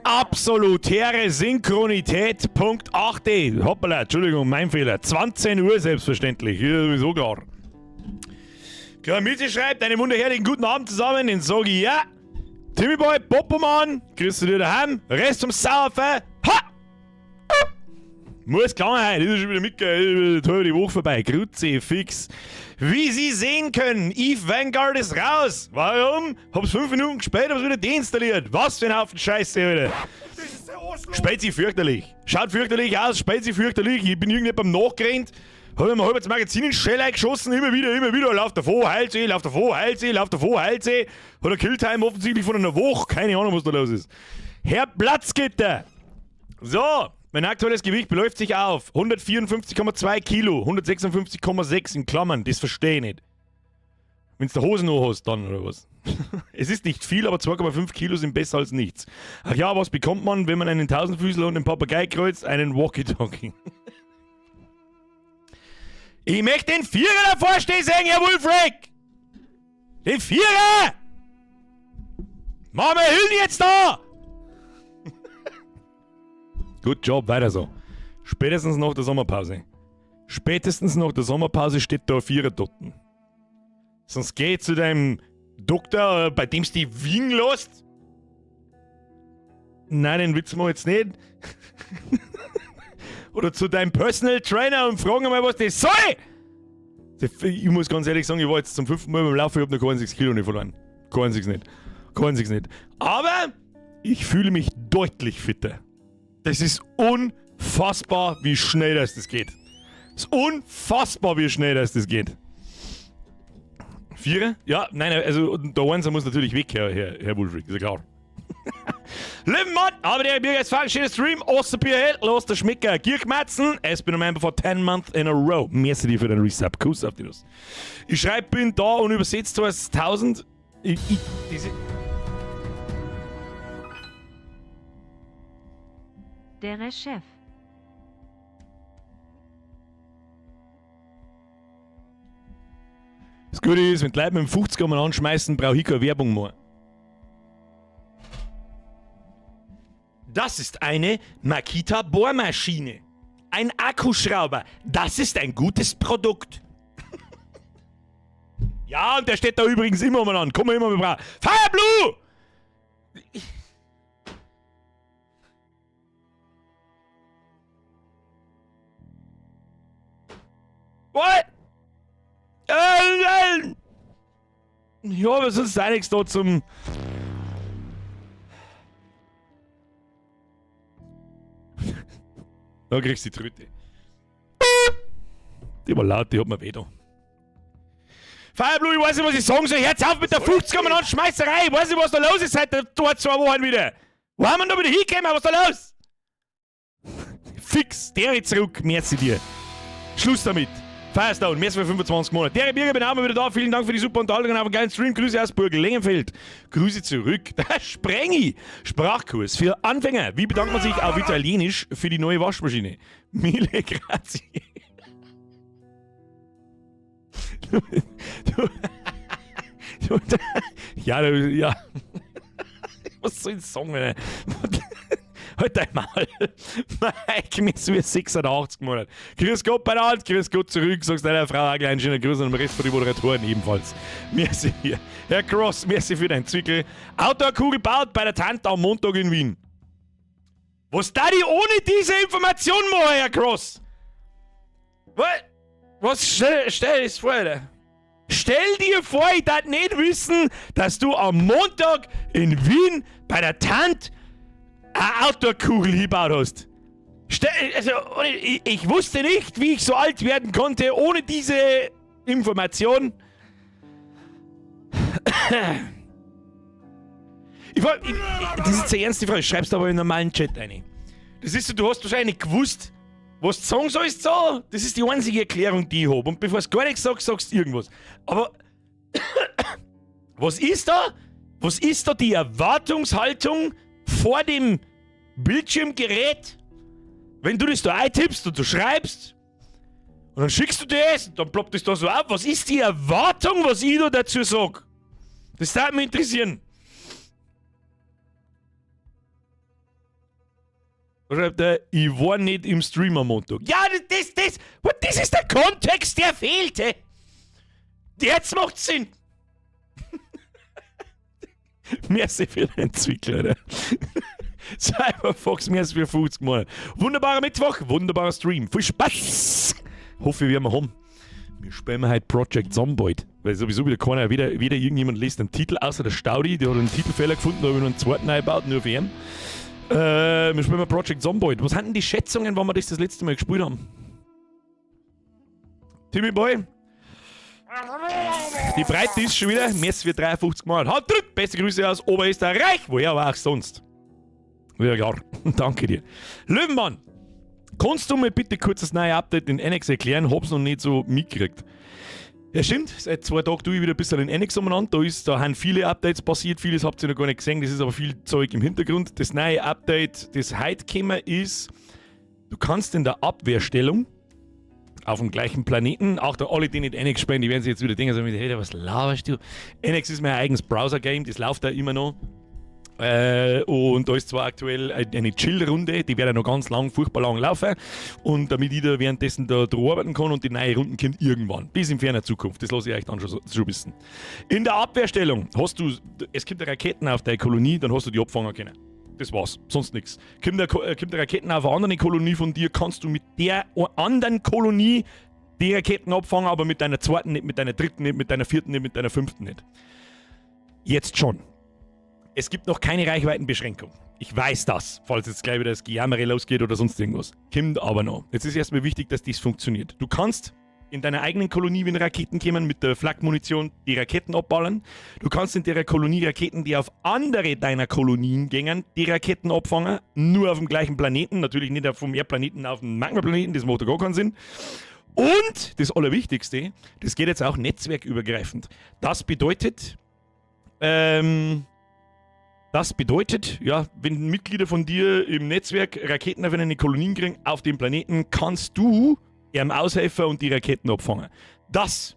absolutäre Synchronität.8. Hoppala, Entschuldigung, mein Fehler. 20 Uhr selbstverständlich, hier sowieso klar. Miete schreibt, einen wunderherrlichen guten Abend zusammen, den sag ich ja. Timmy Boy, Popoman, grüßt du dir daheim, Rest zum Saufen, ha! Muss klar sein, das ist schon wieder mitgegangen, die Woche vorbei, Grüezi, fix. Wie Sie sehen können, Eve Vanguard ist raus. Warum? Hab's 5 Minuten gespielt, hab's wieder deinstalliert. Was für ein Haufen Scheiße, Alter. Spielt sie fürchterlich. Schaut fürchterlich aus, spielt sie fürchterlich. Ich bin irgendwie beim Nachgerannt. Hab mir mal halb das Magazin in Shell eingeschossen, immer wieder. Lauf davor, heilt sie. Hat ein Killtime offensichtlich von einer Woche. Keine Ahnung, was da los ist. Herr Platzgitter. So. Mein aktuelles Gewicht beläuft sich auf 154,2 Kilo, 156,6 in Klammern, das verstehe ich nicht. Wenn du Hosen noch hast, dann oder was? Es ist nicht viel, aber 2,5 Kilo sind besser als nichts. Ach ja, was bekommt man, wenn man einen Tausendfüßler und einen Papagei kreuzt? Einen Walkie-Talkie. Ich möchte den Vierer davor stehen sehen, Herr Wulfric! Den Vierer! Machen wir Hüllen jetzt da! Gut Job, weiter so. Spätestens nach der Sommerpause. Steht da ein Vierer dort. Sonst geh zu deinem Doktor, bei dem du die Wien lässt. Nein, den Witz mach ich jetzt nicht. Oder zu deinem Personal Trainer und fragen mal, was das soll. Ich muss ganz ehrlich sagen, ich war jetzt zum 5. Mal beim Laufen, ich hab noch keinen 6 Kilo nicht verloren. Keinen 6 nicht. Aber ich fühle mich deutlich fitter. Das ist unfassbar, wie schnell das geht. Das ist unfassbar, wie schnell das geht. 4? Ja, nein, also der Einser muss natürlich weg, Herr Wulfric, ist ja klar. Lieben Mann, aber der Bürger ist falsch, steht Stream, Osterbier hält, los der Schmicker, Gierkmatzen, es bin a member for 10 months in a row. Merci dir für den Resub, Kuss auf die Nuss. Ich schreibe, bin da und übersetzt du als 1000. Der Chef. Das Gute ist, wenn die Leute mit dem 50er mal anschmeißen, brauche ich keine Werbung mehr. Das ist eine Makita Bohrmaschine. Ein Akkuschrauber. Das ist ein gutes Produkt. Ja, und der steht da übrigens immer mal an. Komm mal immer mal. Fire Blue! What? Ja, aber sonst ist nichts da zum... Da kriegst du die Trüte. Die war laut, die hat mir weh da. Fireblue, ich weiß nicht, was ich sagen soll. Hört auf mit der 50er an Schmeißerei. Ich weiß nicht, was da los ist seit dort 2 Wochen wieder. Wo haben wir da wieder hingekommen? Was ist da los? Fix, der zurück. Merci dir. Schluss damit. Firestone, merci für 25 Monate. Der Birger, bin auch mal wieder da. Vielen Dank für die super Unterhaltung und auf einen geilen Stream. Grüße aus Burg-Lengenfeld. Grüße zurück. Der Sprengi. Sprachkurs für Anfänger. Wie bedankt man sich auf Italienisch für die neue Waschmaschine? Mille grazie. Ja. Was soll ich sagen, ey? Halt dein Maul. Mike, mir ist wie 86 Monate. Grüß Gott bei der Hand, grüß Gott zurück. Sagst deiner Frau auch gleich einen schönen Grüß an den Rest von den Moderatoren ebenfalls. Merci hier. Herr Cross, merci für deinen Zwickel. Outdoor-Kugel baut bei der Tante am Montag in Wien. Was da die ohne diese Information machen, Herr Cross? Was stell dir das vor, Alter? Stell dir vor, ich darf nicht wissen, dass du am Montag in Wien bei der Tante eine Outdoor-Kugel hingebaut hast. Ich wusste nicht, wie ich so alt werden konnte, ohne diese Information. Das ist jetzt eine ernste Frage, schreibst du aber in einen normalen Chat rein. Das ist so, du hast wahrscheinlich gewusst, was du sagen sollst, so. Das ist die einzige Erklärung, die ich habe. Und bevor du gar nichts sagst, sagst du irgendwas. Aber was ist da? Was ist da die Erwartungshaltung vor dem Bildschirmgerät, wenn du das da eintippst und du schreibst und dann schickst du das und dann ploppt das da so ab? Was ist die Erwartung, was ich da dazu sag? Das darf mich interessieren. Da schreibt er, ich war nicht im Stream am Montag. Ja, das ist der Kontext, der fehlte. Jetzt macht's Sinn. Merci für den Entwickler, Alter. Cyberfox, merci für 50 Monate. Wunderbarer Mittwoch, wunderbarer Stream. Viel Spaß. Hoffe, wir haben. Wir spielen heute Project Zomboid. Weil sowieso wieder keiner, weder irgendjemand liest einen Titel, außer der Staudi, der hat einen Titelfehler gefunden, da habe ich noch einen zweiten eingebaut, nur für ihn. Wir spielen Project Zomboid. Was hatten die Schätzungen, wann wir das letzte Mal gespielt haben? Timmy Boy? Die Breite ist schon wieder, Mess für 53 Mal. Beste Grüße aus Oberösterreich, woher aber auch sonst. Ja, klar. Danke dir. Löwenmann, kannst du mir bitte kurz das neue Update in NX erklären? Hab's noch nicht so mitgekriegt. Ja, stimmt. Seit 2 Tagen tue ich wieder ein bisschen in NX umeinander. Da haben viele Updates passiert. Vieles habt ihr noch gar nicht gesehen. Das ist aber viel Zeug im Hintergrund. Das neue Update, das heute gekommen ist, du kannst in der Abwehrstellung auf dem gleichen Planeten, auch da alle, die nicht NX spielen, die werden sich jetzt wieder denken, hey, was laberst du? NX ist mein eigenes Browser-Game, das läuft da immer noch. Und da ist zwar aktuell eine Chill-Runde, die wird ja noch ganz lang, furchtbar lang laufen. Und damit ich da währenddessen da arbeiten kann und die neue Runden kommt irgendwann, bis in ferner Zukunft. Das lasse ich euch dann schon wissen. In der Abwehrstellung hast du, es gibt Raketen auf deine Kolonie, dann hast du die abfangen können. Das war's, sonst nichts. Kommt der Raketen auf eine andere Kolonie von dir, kannst du mit der anderen Kolonie die Raketen abfangen, aber mit deiner zweiten nicht, mit deiner dritten nicht, mit deiner vierten nicht, mit deiner fünften nicht. Jetzt schon. Es gibt noch keine Reichweitenbeschränkung. Ich weiß das, falls jetzt gleich wieder das Gejammer losgeht oder sonst irgendwas. Kommt aber noch. Jetzt ist erstmal wichtig, dass dies funktioniert. Du kannst in deiner eigenen Kolonie, wenn Raketen kommen, mit der Flak-Munition die Raketen abballern. Du kannst in der Kolonie Raketen, die auf andere deiner Kolonien gingen, die Raketen abfangen. Nur auf dem gleichen Planeten. Natürlich nicht vom Erdplaneten auf dem Magma-Planeten, das macht gar keinen Sinn. Und das Allerwichtigste, das geht jetzt auch netzwerkübergreifend. Das bedeutet, ja, wenn Mitglieder von dir im Netzwerk Raketen auf eine Kolonien kriegen, auf dem Planeten, kannst du ihrem aushelfen und die Raketen abfangen. Das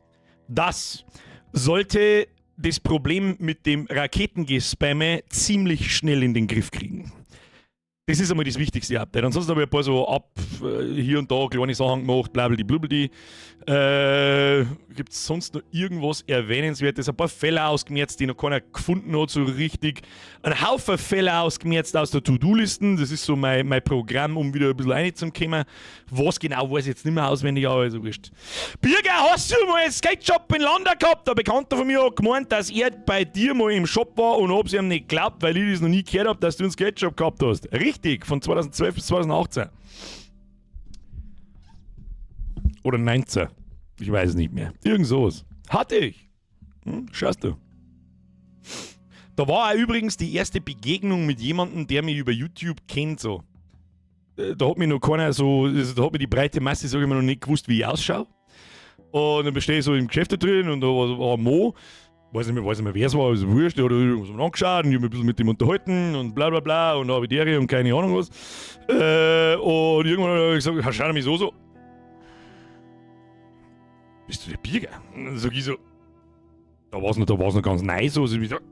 sollte das Problem mit dem Raketengespamme ziemlich schnell in den Griff kriegen. Das ist einmal das wichtigste Update. Ansonsten habe ich ein paar so hier und da kleine Sachen gemacht, blablabla. Gibt es sonst noch irgendwas Erwähnenswertes? Ein paar Fälle ausgemerzt, die noch keiner gefunden hat, so richtig. Ein Haufen Fälle ausgemerzt aus der To-Do-Listen. Das ist so mein Programm, um wieder ein bisschen reinzukommen. Was genau, weiß ich jetzt nicht mehr auswendig, aber ist so wurscht. Birger, hast du mal einen Skate-Shop in London gehabt? Der Bekannter von mir hat gemeint, dass er bei dir mal im Shop war und hab's ihm nicht geglaubt, weil ich das noch nie gehört habe, dass du einen Skate-Shop gehabt hast. Richtig, von 2012 bis 2018. Oder 19. Ich weiß es nicht mehr. Irgend sowas. Hatte ich. Schaust du. Da war auch übrigens die erste Begegnung mit jemandem, der mich über YouTube kennt. So. Da hat mich noch keiner so, also da hat mir die breite Masse, sag ich mal, noch nicht gewusst, wie ich ausschaue. Und dann stehe ich so im Geschäft da drin und da war ein Mo. Weiß nicht mehr, wer es war, also wurscht, der hat irgendwas angeschaut und ich habe mich ein bisschen mit dem unterhalten und bla bla bla und Abitere und keine Ahnung was. Und irgendwann hat er gesagt, schau mich so. Bist du der Birger? Und dann sag ich so, da war's noch ganz nice, so, also ich sag,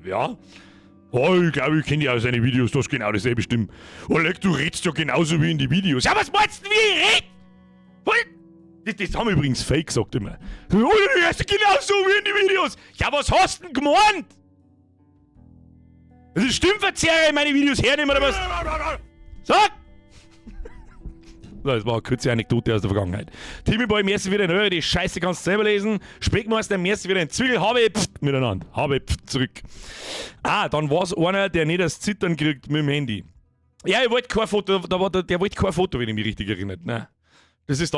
ja. Oh, ich glaube, ich kenne dich aus seinen Videos, du hast genau dasselbe Stimme. Oleg, du redst ja genauso wie in die Videos. Ja, was meinst du, wie ich rede? Das haben übrigens Fake gesagt immer. Oh, du redest genauso wie in die Videos. Ja, was hast du denn gemeint? Das ist Stimmverzerrer in meine Videos hernehmen oder was? Sag! Das war eine kurze Anekdote aus der Vergangenheit. Timmy Boy, merci wieder in die Scheiße kannst du selber lesen. Speckmeister, merci wieder in Zwickel, habe miteinander. Habe zurück. Dann war es einer, der nicht das Zittern kriegt mit dem Handy. Ja, ich wollte kein Foto, der wollte kein Foto, wenn ich mich richtig erinnere. Nein. Das ist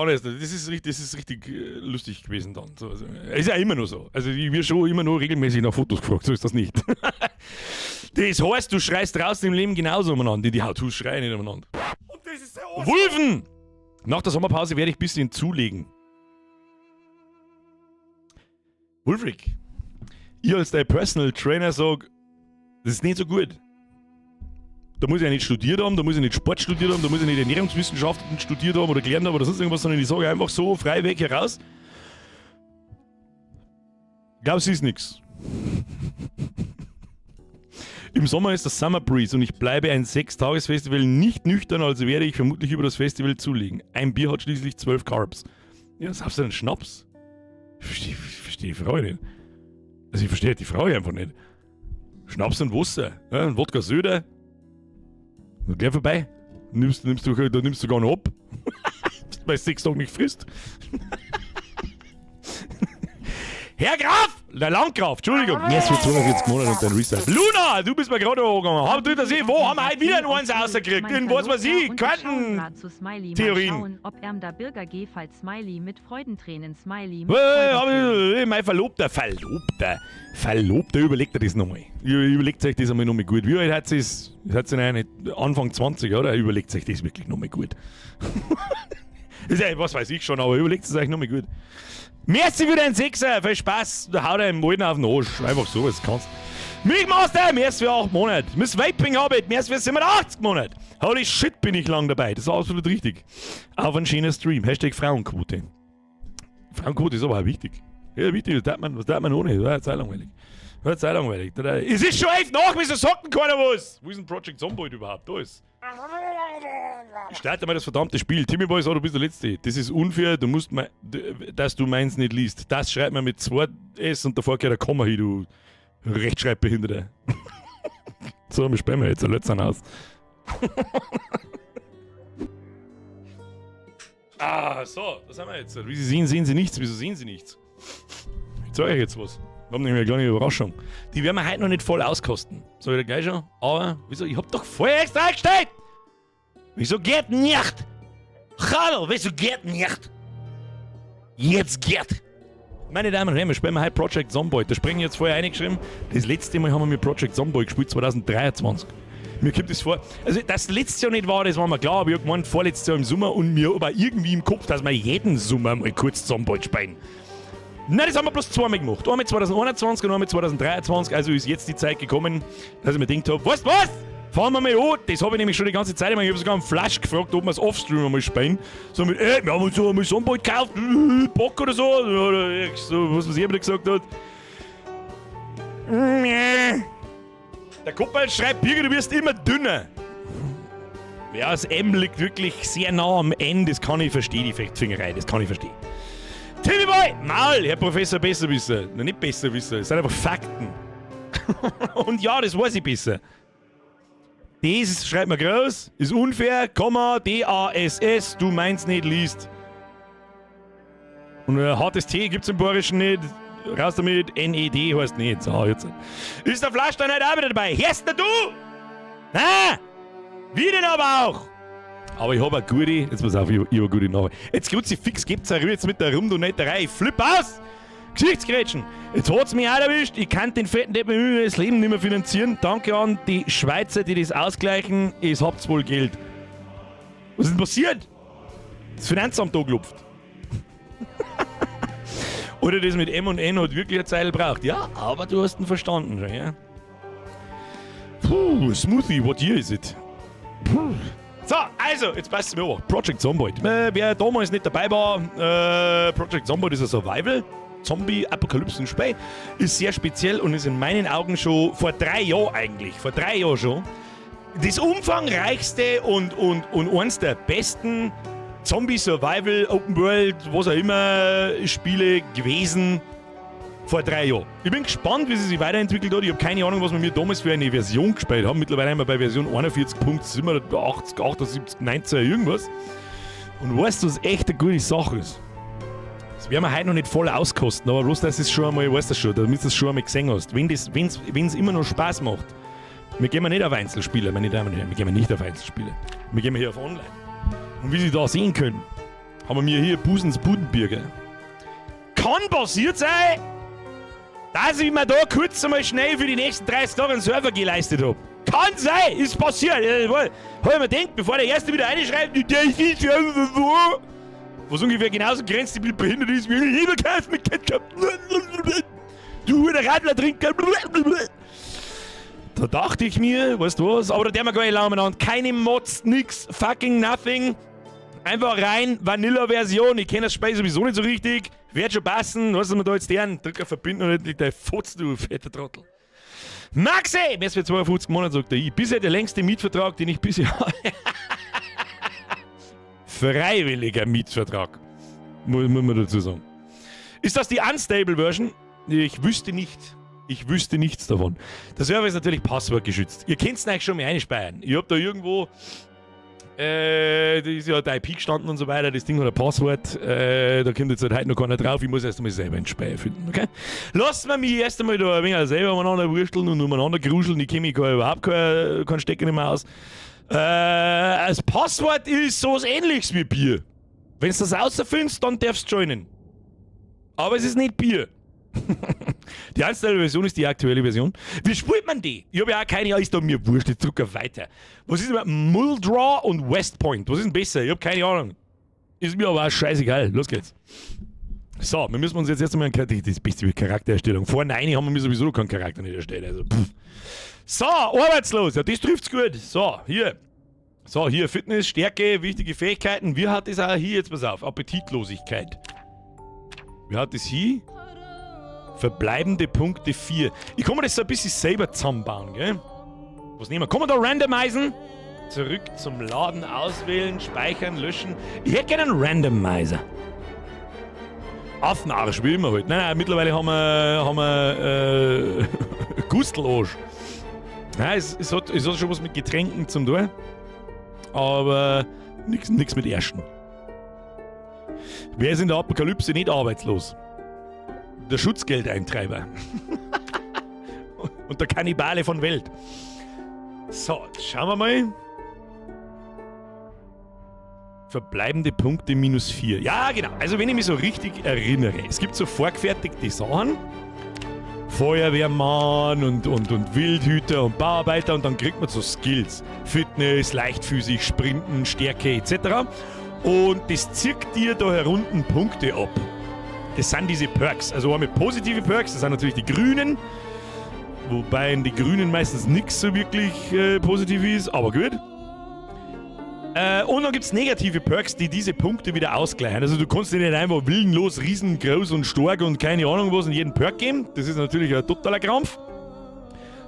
richtig lustig gewesen dann. So, also, ist ja immer noch so. Also ich werde schon immer noch regelmäßig nach Fotos gefragt, so ist das nicht. Das heißt, du schreist draußen im Leben genauso umeinander. Die Haut schreien nicht umeinander. Und das ist der Wulfen! Nach der Sommerpause werde ich ein bisschen zulegen. Wulfric, ich als dein Personal Trainer sage, das ist nicht so gut. Da muss ich ja nicht studiert haben, da muss ich nicht Sport studiert haben, da muss ich nicht Ernährungswissenschaften studiert haben oder gelernt haben oder sonst irgendwas, sondern ich sage einfach so frei weg heraus. Ich glaube, es ist nichts. Im Sommer ist das Summer Breeze und ich bleibe ein 6-Tages-Festival nicht nüchtern, also werde ich vermutlich über das Festival zulegen. Ein Bier hat schließlich 12 Carbs. Ja, was hast du denn Schnaps? Ich verstehe die Frage nicht. Also ich verstehe die Frage einfach nicht. Schnaps und Wasser, ja, und Wodka Söder. Und gleich vorbei. Da nimmst du gar noch ab. Weil 6 Tage nicht frisst. Herr Graf! Der Landgraf, Entschuldigung. Yes, für 42 Monate und dein Reset. Luna, du bist mir gerade hochgegangen. Haben du das eh? Wo haben wir heute wieder eins rausgekriegt? In was weiß ich? Quantentheorien. Ob der Bürger geht, falls Smiley mit Freudentränen Smiley. Mein Verlobter überlegt er das nochmal. Überlegt euch das einmal nochmal gut. Wie alt hat sie es? Hat sie nicht Anfang 20, oder? Überlegt euch das wirklich nochmal gut. Was weiß ich schon, aber überlegt es euch nochmal gut. Merci für deinen Sechser, viel Spaß, hau dir im Alten auf den Arsch. Einfach so, was du kannst. Milchmaster, merci für 8 Monate. Miss Vaping Hobbit, merci für 87 Monate. Holy shit, bin ich lang dabei, das ist absolut richtig. Auf einen schönen Stream, Hashtag Frauenquote. Frauenquote ist aber auch wichtig. Ja, wichtig, was darf man ohne? Das war ja Zeit langweilig. Es ist schon 11 nach, wieso sagt denn keiner was? Wo ist denn Project Zomboid überhaupt? Da ist. Starte mal das verdammte Spiel. Timmy Boy sagt, du bist der Letzte. Das ist unfair, dass du meins nicht liest. Das schreibt man mit 2 S und davor geht ein Komma hin, du Rechtschreibbehinderte. So, wir sperren jetzt ein Lötzern aus. So, was haben wir jetzt? Wie Sie sehen Sie nichts. Wieso sehen Sie nichts? Ich zeige euch jetzt was. Wir haben nämlich eine kleine Überraschung. Die werden wir heute noch nicht voll auskosten. Sag ich dir gleich schon. Aber, wieso? Ich hab doch vorher extra eingestellt! Wieso geht nicht? Hallo, wieso geht nicht? Jetzt geht! Meine Damen und Herren, wir spielen heute Project Zomboid. Da springen jetzt vorher eingeschrieben. Das letzte Mal haben wir mit Project Zomboid gespielt, 2023. Mir kommt das vor. Also, das letztes Jahr nicht war, das war mir klar, aber ich hab gemeint, vorletztes Jahr im Sommer und mir aber irgendwie im Kopf, dass wir jeden Sommer mal kurz Zomboid spielen. Nein, das haben wir bloß zweimal gemacht. Einmal 2021 und einmal 2023. Also ist jetzt die Zeit gekommen, dass ich mir gedacht habe, weißt du was? Fahren wir mal an. Das habe ich nämlich schon die ganze Zeit gemacht. Ich habe sogar einen Flash gefragt, ob wir es Offstream einmal spielen. So mit, wir haben uns so einmal Zomboid gekauft, Bock oder so. Oder so, was jemand gesagt hat. Der Kuppel schreibt, Birger, du wirst immer dünner. Ja, das M liegt wirklich sehr nah am N. Das kann ich verstehen, die Fechtfingerei. Das kann ich verstehen. Timmy Boy! Maul! Herr Professor Besserwisser. Nein, nicht Besserwisser, das sind einfach Fakten. Und ja, das weiß ich besser. Das schreibt man groß, ist unfair, Komma, D-A-S-S, du meinst nicht, liest. Und hartes T gibt's im Bayerischen nicht. Raus damit, N-E-D heißt nicht. So, jetzt. Ist der Flaschstein heute auch wieder dabei? Hörst du? Na? Wie denn aber auch? Aber ich habe eine gute, jetzt pass auf, ich habe eine gute Nachricht. Jetzt Kruzifix gibt's ja jetzt mit der Rumdonetterei. Flipp aus! Gesichtsgrätschen! Jetzt hat's mich auch erwischt. Ich kann den fetten Depp mir das Leben nicht mehr finanzieren. Danke an die Schweizer, die das ausgleichen. Ihr habt wohl Geld. Was ist denn passiert? Das Finanzamt da gelupft. Oder das mit M und N hat wirklich eine Zeile braucht. Ja, aber du hast ihn verstanden schon, ja? Puh, Smoothie, what year is it? Puh. So, also, jetzt passt es mir auf. Project Zomboid. Wer damals nicht dabei war, Project Zomboid ist ein Survival. Zombie-Apokalypsen-Spiel. Ist sehr speziell und ist in meinen Augen schon vor 3 Jahren eigentlich. Vor 3 Jahren schon. Das umfangreichste und eines der besten Zombie-Survival, Open World, was auch immer, Spiele gewesen. Vor 3 Jahren. Ich bin gespannt, wie sie sich weiterentwickelt hat. Ich habe keine Ahnung, was wir mir damals für eine Version gespielt haben. Mittlerweile sind wir bei Version 41.87, 78, 19, irgendwas. Und weißt du, was echt eine gute Sache ist? Das werden wir heute noch nicht voll auskosten, aber bloß, dass es schon einmal, weißt du schon, damit du es schon einmal gesehen hast. Wenn es immer noch Spaß macht. Wir gehen nicht auf Einzelspiele, meine Damen und Herren. Wir gehen nicht auf Einzelspiele. Wir gehen hier auf Online. Und wie Sie da sehen können, haben wir hier Busens Budenbürger. Kann passiert sein, dass ich mir da kurz einmal schnell für die nächsten 30 Tage einen Server geleistet habe. Kann sein, ist passiert. Habe ich mir gedacht, bevor der Erste wieder reinschreibt, der ist nicht so. Was ungefähr genauso grenzdebil behindert ist wie ein Hebelkauf mit Ketchup. Du, der Radler trinkt. Da dachte ich mir, weißt du was, aber der mir gar nicht lange an. Keine Mods, nix, fucking nothing. Einfach rein, Vanilla-Version. Ich kenne das Spiel sowieso nicht so richtig. Wird schon passen. Was soll man da jetzt lernen? Drück auf Verbinden und nicht der Fotz, du fetter Trottel. Maxi! Mehr für 52 Monate, sagt er. Bisher der längste Mietvertrag, den ich bisher habe. Freiwilliger Mietvertrag. Muss man dazu sagen. Ist das die Unstable Version? Ich wüsste nicht. Ich wüsste nichts davon. Der Server ist natürlich passwortgeschützt. Ihr könnt es eigentlich schon mal einspeichern. Ich hab da irgendwo da ist ja der IP gestanden und so weiter. Das Ding hat ein Passwort. Da kommt jetzt halt heute noch keiner drauf. Ich muss erst einmal selber ins Speicher finden. Okay? Lasst mir mich erst einmal da ein wenig selber umeinander wursteln und umeinander gruseln. Ich kenne mich überhaupt kein Stecken mehr aus. Das Passwort ist sowas ähnliches wie Bier. Wenn du das rausfindest, dann darfst du joinen. Aber es ist nicht Bier. Die einzelne Version ist die aktuelle Version. Wie spielt man die? Ich habe ja auch keine Ahnung, ist da mir wurscht, ich drücke auf weiter. Was ist denn Muldraw und West Point? Was ist denn besser? Ich habe keine Ahnung. Ist mir aber auch scheißegal. Los geht's. So, wir müssen uns jetzt erst einmal das beste Charaktererstellung. Vor 9 haben wir sowieso keinen Charakter nicht erstellt. Also, so, arbeitslos. Ja, das trifft's gut. So, hier. So, hier Fitness, Stärke, wichtige Fähigkeiten. Wie hat das auch hier jetzt? Pass auf, Appetitlosigkeit. Wie hat das hier? Verbleibende Punkte 4. Ich kann mir das so ein bisschen selber zusammenbauen, gell? Was nehmen wir? Kann man da randomisen? Zurück zum Laden, auswählen, speichern, löschen. Ich hätte gerne einen Randomizer. Affenarsch, wie immer halt. Nein, mittlerweile haben wir Gustelarsch. Nein, es hat schon was mit Getränken zum tun. Aber nichts mit Ersten. Wer ist in der Apokalypse nicht arbeitslos? Der Schutzgeldeintreiber. Und der Kannibale von Welt. So, schauen wir mal. Verbleibende Punkte -4. Ja, genau. Also wenn ich mich so richtig erinnere, es gibt so vorgefertigte Sachen. Feuerwehrmann und Wildhüter und Bauarbeiter und dann kriegt man so Skills. Fitness, leichtfüßig, Sprinten, Stärke etc. Und das zirkt dir da herunten Punkte ab. Das sind diese Perks. Also einmal positive Perks, das sind natürlich die grünen. Wobei in die grünen meistens nichts so wirklich positiv ist, aber gut. Und dann gibt es negative Perks, die diese Punkte wieder ausgleichen. Also du kannst dir nicht einfach willenlos, riesengroß und stark und keine Ahnung was in jeden Perk geben. Das ist natürlich ein totaler Krampf.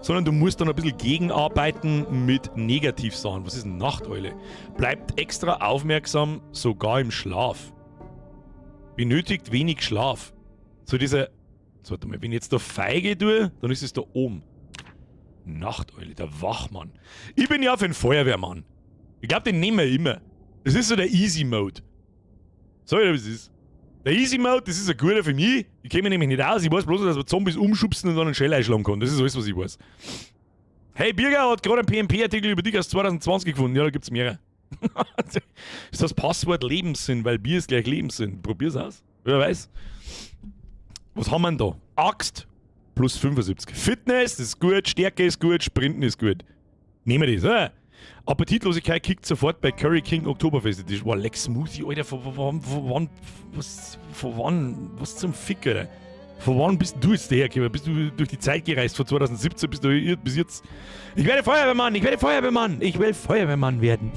Sondern du musst dann ein bisschen gegenarbeiten mit Negativsachen. Was ist eine Nachteule? Bleibt extra aufmerksam, sogar im Schlaf. Benötigt wenig Schlaf. So dieser... Warte mal, wenn ich jetzt da Feige tue, dann ist es da oben. Nachteule, der Wachmann. Ich bin ja für den Feuerwehrmann. Ich glaube, den nehmen wir immer. Das ist so der Easy Mode. Sag ich dir, was es ist. Der Easy Mode, das ist ein guter für mich. Ich kenne mich nämlich nicht aus. Ich weiß bloß, dass man Zombies umschubsen und dann einen Shell einschlagen kann. Das ist alles, was ich weiß. Hey, Birger hat gerade einen PMP-Artikel über dich aus 2020 gefunden. Ja, da gibt's mehrere. Ist das Passwort Lebenssinn, weil Bier ist gleich Lebenssinn. Probier's aus. Wer weiß. Was haben wir denn da? Axt plus 75. Fitness, das ist gut. Stärke ist gut. Sprinten ist gut. Nehmen wir das, oder? Appetitlosigkeit kickt sofort bei Curry King Oktoberfest. Das ist, wow, Leck Smoothie, Alter. Von wann? Was zum Fick, Alter? Von wann bist du jetzt dahergekommen? Bist du durch die Zeit gereist? Von 2017 bis jetzt? Ich werde Feuerwehrmann! Ich will Feuerwehrmann werden.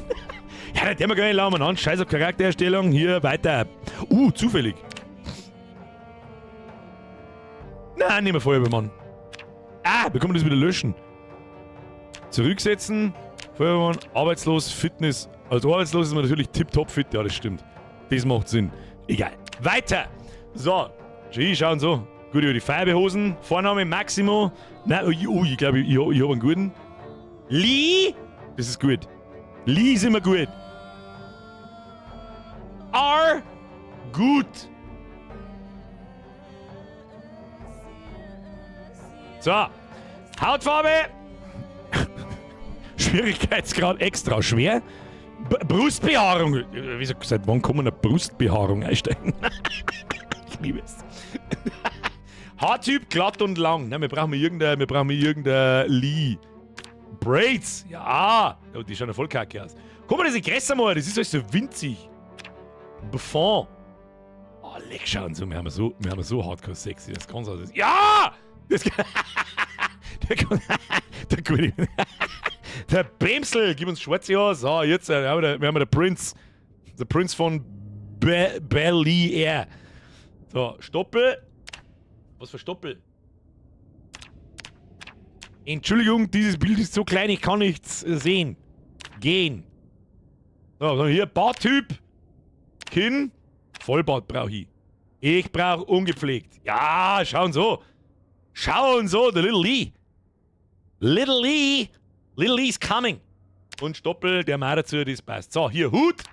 Ja, der wir gar nicht laufen an. Scheiß auf Charaktererstellung. Hier, weiter. Zufällig. Nein, nicht mehr Feuerwehrmann. Wir können das wieder löschen. Zurücksetzen. Feuerwehrmann, arbeitslos, Fitness. Als arbeitslos ist man natürlich tipptopp fit. Ja, das stimmt. Das macht Sinn. Egal. Weiter. So. Schauen so. Gut über die Feuerwehrhosen. Vorname Maximo. Nein, ich glaube, ich habe einen guten. Lee. Das ist gut. Lee ist immer gut. R. Gut. So. Hautfarbe. Schwierigkeitsgrad extra schwer. Brustbehaarung. Wieso, seit wann kann man eine Brustbehaarung einsteigen? Ich liebe es. Haartyp glatt und lang. Na, wir brauchen irgendein Lee. Braids. Ja. Oh, die schauen ja voll kacke aus. Guck mal, das ist größer mal. Das ist alles so winzig. Buffon. Oh, leck, schauen Sie. Wir haben so hardcore sexy. Das kann so. Ja! Das der gute. Der Bämsel, gib uns schwarze Haare. So, jetzt wir haben den Prinz. Der Prinz von Bel-Air. So, Stoppel. Was für Stoppel? Entschuldigung, dieses Bild ist so klein, ich kann nichts sehen. Gehen. So, hier, Barttyp. Kinn. Vollbart brauche ich. Ich brauche ungepflegt. Ja, schauen so. Schauen so, der Little Lee. Little Lee. Little Lee's coming. Und Stoppel, der mal dazu, das passt. So, hier, Hut.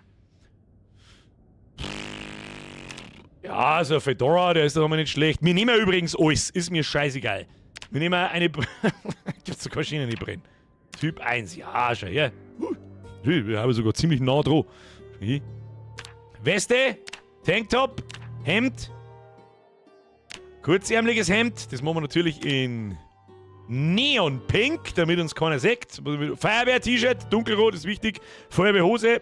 Ja, so ein Fedora, der ist doch mal nicht schlecht. Wir nehmen übrigens alles, ist mir scheißegal. Wir nehmen eine... Gibt's sogar Schienen nicht brennen. Typ 1, ja, schau her. Wir haben sogar ziemlich nah dran. Weste, Tanktop, Hemd. Kurzärmliches Hemd, das machen wir natürlich in Neon Pink, damit uns keiner sieht. Feuerwehr-T-Shirt, dunkelrot ist wichtig. Feuerwehrhose,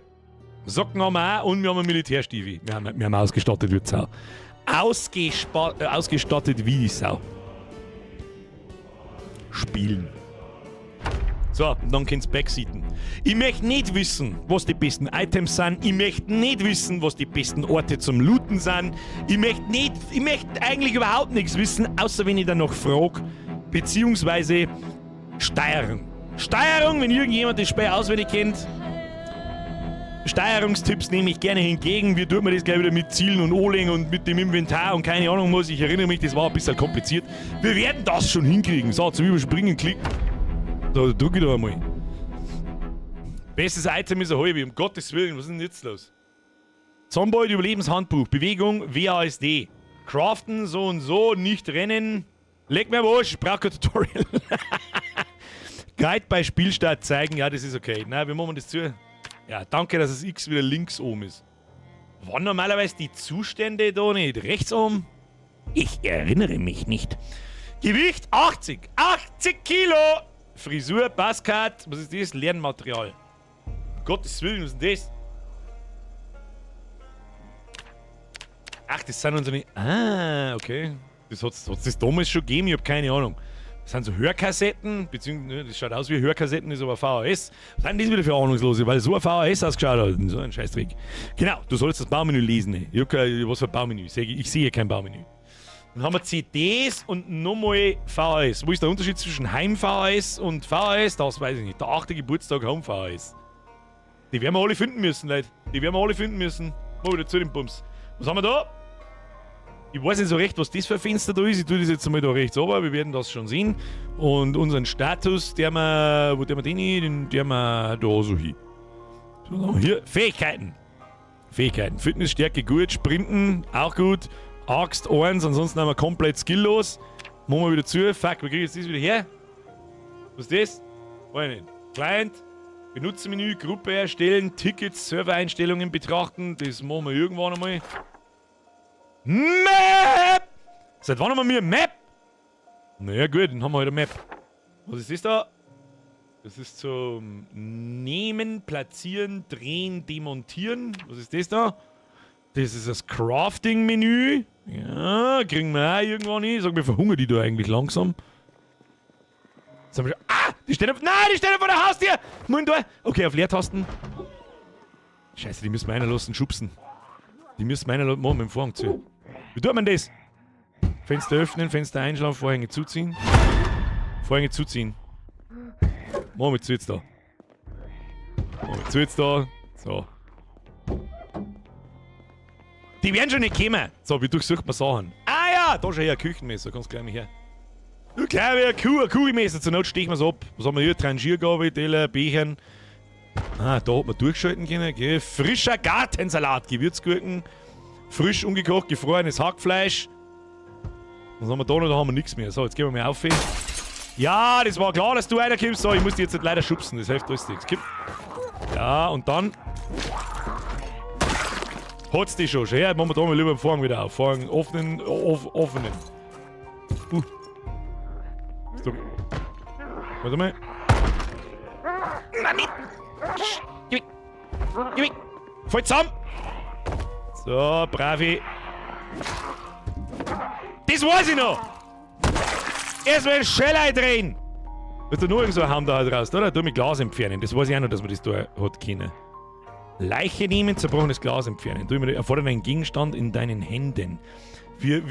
Socken haben wir auch und wir haben einen Militärstiefel. Wir haben ausgestattet wie die Sau. Ausgestattet wie die Sau. Spielen. So, dann könnt's backseaten. Ich möchte nicht wissen, was die besten Items sind. Ich möchte nicht wissen, was die besten Orte zum Looten sind. Ich möchte eigentlich überhaupt nichts wissen, außer wenn ich dann noch frage. Beziehungsweise Steuerung. Steuerung, wenn irgendjemand das Spiel auswendig kennt. Steuerungstipps nehme ich gerne hingegen. Wie tut man das gleich wieder mit Zielen und Anlegen und mit dem Inventar und keine Ahnung was. Ich erinnere mich, das war ein bisschen kompliziert. Wir werden das schon hinkriegen. So, zum Überspringen klicken. Da drücke ich da einmal. Bestes Item ist ein halbe, um Gottes Willen, was ist denn jetzt los? Zomboid Überlebenshandbuch, Bewegung, WASD. Craften, so und so, nicht rennen. Leg mir am Arsch, ich brauch kein Tutorial. Guide bei Spielstart zeigen, ja, das ist okay. Na, wie machen wir das zu? Ja, danke, dass das X wieder links oben ist. Waren normalerweise die Zustände da nicht rechts oben? Ich erinnere mich nicht. Gewicht 80. 80 Kilo! Frisur, Passcard, was ist das? Lernmaterial. Um Gottes Willen, was ist denn das? Ach, das sind unsere... Ah, okay. Das hat's das damals schon gegeben, ich hab keine Ahnung. Das sind so Hörkassetten, beziehungsweise das schaut aus wie Hörkassetten, ist aber VHS. Was sind das wieder für Ahnungslose? Weil so ein VHS ausgeschaut hat. So ein Scheißdreck. Genau, du sollst das Baumenü lesen. Ich hab kein, was für ein Baumenü? Ich sehe kein Baumenü. Dann haben wir CDs und nochmal VHS. Wo ist der Unterschied zwischen Heim-VHS und VHS? Das weiß ich nicht. Der 8. Geburtstag Home-VHS. Die werden wir alle finden müssen, Leute. Die werden wir alle finden müssen. Mal wieder zu den Bums. Was haben wir da? Ich weiß nicht so recht, was das für ein Fenster da ist. Ich tue das jetzt einmal da rechts runter. Wir werden das schon sehen. Und unseren Status, wo der den hin? Der wir da so hin. So, hier, Fähigkeiten. Fähigkeiten. Fitness, Stärke gut. Sprinten, auch gut. Axt 1, ansonsten haben wir komplett skilllos. Machen wir wieder zu. Fuck, wie kriege ich jetzt das wieder her? Was ist das? Weiß ich nicht. Client, Benutzermenü, Gruppe erstellen, Tickets, Servereinstellungen betrachten. Das machen wir irgendwann einmal. Map! Seit wann haben wir Map? Naja gut, dann haben wir halt eine Map. Was ist das da? Das ist zum Nehmen, Platzieren, Drehen, Demontieren. Was ist das da? Das ist das Crafting-Menü. Ja, kriegen wir auch irgendwann hin. Sag mir, verhungern die da eigentlich langsam? Jetzt haben wir schon... Ah! Die stehen auf... Nein, die stehen vor der Haustür! Moment da! Okay, auf Leertasten. Scheiße, die müssen wir einer lassen schubsen. Die müssen wir einer lassen... Machen wir mit dem Vorhang zu. Wie tut man das? Fenster öffnen, Fenster einschlafen, Vorhänge zuziehen. Vorhänge zuziehen. Machen wir zu jetzt da. Machen wir zu jetzt da. So. Die werden schon nicht kommen. So, wie durchsucht man Sachen? Ah ja, da schon her, ein Küchenmesser. Kannst gleich mal her. Du gleich wie ein Kugelmesser. Zur Not stechen wir es ab. Was haben wir hier? Rangiergabel, Teller, Bechern. Ah, da hat man durchschalten können. Okay. Frischer Gartensalat, Gewürzgurken. Frisch umgekocht, gefrorenes Hackfleisch. Was haben wir da noch? Da haben wir nichts mehr. So, jetzt gehen wir mal auf. Ja, das war klar, dass du einer kommst. So, ich muss dich jetzt leider schubsen. Das hilft alles nichts. Ja, und dann... Hat's die schon. Ja, machen wir da mal lieber den Vorhang wieder auf. Vorhang offenen. Stopp. Warte mal. Nein, nicht. Geh weg. Geh weg. Voll zusammen. So, bravi. Das weiß ich noch. Erstmal ein Schellei drehen. Wird da nur irgend so ein Hamm da halt raus, oder? Tu mit Glas entfernen. Das weiß ich auch noch, dass man das da hat können. Leiche nehmen, zerbrochenes Glas entfernen. Du erfordere einen Gegenstand in deinen Händen. Wir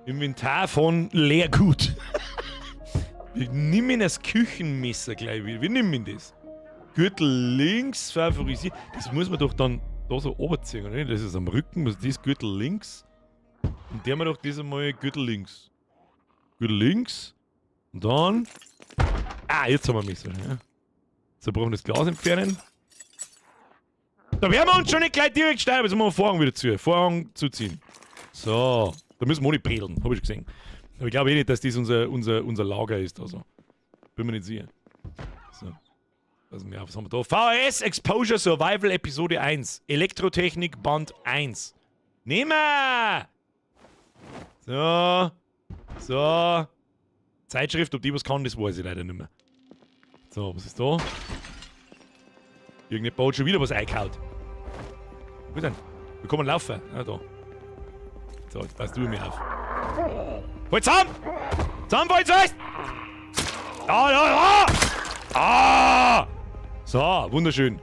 Inventar von Leergut. Wir nehmen das Küchenmesser gleich wieder. Wir nehmen das. Gürtel links favorisieren. Das muss man doch dann da so oberziehen, oder nicht? Das ist am Rücken, also das Gürtel links. Und der haben wir doch dieses Mal Gürtel links. Gürtel links. Und dann. Ah, jetzt haben wir Messer. Ja. So, brauchen wir das Glas entfernen. Da werden wir uns schon nicht gleich direkt steigen, jetzt machen wir Vorhang wieder zu. Vorhang zuziehen. So, da müssen wir auch nicht brädeln, habe ich gesehen. Aber ich glaube eh nicht, dass das unser Lager ist. Also. Bin mir nicht sicher. So. Was haben wir da? VHS Exposure Survival Episode 1. Elektrotechnik Band 1. Nehmen wir! So. So. Zeitschrift, ob die was kann, das weiß ich leider nicht mehr. So, was ist da? Irgendeine baut schon wieder was eingehaut. Wo ist denn? Wir kommen laufen. Ah, da. So, jetzt passt du mir auf. Halt zusammen! Zusammen, halt fest! Ah! So, wunderschön.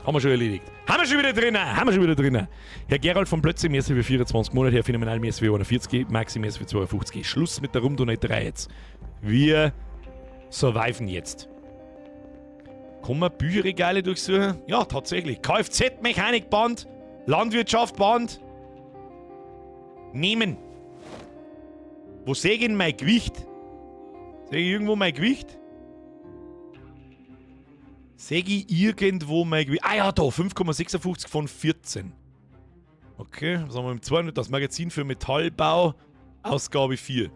Haben wir schon erledigt. Haben wir schon wieder drinnen. Herr Gerald von Plötze, Messer für 24 Monate, Herr Phänomenal, Messer für 41, Maxi, Messer für 52. Schluss mit der Rumdonnerei jetzt. Wir surviven jetzt. Kann man Bücherregale durchsuchen? Ja, tatsächlich. Kfz-Mechanik-Band, Landwirtschaft-Band. Nehmen. Wo sehe ich denn mein Gewicht? Sehe ich irgendwo mein Gewicht? Sehe ich irgendwo mein Gewicht? Ah ja, da, 5,56 von 14. Okay, was haben wir im 200? Das Magazin für Metallbau, Ausgabe 4.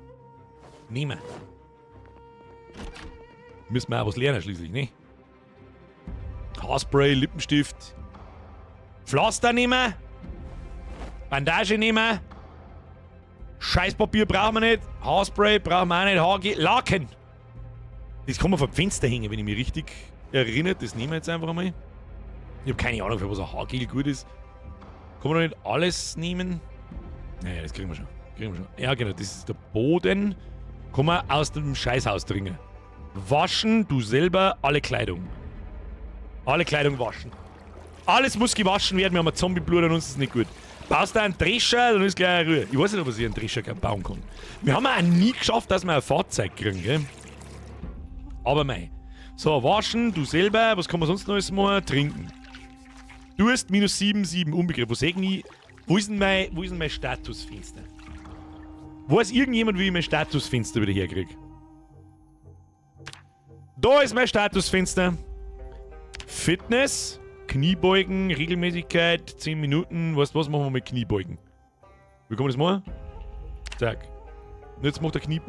Nehmen. Müssen wir auch was lernen schließlich, ne? Haarspray, Lippenstift. Pflaster nehmen. Bandage nehmen. Scheißpapier brauchen wir nicht. Haarspray brauchen wir auch nicht. Haargel. Laken. Das kann man vom Fenster hängen, wenn ich mich richtig erinnere. Das nehmen wir jetzt einfach einmal. Ich habe keine Ahnung, für was ein Haargel gut ist. Kann man doch nicht alles nehmen? Naja, das kriegen wir schon. Ja, genau, das ist der Boden. Kann man aus dem Scheißhaus dringen. Waschen, du selber, alle Kleidung. Alle Kleidung waschen. Alles muss gewaschen werden, wir haben ein Zombie-Blut an uns, ist nicht gut. Baust du einen Drescher, dann ist gleich Ruhe. Ich weiß nicht, ob ich einen Drescher bauen kann. Wir haben auch nie geschafft, dass wir ein Fahrzeug kriegen, gell? Aber mei. So, waschen, du selber, was kann man sonst noch alles machen? Trinken. Durst, minus 7,7, Unbegriff. Wo ist denn mein Statusfenster? Weiß irgendjemand, wie ich mein Statusfenster wieder herkriege? Da ist mein Statusfenster. Fitness, Kniebeugen, Regelmäßigkeit, 10 Minuten. Weißt du was, machen wir mit Kniebeugen? Wie kann man das machen? Zack. Und jetzt macht der Knie...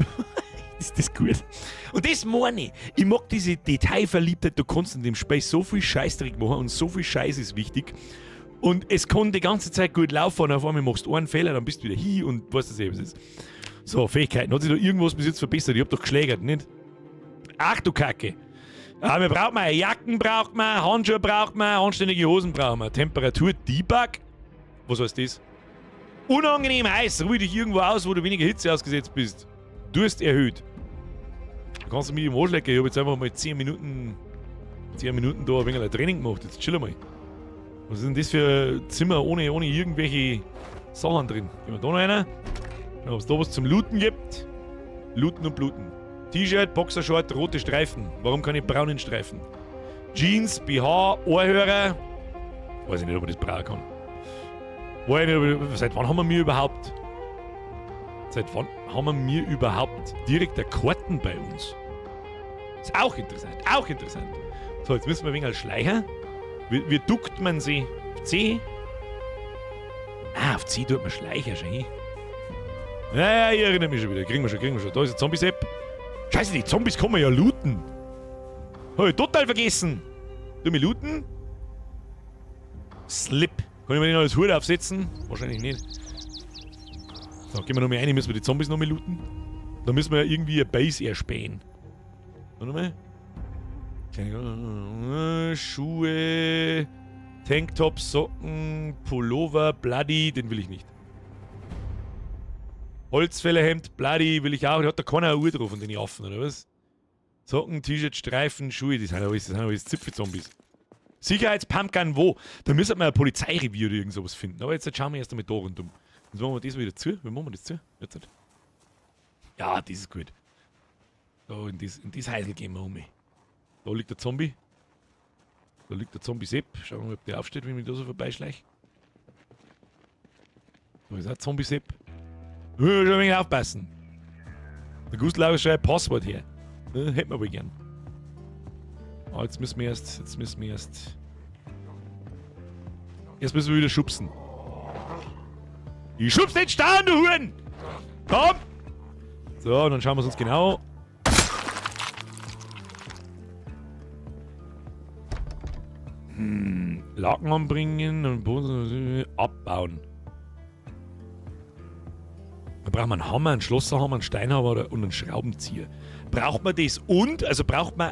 Ist das gut? Und das meine ich. Ich mag diese Detailverliebtheit. Du kannst in dem Spiel so viel Scheißdreck machen und so viel Scheiß ist wichtig. Und es kann die ganze Zeit gut laufen und auf einmal machst du einen Fehler, dann bist du wieder hier und weißt du, was ist. So, Fähigkeiten. Hat sich da irgendwas bis jetzt verbessert? Ich hab doch geschlägert, nicht? Ach du Kacke. Ja, wir brauchen Jacken, Handschuhe, anständige Hosen brauchen wir. Temperatur, Debug. Was heißt das? Unangenehm heiß. Ruhe dich irgendwo aus, wo du weniger Hitze ausgesetzt bist. Durst erhöht. Da kannst du mich im Arsch lecken. Ich habe jetzt einfach mal 10 Minuten da ein wenig Training gemacht. Jetzt chill mal. Was ist denn das für ein Zimmer ohne irgendwelche Sachen drin? Gehen wir da noch rein. Ob es da was zum Looten gibt. Looten und Bluten. T-Shirt, Boxershort, rote Streifen. Warum keine braunen Streifen? Jeans, BH, Ohrhörer. Weiß ich nicht, ob man das brauchen kann. Seit wann haben wir überhaupt direkt eine Karten bei uns? Ist auch interessant. So, jetzt müssen wir ein wenig schleichen. Wie duckt man sie? Auf C? Ah, auf C tut man schleichen schon hin. Ja, ich erinnere mich schon wieder. Kriegen wir schon. Da ist ein Zombie-Sepp. Scheiße, die Zombies kann man ja looten. Hab ich total vergessen. Du mich looten? Slip. Kann ich mir den als Hut aufsetzen? Wahrscheinlich nicht. So, gehen wir noch mal rein, müssen wir die Zombies noch mal looten. Da müssen wir ja irgendwie eine Base erspähen. Warte mal. Schuhe, Tanktop, Socken, Pullover, Bloody, den will ich nicht. Holzfällerhemd, Bloody will ich auch. Da hat da keiner eine Uhr drauf von den Affen, oder was? Socken, T-Shirt, Streifen, Schuhe, das sind alles Zipfel-Zombies. Sicherheitspumpgun wo? Da müssen wir ein Polizeirevier oder irgend sowas finden. Aber jetzt schauen wir erst einmal da rundum. Jetzt machen wir das wieder zu. Wie machen wir das zu? Jetzt. Ja, das ist gut. Da in das Heisel gehen wir um. Da liegt der Zombie. Da liegt der Zombie Sepp. Schauen wir mal, ob der aufsteht, wenn ich da so vorbeischleich. Da ist auch Zombie Sepp. Schon ein wenig aufpassen. Der Gustl schreibt Passwort her. Hätten wir wohl gern. Ah, jetzt müssen wir erst. Erst müssen wir wieder schubsen. Ich schub's nicht stehen, du Huren! Komm! So, und dann schauen wir es uns genau. Laken anbringen und Boden abbauen. Da braucht man einen Hammer, einen Schlosserhammer, einen Steinhammer und einen Schraubenzieher. Braucht man das und? Also braucht man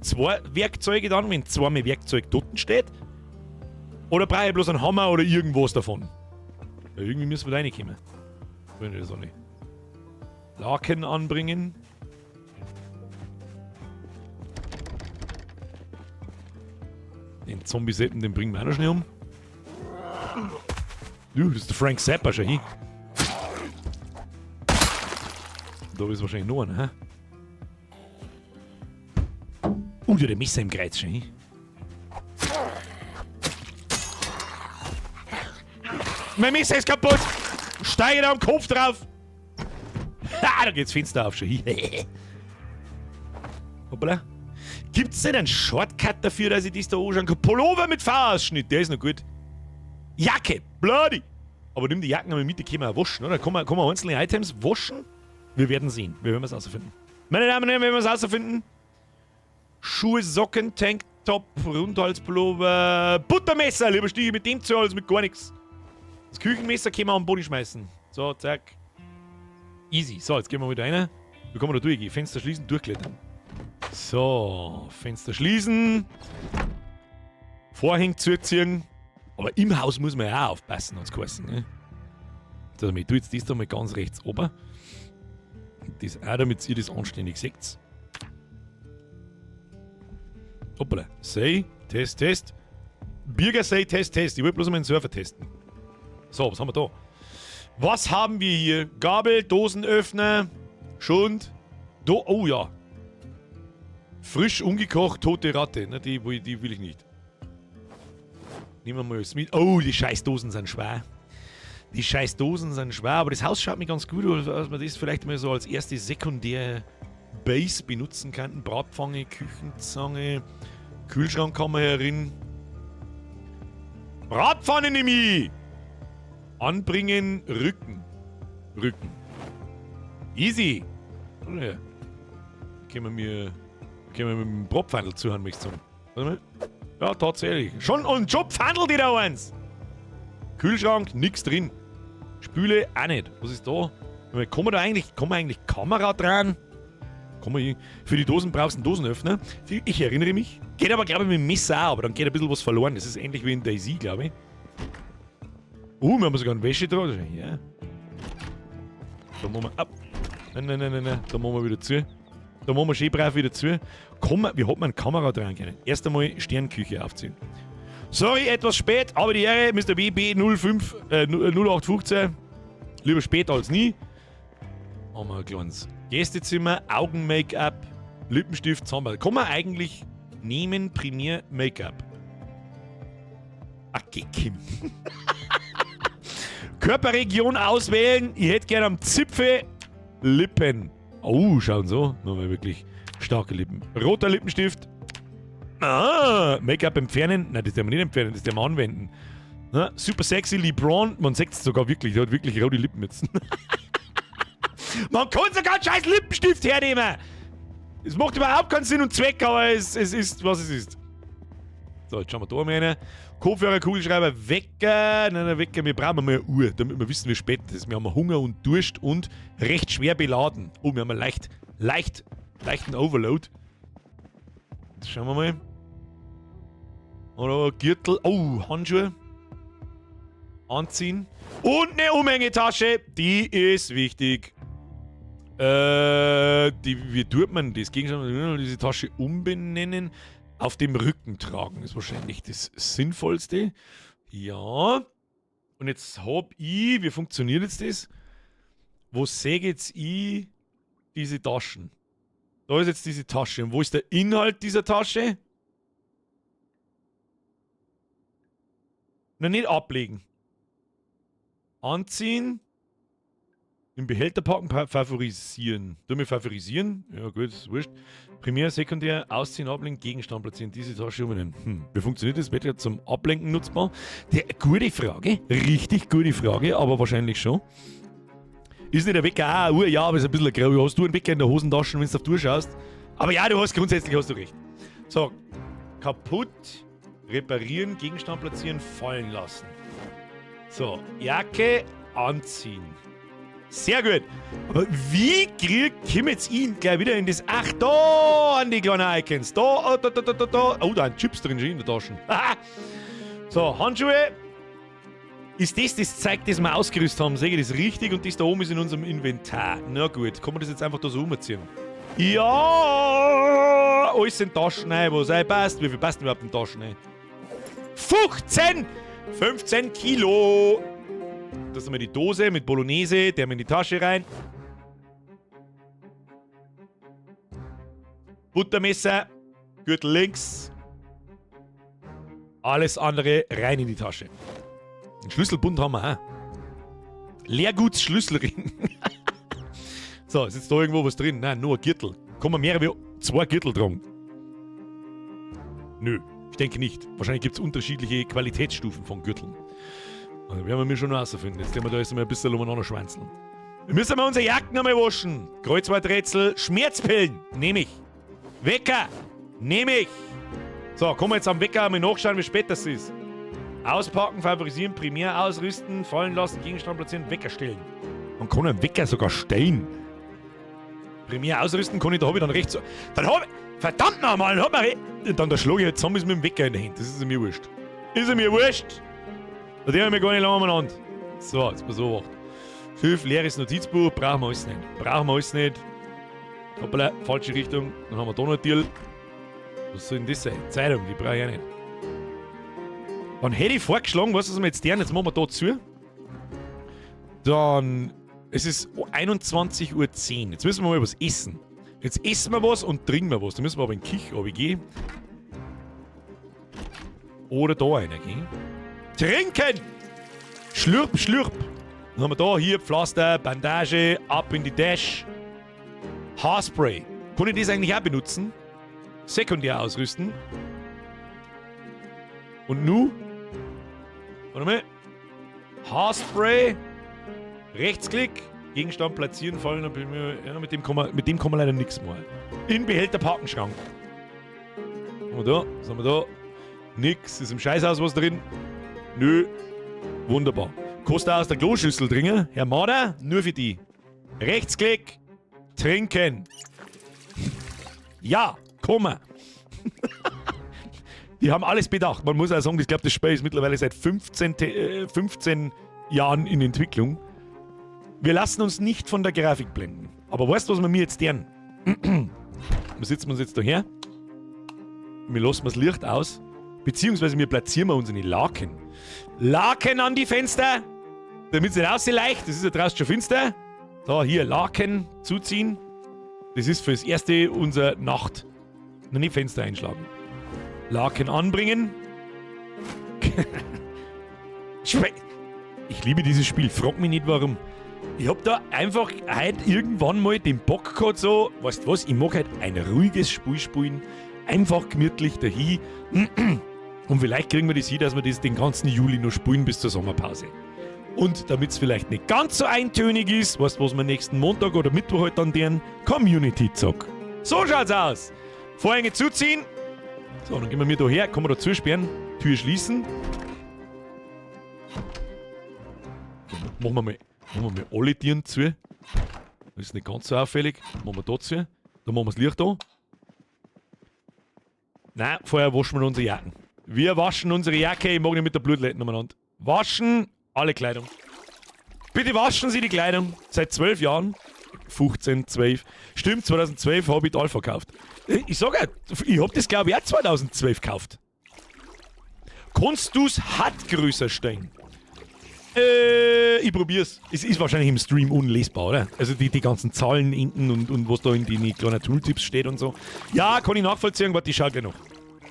zwei Werkzeuge dann, wenn zweimal Werkzeug dort steht? Oder brauche ich bloß einen Hammer oder irgendwas davon? Ja, irgendwie müssen wir da reinkommen. Wenn ich das auch nicht. Laken anbringen. Den Zombie-Seppen, den bringen wir auch noch schnell um. Das ist der Frank Zappa schon hin. Da ist wahrscheinlich noch einer, hä? Der hat ein Messer im Kreuz schon hin. Mein Messer ist kaputt! Steige da am Kopf drauf! Ha, da geht's finster auf schon hin. Hoppala. Gibt's denn einen Shortcut dafür, dass ich das da anschauen kann? Pullover mit V-Ausschnitt, der ist noch gut. Jacke, bloody! Aber nimm die Jacken einmal mit, die können wir auch waschen, oder? Kann man einzelne Items waschen? Wir werden sehen. Wir werden es herausfinden. Meine Damen und Herren, wir werden es herausfinden. Schuhe, Socken, Tanktop, Rundhalspullover, Buttermesser, lieber Stiche, mit dem zu als mit gar nichts. Das Küchenmesser können wir am Boden schmeißen. So, zack. Easy. So, jetzt gehen wir wieder rein. Wie kann man da durchgehen? Fenster schließen, durchklettern. So, Fenster schließen. Vorhang zuziehen. Aber im Haus muss man ja auch aufpassen, hat's geheißen, ne? Also, ich tue jetzt das da mal ganz rechts oben. Das auch, damit ihr das anständig seht. Hoppala. Say, Test. Bürger say, Test. Ich wollte bloß mal einen Surfer testen. So, was haben wir da? Was haben wir hier? Gabel, Dosenöffner, Schund. Oh ja. Frisch ungekocht, tote Ratte. Na, die will ich nicht. Nehmen wir mal das mit. Oh, die scheiß Dosen sind schwer. Aber das Haus schaut mir ganz gut aus, dass man das vielleicht mal so als erste sekundäre Base benutzen kann. Bratpfanne, Küchenzange, Kühlschrank kann man herin. Bratpfanne nehme ich! Anbringen, Rücken. Easy. Oh, ja. Können wir mit dem Bratpfannel zuhören, möchte ich sagen. Warte mal. Ja, tatsächlich. Schon ein Jobpfannel, die da eins. Kühlschrank, nix drin. Spüle auch nicht. Was ist da? Kann man eigentlich Kamera dran? Für die Dosen brauchst du einen Dosenöffner. Ich erinnere mich. Geht aber, glaube ich, mit dem Messer auch, aber dann geht ein bisschen was verloren. Das ist ähnlich wie in DayZ, glaube ich. Wir haben sogar eine Wäsche dran. Ja. Da machen wir ab. Nein. Da machen wir wieder zu. Da machen wir schön brav wieder zu. Wie hat man eine Kamera dran können? Erst einmal Sternküche aufziehen. Sorry, etwas spät, aber die Ehre, Mr. BB 0815. Lieber spät als nie. Haben wir ein kleines Gästezimmer, Augen-Make-up, Lippenstift, Zahnbad. Kann man eigentlich nehmen, Premier Make-up. Okay, Kim. Körperregion auswählen. Ich hätte gerne am Zipfel Lippen. Oh, schauen so. Nochmal wirklich starke Lippen. Roter Lippenstift. Make-up entfernen. Nein, das darf man nicht entfernen, das darf man anwenden. Na, super sexy LeBron. Man sieht es sogar wirklich. Der hat wirklich rote Lippen jetzt. Man kann sogar einen scheiß Lippenstift hernehmen. Es macht überhaupt keinen Sinn und Zweck, aber es ist, was es ist. So, jetzt schauen wir da mal rein. Kopfhörer, Kugelschreiber, Wecker. Nein, Wecker, wir brauchen mal eine Uhr, damit wir wissen, wie spät es ist. Wir haben Hunger und Durst und recht schwer beladen. Oh, wir haben einen leichten Overload. Jetzt schauen wir mal. Oder Gürtel. Oh, Handschuhe. Anziehen. Und eine Umhängetasche. Die ist wichtig. Wie tut man das? Gegenstand, diese Tasche umbenennen. Auf dem Rücken tragen ist wahrscheinlich das Sinnvollste. Ja. Und jetzt hab ich, wie funktioniert jetzt das? Wo sehe jetzt ich diese Taschen. Da ist jetzt diese Tasche. Und wo ist der Inhalt dieser Tasche? Na, nicht ablegen. Anziehen. Im Behälter packen, favorisieren. Du mir favorisieren? Ja gut, ist wurscht. Primär, sekundär, ausziehen, ablegen, Gegenstand platzieren, diese Tasche umnehmen. Wie funktioniert das? Wird ja zum Ablenken nutzbar? Gute Frage. Richtig gute Frage, aber wahrscheinlich schon. Ist nicht der Wecker auch eine Uhr? Ja, aber ist ein bisschen grau. Hast du einen Wecker in der Hosentasche, wenn du auf die Uhr schaust? Aber ja, grundsätzlich hast du recht. So, kaputt, reparieren, Gegenstand platzieren, fallen lassen. So, Jacke anziehen. Sehr gut. Aber wie krieg jetzt ihn gleich wieder in das... Ach, da an die kleinen Icons. Da. Oh, da sind Chips drin schon in der Tasche. So, Handschuhe. Ist das zeigt, dass wir ausgerüstet haben? Sehe ich das richtig? Und das da oben ist in unserem Inventar. Na gut, kann man das jetzt einfach da so umziehen? Ja! Alles in Taschen rein, was passt. Wie viel passt denn überhaupt in Taschen rein? 15 Kilo! Das ist einmal die Dose mit Bolognese, der haben wir in die Tasche rein. Buttermesser, Gürtel links. Alles andere rein in die Tasche. Den Schlüsselbund haben wir auch. Leergutsschlüsselring. So, ist jetzt da irgendwo was drin? Nein, nur ein Gürtel. Kann man mehr wie 2 Gürtel tragen? Nö, ich denke nicht. Wahrscheinlich gibt es unterschiedliche Qualitätsstufen von Gürteln. Also werden wir schon noch rausfinden. Jetzt gehen wir da erst mal ein bisschen umeinander schwänzeln. Wir müssen mal unsere Jacken einmal waschen. Kreuzworträtsel, Schmerzpillen, nehme ich. Wecker, nehme ich. So, kommen wir jetzt am Wecker einmal nachschauen, wie spät das ist. Auspacken, favorisieren, primär ausrüsten, fallen lassen, Gegenstand platzieren, Wecker stellen. Man kann einen Wecker sogar stellen. Primär ausrüsten kann ich, da habe ich dann recht so. Dann habe ich. Verdammt nochmal, dann habe ich. Dann schlage ich halt zusammen mit dem Wecker in der Hand. Das ist mir wurscht. Ist mir wurscht. Da haben wir gar nicht lange umeinander. So, jetzt mal so wacht. 5 leeres Notizbuch, brauchen wir alles nicht. Brauchen wir alles nicht. Hoppala, falsche Richtung. Dann haben wir da noch ein Deal. Was soll denn das sein? Zeitung, die brauche ich auch nicht. Dann hätte ich vorgeschlagen, was wir jetzt tun? Jetzt machen wir da zu. Dann, es ist 21:10 Uhr. Jetzt müssen wir mal was essen. Jetzt essen wir was und trinken wir was. Da müssen wir aber in die Küche gehen. Oder da reingehen. Trinken! Schlürp, schlürp. Dann haben wir da hier Pflaster, Bandage, ab in die Dash. Haarspray. Kann ich das eigentlich auch benutzen? Sekundär ausrüsten. Und nu? Warte mal. Haarspray. Rechtsklick. Gegenstand platzieren, fallen. Ja, mit dem kann man leider nichts machen. In Behälter Parkenschrank. Was haben wir da? Nix. Ist im Scheißhaus was drin? Nö. Wunderbar. Kostet aus der Kloschüssel dringen. Herr Marder, nur für die. Rechtsklick. Trinken. Ja, kommen. Die haben alles bedacht. Man muss auch sagen, ich glaube, das Spiel ist mittlerweile seit 15 Jahren in Entwicklung. Wir lassen uns nicht von der Grafik blenden. Aber weißt du, was wir mir jetzt tun? Wir setzen uns jetzt daher. Wir lassen das Licht aus. Beziehungsweise wir platzieren unsere Laken. Laken an die Fenster. Damit es nicht rausleicht. Das ist ja draußen schon finster. So, hier Laken zuziehen. Das ist fürs Erste unser Nacht. Noch nicht Fenster einschlagen. Laken anbringen. Ich liebe dieses Spiel. Frag mich nicht warum. Ich hab da einfach heute irgendwann mal den Bock gehabt, so, weißt du was, ich mag halt ein ruhiges Spiel spielen, einfach gemütlich dahin. Und vielleicht kriegen wir das hin, dass wir das den ganzen Juli noch spielen bis zur Sommerpause. Und damit es vielleicht nicht ganz so eintönig ist, weißt du, was wir nächsten Montag oder Mittwoch halt dann deren Community-Zock. So schaut's aus. Vorhänge zuziehen. So, dann gehen wir da her, kann man da zusperren, Tür schließen. Machen wir mal alle Tieren zu. Das ist nicht ganz so auffällig. Machen wir da zu. Dann machen wir das Licht an. Nein, vorher waschen wir unsere Jacken. Wir waschen unsere Jacke. Ich mag nicht mit der Blutleiten umeinander. Waschen alle Kleidung. Bitte waschen Sie die Kleidung. Seit 12 Jahren. 15, 12. Stimmt, 2012 habe ich die Alpha gekauft. Ich sage ja, ich habe das glaube ich auch 2012 gekauft. Kannst du es hart größer stellen? Ich probier's. Es ist wahrscheinlich im Stream unlesbar, oder? Also die ganzen Zahlen hinten und was da in die kleinen Tooltips steht und so. Ja, kann ich nachvollziehen, warte, ich schau gleich noch.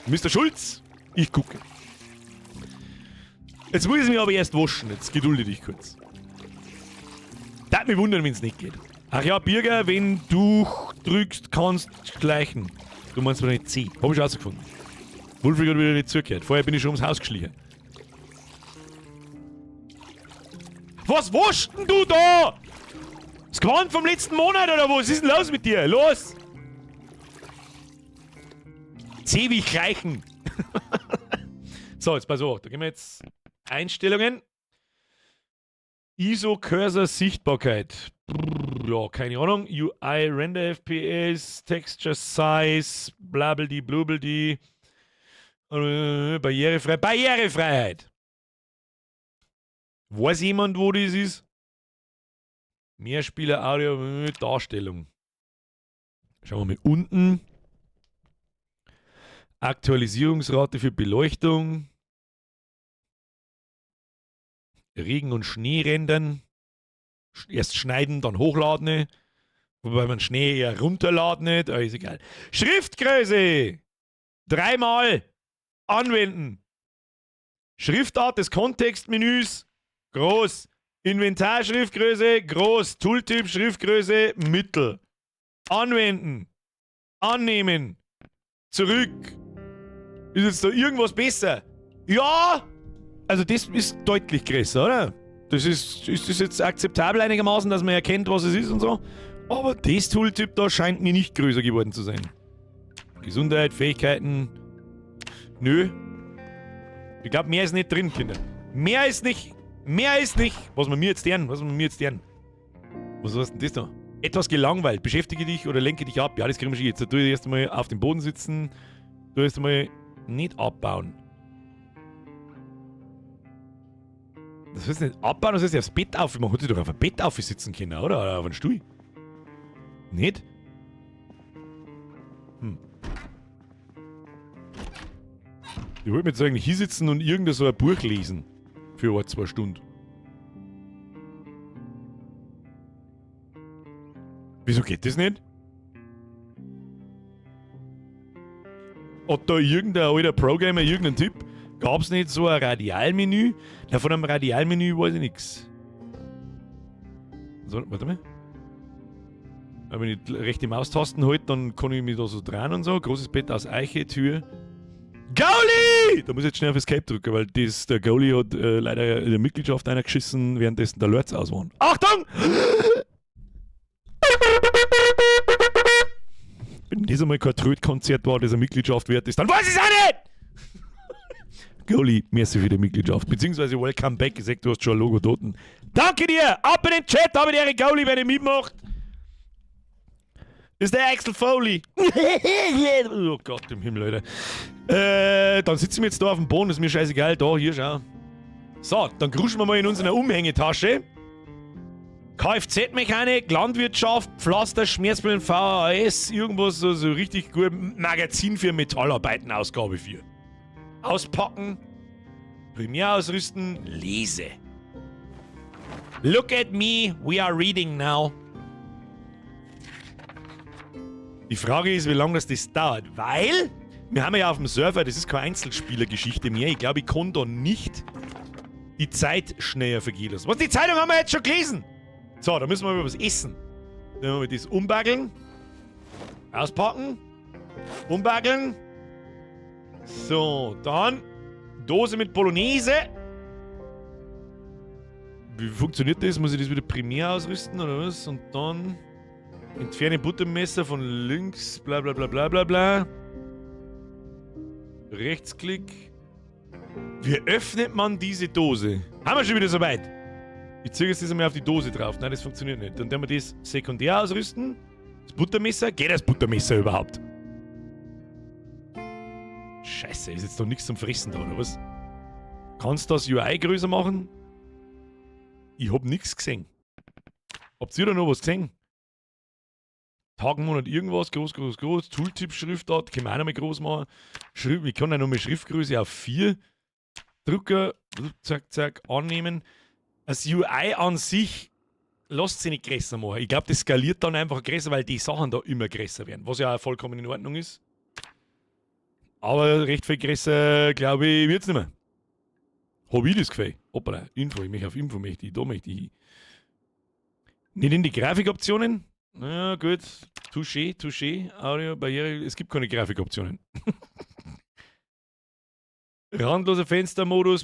Mr. Schulz, ich gucke. Jetzt muss ich mich aber erst waschen, jetzt gedulde dich kurz. Darf mich wundern, wenn es nicht geht. Ach ja, Birger, wenn du drückst, kannst gleichen. Du meinst aber nicht C. Hab ich rausgefunden. Wulfrig hat wieder nicht zugehört. Vorher bin ich schon ums Haus geschlichen. Was waschst denn du da? Das Gewand vom letzten Monat oder was ist denn los mit dir? Los! C wie gleichen. So, jetzt pass auf. Da gehen wir jetzt Einstellungen. ISO-Cursor Sichtbarkeit. Ja, keine Ahnung. UI, Render FPS, Texture Size, blabldi, blubeldi. Barrierefreiheit. Weiß jemand, wo das ist? Mehrspieler, Audio, Darstellung. Schauen wir mal unten. Aktualisierungsrate für Beleuchtung. Regen- und Schneerändern. Erst schneiden, dann hochladen. Wobei man Schnee eher runterladen nicht. Aber ist egal. Schriftgröße. 3-mal anwenden. Schriftart des Kontextmenüs. Groß. Inventarschriftgröße. Groß. Tooltip Schriftgröße. Mittel. Anwenden. Annehmen. Zurück. Ist jetzt da irgendwas besser? Ja! Also das ist deutlich größer, oder? Ist das jetzt akzeptabel einigermaßen, dass man erkennt, was es ist und so? Aber das Tooltip da scheint mir nicht größer geworden zu sein. Gesundheit, Fähigkeiten. Nö. Ich glaube, mehr ist nicht drin, Kinder. Mehr ist nicht. Mehr ist nicht. Was wir mir jetzt lernen. Was ist denn das da? Etwas gelangweilt. Beschäftige dich oder lenke dich ab. Ja, das kriegen wir schon jetzt. Da tue ich erst einmal auf dem Boden sitzen. Du erst einmal nicht abbauen. Das heißt nicht abbauen, das heißt aufs Bett auf. Man hätte sich doch auf ein Bett aufsitzen können, oder? Oder auf einen Stuhl. Nicht? Ich wollte mir jetzt eigentlich hinsitzen und irgendein so ein Buch lesen. Für 2 Stunden. Wieso geht das nicht? Hat da irgendein alter Programmer irgendeinen Tipp? Gab's nicht so ein Radialmenü? Na, von einem Radialmenü weiß ich nichts. So, warte mal. Wenn ich die rechte Maustasten halte, dann kann ich mich da so drehen und so. Großes Bett aus Eiche, Tür. Goalie! Da muss ich jetzt schnell auf Escape drücken, weil der Goalie hat leider in der Mitgliedschaft einer geschissen, währenddessen der Lords aus waren. Achtung! Wenn das einmal kein Tröd-Konzert war, das eine Mitgliedschaft wert ist, dann weiß ich es auch nicht! Goalie, merci für die Mitgliedschaft. Beziehungsweise Welcome Back, gesagt, du hast schon ein Logo dort. Danke dir! Ab in den Chat, habe der Goalie, wenn ihr mitmacht. Das ist der Axel Foley. Oh Gott im Himmel, Leute. Dann sitzen wir jetzt da auf dem Boden, ist mir scheißegal. Da, hier, schau. So, dann gruschen wir mal in unsere Umhängetasche. Kfz-Mechanik, Landwirtschaft, Pflaster, Schmerzmittel, VHS, irgendwas so richtig gut. Magazin für Metallarbeiten, Ausgabe 4. Auspacken, Premiere ausrüsten, lese. Look at me, we are reading now. Die Frage ist, wie lange das dauert, weil wir haben ja auf dem Server, das ist keine Einzelspielergeschichte mehr. Ich glaube, ich kann da nicht die Zeit schneller vergehen lassen. Was, die Zeitung haben wir jetzt schon gelesen? So, da müssen wir mal was essen. Dann müssen wir das umbaggeln, auspacken, umbaggeln. So, dann Dose mit Bolognese. Wie funktioniert das? Muss ich das wieder primär ausrüsten oder was? Und dann entferne Buttermesser von links, bla bla bla bla bla bla. Rechtsklick. Wie öffnet man diese Dose? Haben wir schon wieder soweit? Ich ziehe jetzt das einmal auf die Dose drauf. Nein, das funktioniert nicht. Dann werden wir das sekundär ausrüsten. Das Buttermesser. Geht das Buttermesser überhaupt? Scheiße, ist jetzt doch nichts zum Fressen da, oder was? Kannst du das UI größer machen? Ich hab nichts gesehen. Habt ihr da noch was gesehen? Tag, Monat, irgendwas, groß. Tooltip, Schriftart, können wir auch noch mal groß machen. Ich kann auch noch mal Schriftgröße auf 4. Drucker, zack, zack, annehmen. Das UI an sich lässt sich nicht größer machen. Ich glaube, das skaliert dann einfach größer, weil die Sachen da immer größer werden. Was ja auch vollkommen in Ordnung ist. Aber recht viel größer, glaube ich, wird es nicht mehr. Habe ich das Gefühl? Hoppala, Info, ich möchte auf Info, da möchte ich. Nicht in die Grafikoptionen? Na gut, touché, Audio, Barriere, es gibt keine Grafikoptionen. Randloser Fenstermodus,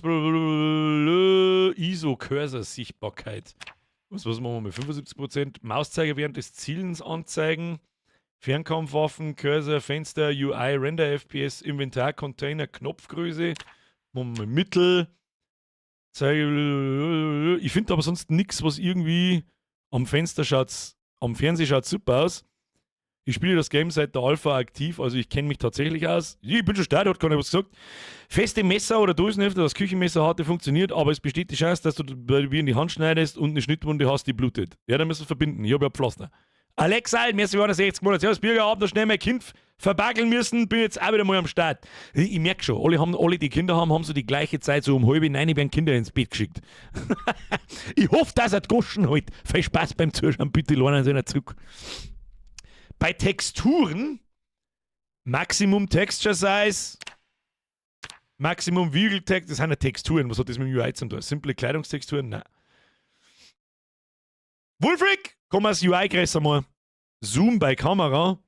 ISO-Cursor-Sichtbarkeit. Was machen wir mit 75%? Mauszeiger während des Zielens anzeigen. Fernkampfwaffen, Cursor, Fenster, UI, Render, FPS, Inventar, Container, Knopfgröße. Machen wir Mittel. Ich finde aber sonst nichts, was irgendwie am Fenster schaut's, am Fernseher schaut super aus. Ich spiele das Game seit der Alpha aktiv, also ich kenne mich tatsächlich aus. Ich bin schon stark, hat keiner was gesagt. Feste Messer oder Dosenhälfte, das Küchenmesser hatte, funktioniert, aber es besteht die Chance, dass du wie in die Hand schneidest und eine Schnittwunde hast, die blutet. Ja, dann müssen wir verbinden. Ich habe ja Pflaster. Alexa, mir sind 60 Monate. Servus, Bürgerabend, noch schnell mein Kind verbackeln müssen, bin jetzt auch wieder mal am Start. Ich merke schon, alle, die Kinder haben so die gleiche Zeit, so um 8:30 werden Kinder ins Bett geschickt. Ich hoffe, dass er die Goschen hält. Viel Spaß beim Zuschauen, bitte lernen Sie nicht zurück. Bei Texturen, Maximum Texture Size, Maximum Wiegeltext, das sind ja Texturen. Was hat das mit dem UI zu tun? Simple Kleidungstexturen? Nein. Wolfric, komm als UI größer mal. Zoom bei Kamera.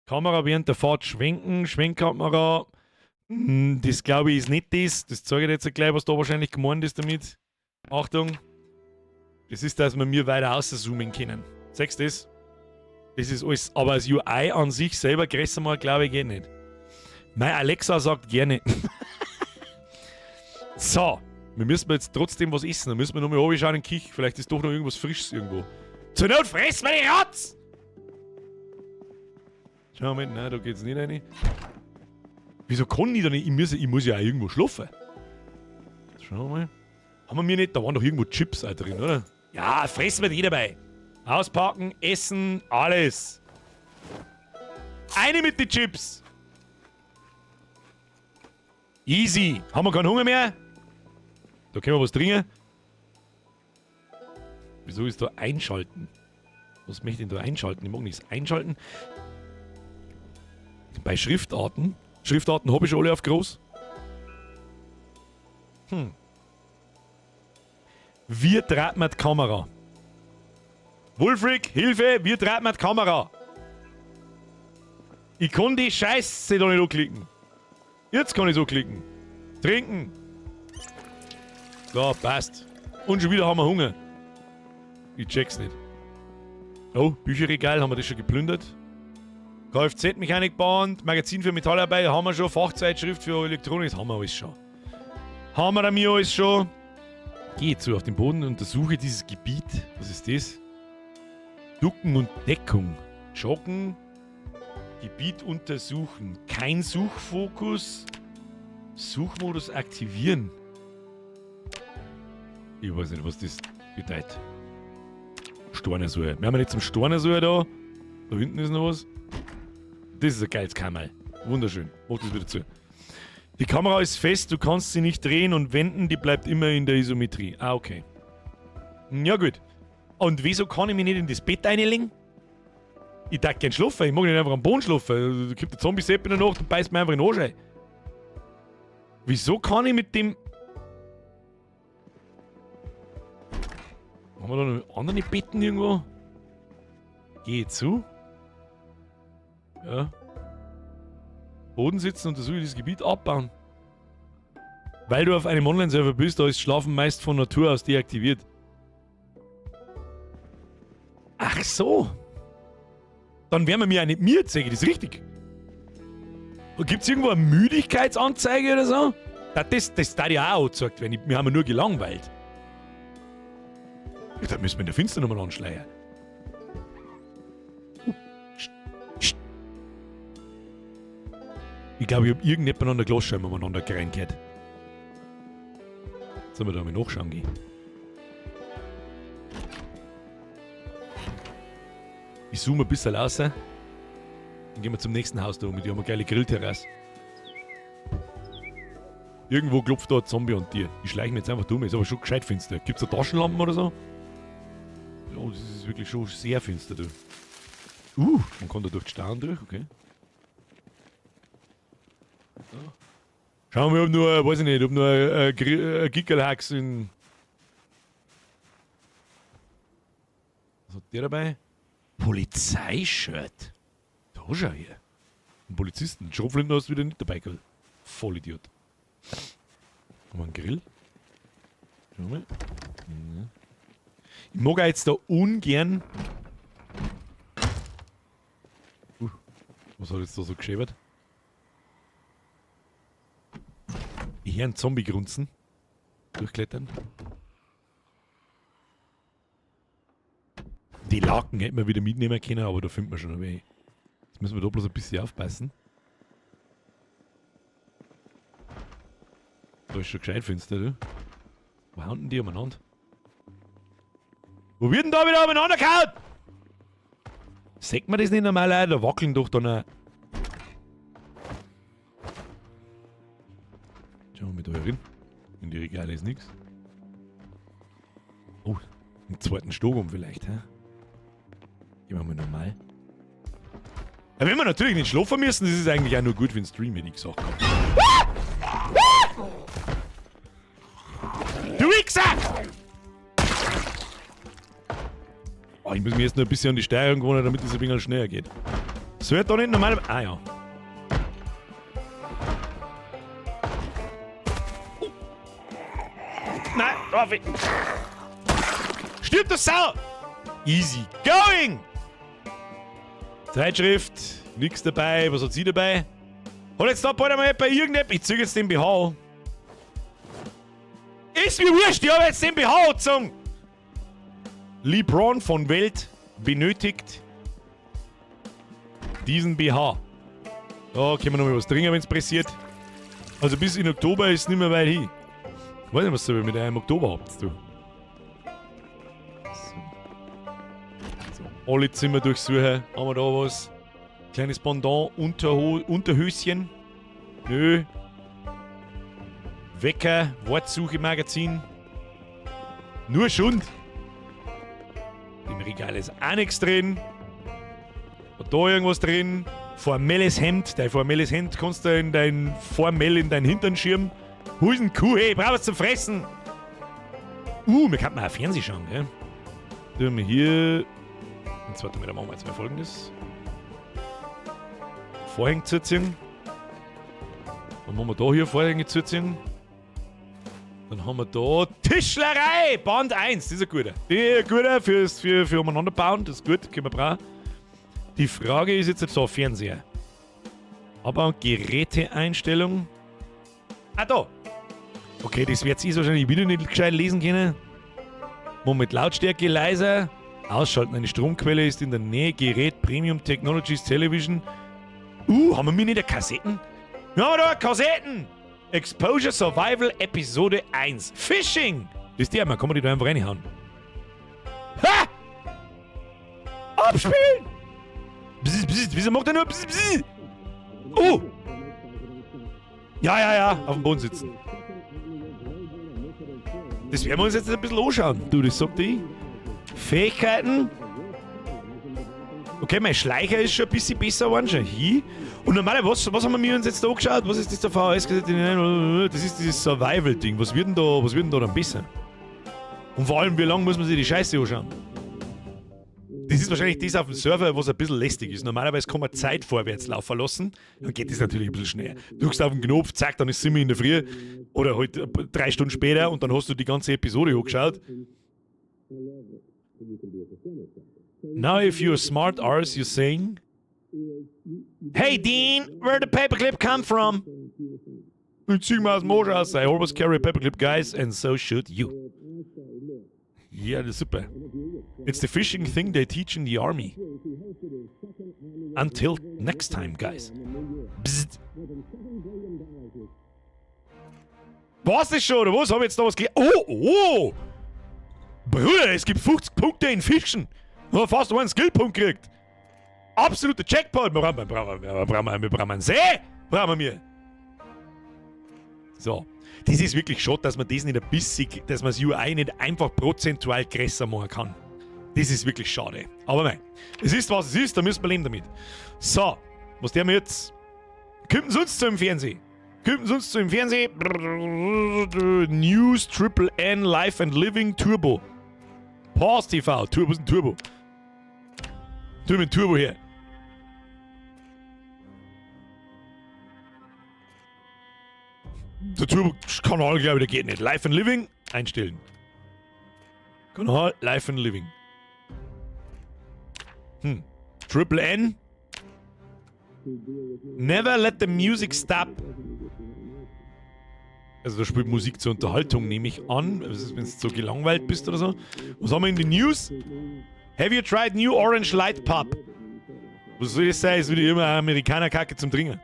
Kamera während der Fahrt schwenken, Schwenkkamera. Das glaube ich ist nicht das. Das zeige ich dir jetzt gleich, was da wahrscheinlich gemeint ist damit. Achtung. Das ist, dass wir mir weiter auszoomen können. Sagst du das? Das ist alles. Aber das UI an sich selber größer mal, glaube ich, geht nicht. Meine Alexa sagt gerne. So. Wir müssen jetzt trotzdem was essen. Dann müssen wir nochmal runterschauen in den Kich. Vielleicht ist doch noch irgendwas Frisches irgendwo. Zur Not fressen wir die Ratz! Schau mal, nein, da geht's nicht rein. Wieso kann ich da nicht? Ich muss ja auch irgendwo schlafen. Schau mal. Haben wir nicht? Da waren doch irgendwo Chips auch drin, oder? Ja, fressen wir die dabei. Auspacken, essen, alles. Eine mit den Chips. Easy. Haben wir keinen Hunger mehr? Da können wir was trinken. Wieso ist da einschalten? Was möchte ich denn da einschalten? Ich mag nichts einschalten. Bei Schriftarten. Schriftarten habe ich schon alle auf groß. Wie dreht man die Kamera? Wolfric, Hilfe, wie dreht man die Kamera? Ich kann die Scheiße da nicht anklicken. Jetzt kann ich so klicken. Trinken. So, passt. Und schon wieder haben wir Hunger. Ich check's nicht. Oh, Bücherregal, haben wir das schon geplündert? Kfz-Mechanikband, Magazin für Metallarbeit, haben wir schon. Fachzeitschrift für Elektronik, das haben wir alles schon. Haben wir mir alles schon. Gehe jetzt so auf den Boden und untersuche dieses Gebiet. Was ist das? Ducken und Deckung. Joggen. Gebiet untersuchen. Kein Suchfokus. Suchmodus aktivieren. Ich weiß nicht, was das bedeutet. Stornersuche. Wir haben jetzt zum Stornersuche da. Da hinten ist noch was. Das ist ein geiles Kammerl. Wunderschön. Mach das wieder zu. Die Kamera ist fest, du kannst sie nicht drehen und wenden, die bleibt immer in der Isometrie. Ah, okay. Ja, gut. Und wieso kann ich mich nicht in das Bett reinlegen? Ich darf gern schlafen, ich mag nicht einfach am Boden schlafen. Da gibt der Zombie-Sepp in der Nacht und beißt mir einfach in den Arsch ein. Wieso kann ich mit dem... Haben wir da noch andere Betten irgendwo? Geh zu. Ja. Boden sitzen, untersuche das Gebiet abbauen. Weil du auf einem Online-Server bist, da ist Schlafen meist von Natur aus deaktiviert. Ach so. Dann werden wir mir auch nicht mir zeigen, das ist richtig. Gibt es irgendwo eine Müdigkeitsanzeige oder so? Das da ja auch angezeigt werden. Wir haben nur gelangweilt. Ja, da müssen wir in der Finster nochmal anschleiern. Ich glaube, ich habe irgendjemand an der Glasscheibe umeinander gereingehört. Sollen wir da mal nachschauen gehen? Ich zoome ein bisschen raus. Dann gehen wir zum nächsten Haus da oben. Die haben eine geile Grillterrasse. Irgendwo klopft da ein Zombie an dir. Ich schleiche mir jetzt einfach dumm, ist aber schon gescheit finster. Gibt's da Taschenlampen oder so? Ja, das ist wirklich schon sehr finster, du. Man kann da durch die Stauen durch, okay. Ja. Schauen wir, ob nur, weiß ich nicht, ob nur ein Gickelhax in... Was hat der dabei? Polizeishirt. Da schau her. Ein Polizisten. Schrotflinten hast du wieder nicht dabei gehabt. Vollidiot. Haben wir einen Grill? Schau mal. Ja. Ich mag auch jetzt da ungern... was hat jetzt da so geschäbert? Ich höre einen Zombie grunzen. Durchklettern. Die Laken hätten wir wieder mitnehmen können, aber da findet man schon noch weh. Jetzt müssen wir da bloß ein bisschen aufpassen. Da ist schon gescheit finster, du. Wo hauen denn die umeinander? Wo wird denn da wieder umeinander gehauen? Sagt man das nicht normal auch? Da wackeln doch dann auch. Schauen wir da rein. In die Regale ist nichts. Oh, im zweiten Stock um vielleicht, hä? Gehen wir mal normal. Ja, wenn wir natürlich nicht schlafen müssen, das ist eigentlich auch nur gut für den Stream, hätte ich gesagt habe. Du Wichser! Oh, ich muss mich jetzt nur ein bisschen an die Steuerung gewöhnen, damit es ein bisschen schneller geht. Das wird doch nicht normal... Ah ja. Nein, Raffi! Stirb, du Sau! Easy going! Zeitschrift, nix dabei. Was hat sie dabei? Hat jetzt da bald einmal bei irgendetwas... Ich züge jetzt den BH. Ist mir wurscht, ich habe jetzt den BH gezogen! LeBron von Welt benötigt diesen BH. Da können wir noch mal was trinken, wenn es pressiert. Also bis in Oktober ist es nicht mehr weit hin. Ich weiß nicht, was ihr mit einem Oktober habt. Du. So, alle Zimmer durchsuchen. Haben wir da was? Kleines Pendant, Unterhöschen. Nö. Wecker, Wortsuche-Magazin. Nur Schund. Im Regal ist auch nichts drin. Und da irgendwas drin. Formelles Hemd. Dein formelles Hemd kannst du in dein formell in deinen Hintern schirmen. Wo ist denn Kuh? Hey, ich brauch was zum Fressen. Wir könnten mal ein Fernsehen schauen, gell? Tun wir hier. Und zwar damit machen wir jetzt mal Folgendes. Vorhänge zuziehen. Dann machen wir da hier Vorhänge zuziehen. Dann haben wir da Tischlerei, Band 1, das ist ein guter. Das ist ein guter für umeinander bauen, das ist gut, können wir brauchen. Die Frage ist jetzt so, Fernseher. Aber Geräteeinstellung. Ah, da. Okay, das wird ihr wahrscheinlich wieder nicht gescheit lesen können. Moment, Lautstärke leiser. Ausschalten, eine Stromquelle ist in der Nähe. Gerät, Premium Technologies, Television. Haben wir mir nicht eine Kassetten? Ja, haben wir da Kassetten! Exposure Survival Episode 1. Fishing! Das ist der, man kann man die da einfach reinhauen. Ha! Abspielen! Bzz, bzz, wieso macht er nur bzz, bzz? Ja, auf dem Boden sitzen. Das werden wir uns jetzt ein bisschen anschauen. Du, das sagt ich. Fähigkeiten. Okay, mein Schleicher ist schon ein bisschen besser geworden, schon hier. Und normalerweise, was haben wir uns jetzt da angeschaut? Was ist das der VHS? Das ist dieses Survival-Ding. Was wird denn da dann besser? Und vor allem, wie lange muss man sich die Scheiße anschauen? Das ist wahrscheinlich das auf dem Server, was ein bisschen lästig ist. Normalerweise kann man Zeit vorwärts laufen lassen. Dann geht das natürlich ein bisschen schneller. Du drückst auf den Knopf, zack, dann ist 7 Uhr in der Früh. Oder halt 3 Stunden später und dann hast du die ganze Episode angeschaut. Now if you're smart arse, you're saying... Hey Dean, where the paperclip come from? Ich zieh mal aus dem Arsch aus. I always carry a paperclip, guys, and so should you. Ja, das ist super. It's the fishing thing they teach in the army. Until next time, guys. Bzzzt. Was ist schon, oder was? Hab ich jetzt da was Oh! Bruder, es gibt 50 Punkte in Fischen. Ich hab fast einen Skillpunkt gekriegt. Absoluter Jackpot. Wir brauchen einen See. Brauchen wir. So. Das ist wirklich schade, dass man das nicht ein bisschen, dass man das UI nicht einfach prozentual größer machen kann. Das ist wirklich schade. Aber nein, es ist was es ist, da müssen wir leben damit. So, was der mir jetzt... Kommt sonst zu im Fernsehen? Kommt sonst zu im Fernsehen? News Triple N Life and Living Turbo. Pause TV. Turbo ist ein Turbo. Tu mir ein Turbo her. Der Turbo-Kanal, glaube ich, der geht nicht. Life and Living, einstellen. Kanal, Life and Living. Triple N. Never let the music stop. Also da spielt Musik zur Unterhaltung, nehme ich an. Wenn du so gelangweilt bist oder so. Was haben wir in den News? Have you tried new Orange Light Pub? Was soll das sein? Es wird immer Amerikaner-Kacke zum Trinken.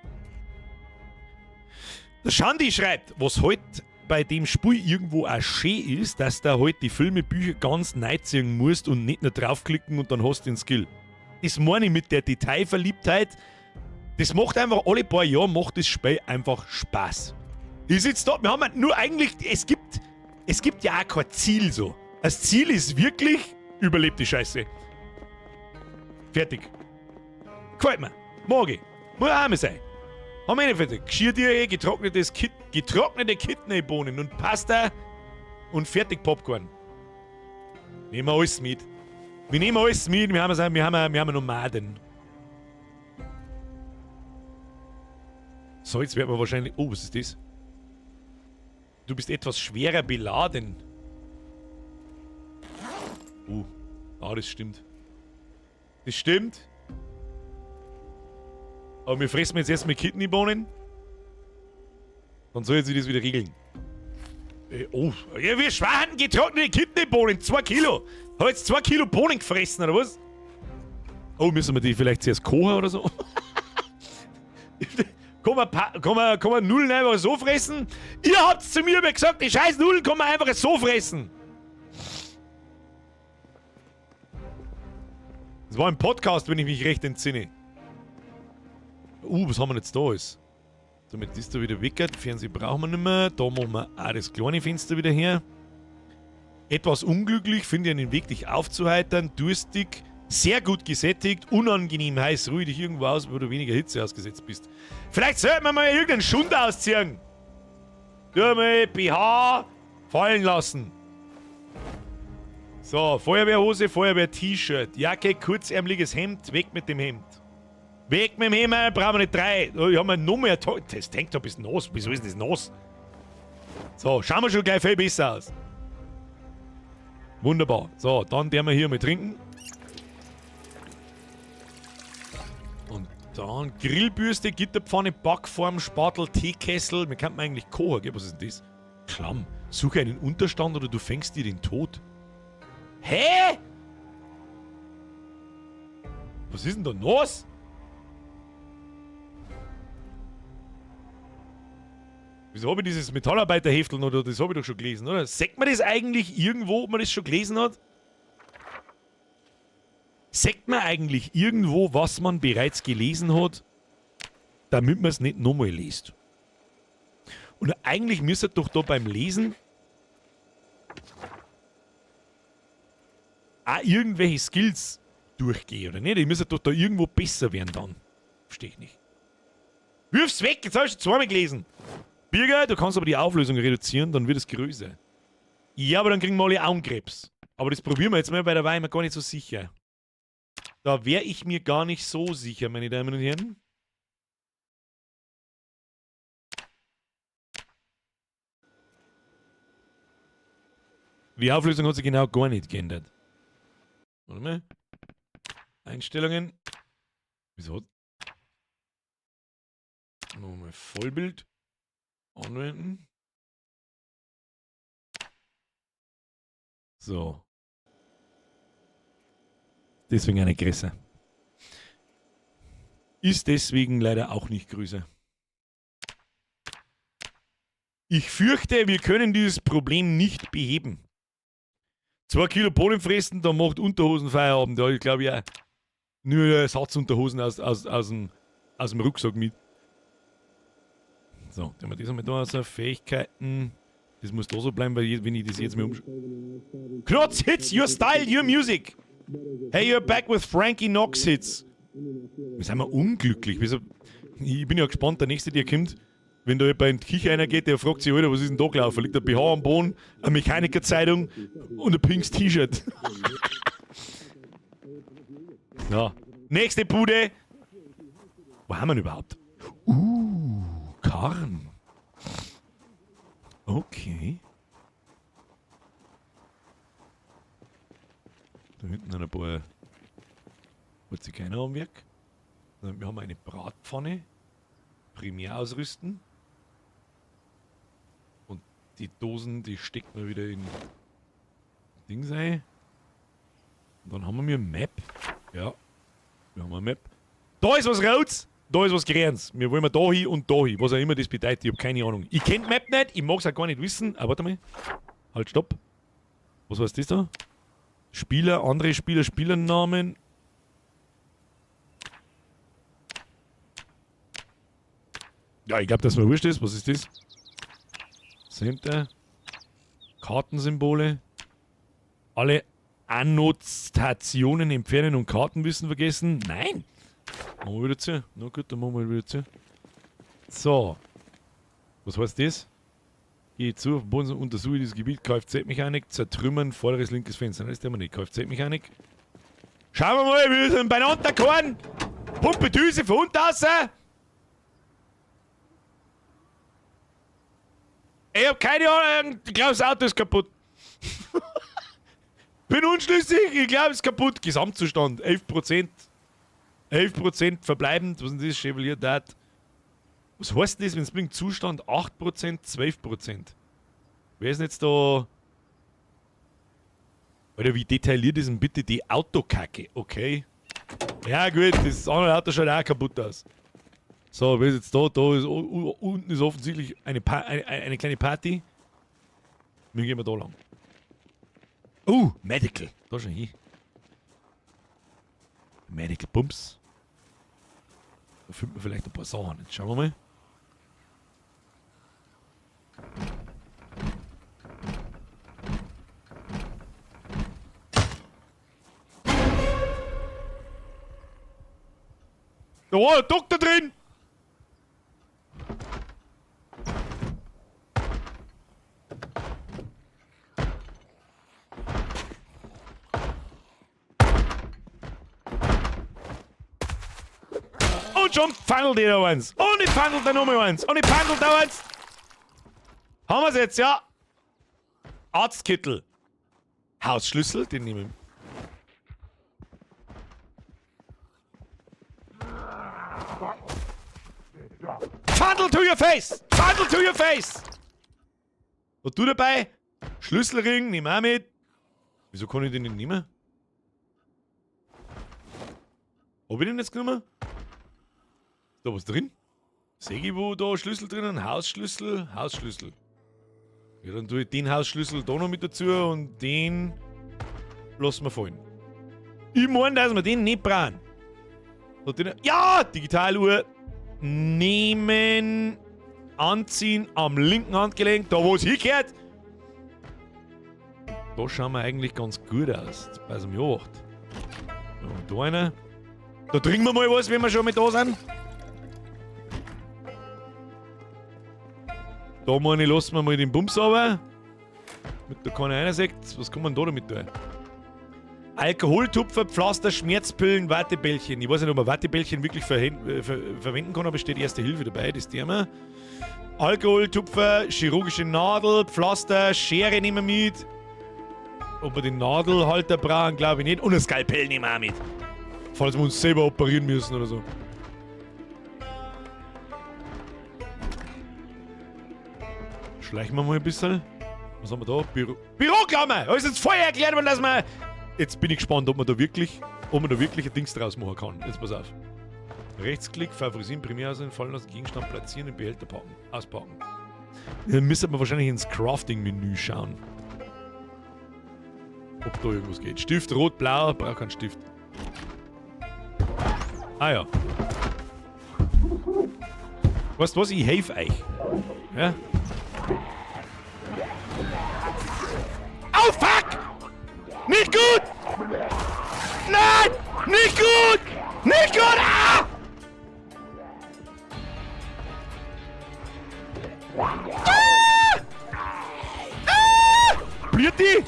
Der Shandi schreibt, was halt bei dem Spiel irgendwo auch schön ist, dass du halt die Filme, Bücher ganz neu ziehen musst und nicht nur draufklicken und dann hast du den Skill. Das meine ich mit der Detailverliebtheit. Das macht einfach alle paar Jahre, macht das Spiel einfach Spaß. Ich sitze da, wir haben nur eigentlich, es gibt ja auch kein Ziel so. Das Ziel ist wirklich, überlebt die Scheiße. Fertig. Gefällt mir. Mag ich. Muss auch sein. Haben wir nicht fertig. Geschirrtücher, getrocknete Kidneybohnen und Pasta und fertig Popcorn. Nehmen wir alles mit. Wir nehmen alles mit, wir haben Nomaden. So, jetzt werden wir wahrscheinlich... Oh, was ist das? Du bist etwas schwerer beladen. Das stimmt. Das stimmt. Aber wir fressen jetzt erstmal Kidneybohnen. Dann soll jetzt das wieder regeln. Ja, wir schwachen getrocknete Kidneybohnen. 2 Kilo. Hab jetzt 2 Kilo Bohnen gefressen, oder was? Oh, müssen wir die vielleicht zuerst kochen oder so? Kann man Nudeln einfach so fressen? Ihr habt zu mir gesagt, die scheiß Nudeln kann man einfach so fressen. Das war ein Podcast, wenn ich mich recht entsinne. Was haben wir jetzt da alles? Damit ist da wieder weg. Fernsehen brauchen wir nicht mehr. Da machen wir auch das kleine Fenster wieder her. Etwas unglücklich, finde ich einen Weg, dich aufzuheitern. Durstig, sehr gut gesättigt, unangenehm heiß, ruhig dich irgendwo aus, wo du weniger Hitze ausgesetzt bist. Vielleicht sollten wir mal irgendeinen Schund ausziehen. Tu mal BH fallen lassen. So, Feuerwehrhose, Feuerwehr-T-Shirt, Jacke, kurzärmeliges Hemd, weg mit dem Hemd. Weg mit dem Hemd, brauchen wir nicht 3. Ich habe mir noch mehr... Das denkt doch, bist nass. Wieso ist das nass? So, schauen wir schon gleich viel besser aus. Wunderbar. So, dann werden wir hier mal trinken. Und dann Grillbürste, Gitterpfanne, Backform, Spatel, Teekessel. Wir könnten eigentlich kochen, gell? Was ist denn das? Schlamm. Suche einen Unterstand oder du fängst dir den Tod. Hä? Was ist denn da los? Wieso habe ich dieses Metallarbeiterhefteln oder das habe ich doch schon gelesen, oder? Sagt man das eigentlich irgendwo, ob man das schon gelesen hat? Sagt man eigentlich irgendwo, was man bereits gelesen hat, damit man es nicht nochmal liest? Und eigentlich müsste doch da beim Lesen auch irgendwelche Skills durchgehen, oder nicht? Die müssen doch da irgendwo besser werden dann. Verstehe ich nicht. Wirf's weg, jetzt habe ich schon zweimal gelesen. Birger, du kannst aber die Auflösung reduzieren, dann wird es größer. Ja, aber dann kriegen wir alle Augenkrebs. Aber das probieren wir jetzt mal, weil da war ich mir gar nicht so sicher. Da wäre ich mir gar nicht so sicher, meine Damen und Herren. Die Auflösung hat sich genau gar nicht geändert. Warte mal. Einstellungen. Wieso? Nochmal Vollbild. Anwenden. So. Deswegen eine größer. Ist deswegen leider auch nicht größer. Ich fürchte, wir können dieses Problem nicht beheben. 2 Kilo Bohnen fressen, dann macht Unterhosen Feierabend. Da ich glaube ja nur Ersatzunterhosen aus dem Rucksack mit. So, dann haben wir das einmal da, also Fähigkeiten. Das muss da so bleiben, weil wenn ich das jetzt mal Knotz Hits, your style, your music. Hey, you're back with Frankie Knox Hits. Wir sind wir unglücklich. Wieso? Ich bin ja gespannt, der nächste, der kommt, wenn da jemand in die Küche reingeht, der fragt sich, Alter, was ist denn da gelaufen? Liegt ein BH am Boden, eine Mechaniker-Zeitung und ein pinkes T-Shirt. Ja. Nächste Bude. Wo haben wir ihn überhaupt? Karren. Okay. Da hinten ein paar Zigeuner am Werk. Wir haben eine Bratpfanne. Primär ausrüsten. Und die Dosen, die steckt man wieder in Dings ein. Und dann haben wir eine Map. Ja. Wir haben eine Map. Da ist was Rotes, da ist was Grünes. Wir wollen da hin und da hin. Was auch immer das bedeutet, ich habe keine Ahnung. Ich kenne die Map nicht, ich mag es auch gar nicht wissen. Aber warte mal. Halt, stopp. Was heißt das da? Spieler, andere Spieler, Spielernamen. Ja, ich glaube, dass mir wurscht ist. Was ist das? Center. Kartensymbole. Alle Annotationen entfernen und Kartenwissen vergessen. Nein! Machen wir wieder zu. Na gut, dann machen wir wieder zu. So. Was heißt das? Gehe zu, auf den Boden, untersuche dieses Gebiet, Kfz-Mechanik, zertrümmern, vorderes linkes Fenster. Nein, das tun wir nicht. Kfz-Mechanik. Schauen wir mal, wir sind beieinander gefahren. Pumpe Düse von unten raus. Ich hab keine Ahnung, ich glaube, das Auto ist kaputt. Bin unschlüssig, ich glaube, es ist kaputt. Gesamtzustand 11%. 11% verbleibend, was ist das? Chevalier Dat. Was heißt denn das, wenn es bringt? Zustand 8%, 12%. Wer ist denn jetzt da? Oder wie detailliert ist denn bitte die Autokacke? Okay. Ja gut, das andere Auto schaut auch kaputt aus. So, wer ist jetzt da? Da ist unten ist offensichtlich eine kleine Party. Wir gehen da lang. Medical. Da schon hin. Medical Pumps. Da finden wir vielleicht ein paar Sachen. Jetzt schauen wir mal. Da war ein Doktor drin! Und schon fangelt ihr da eins. Und ich fangelt da nochmal eins. Und ich fangelt da eins. Haben wir's jetzt, ja? Arztkittel. Hausschlüssel, den nehmen wir. Funnel to your face! Funnel to your face! Und du dabei? Schlüsselring, nimm auch mit. Wieso kann ich den nicht nehmen? Hab ich den jetzt genommen? Ist da was drin? Sehe ich wo da Schlüssel drinnen? Hausschlüssel, Hausschlüssel. Ja, dann tue ich den Hausschlüssel da noch mit dazu und den lassen wir fallen. Ich meine, dass wir den nicht brauchen. Ja! Digitaluhr. Nehmen. Anziehen am linken Handgelenk, da wo es hingehört. Da schauen wir eigentlich ganz gut aus. Jetzt bei so einem Jahrwacht. Da einer. Da trinken wir mal was, wenn wir schon mit da sind. Da meine ich, lassen wir mal den Bums runter. Damit da keiner reinsieht. Was kann man da damit tun? Alkoholtupfer, Pflaster, Schmerzpillen, Wattebällchen. Ich weiß nicht, ob man Wattebällchen wirklich verwenden kann, aber es steht Erste Hilfe dabei, das Thema. Alkoholtupfer, chirurgische Nadel, Pflaster, Schere nehmen wir mit. Ob wir den Nadelhalter brauchen, glaube ich nicht. Und ein Skalpell nehmen wir auch mit. Falls wir uns selber operieren müssen oder so. Schleichen wir mal ein bisschen. Was haben wir da? Büroklammer! Da ist jetzt vorher erklärt worden, dass man... Jetzt bin ich gespannt, ob man da wirklich ein Dings draus machen kann. Jetzt pass auf. Rechtsklick, favorisieren, primär aussehen, fallen lassen, Gegenstand platzieren, den Behälter packen, auspacken. Dann müsste man wahrscheinlich ins Crafting-Menü schauen. Ob da irgendwas geht. Stift, rot, blau, braucht keinen Stift. Ah ja. Weißt du was? Ich helfe euch. Ja? Oh, fuck! Nicht gut! Nein! Nicht gut! Nicht gut! Ah! Ah! Ah! Blüht die?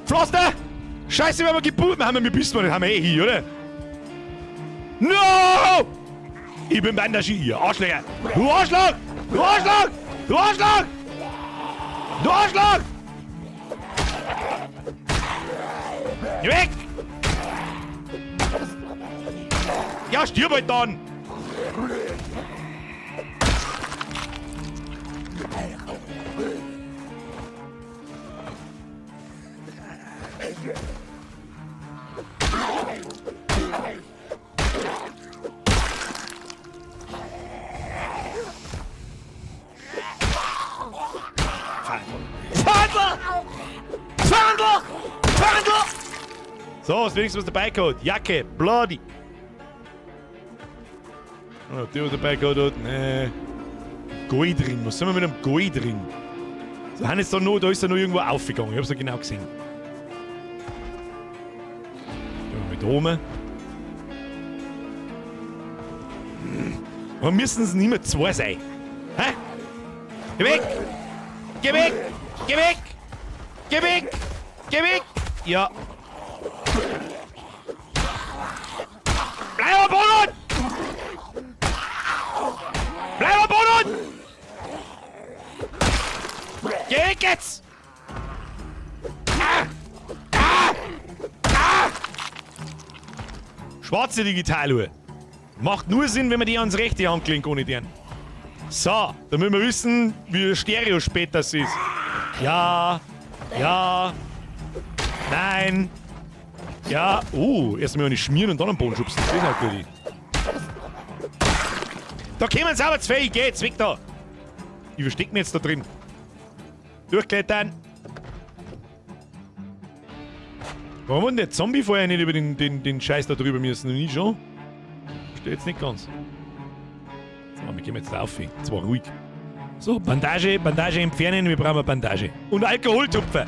Pflaster! Scheiße, wir haben gebucht. Wir wissen, das haben wir eh hier, oder? No! Ich bin bandagiert, ihr Arschlöcher! Du Arschloch! Du Arschloch! Du Arschloch! Du Arschloch! Geh weg! Ja, stirb halt dann! So, ist wenigstens was dabei gehabt. Jacke, Bloody. Oh, die was dabei gehabt hat. Nee. Goldring. Was sind wir mit einem Goldring? So, haben jetzt da noch, da ist er noch irgendwo aufgegangen. Ich hab's ja genau gesehen. Gehen wir mit oben. Wir müssen es nicht mehr zwei sein. Hä? Geh weg! Geh weg! Geh weg! Geh weg! Geh weg! Ja. Bleib am Boden! Bleib am Boden! Geh weg jetzt! Ah! Ah! Ah! Schwarze Digitaluhr. Macht nur Sinn, wenn man die ans rechte Hand klingt, ohne den. So, damit wir wissen, wie stereo spät das ist. Ja. Ja. Nein. Ja. Oh, erst mal eine schmieren und dann am Boden schubsen. Das ist halt gut. Da kommen sie aber zwei. Ich geh jetzt weg da. Ich versteck mich jetzt da drin. Durchklettern. Warum hat denn der Zombie vorher nicht über den Scheiß da drüber müssen? Und ich schon? Verstehe jetzt nicht ganz. So, wir gehen jetzt auf. Jetzt war ruhig. So, Bandage entfernen. Wir brauchen eine Bandage. Und Alkoholtupfer.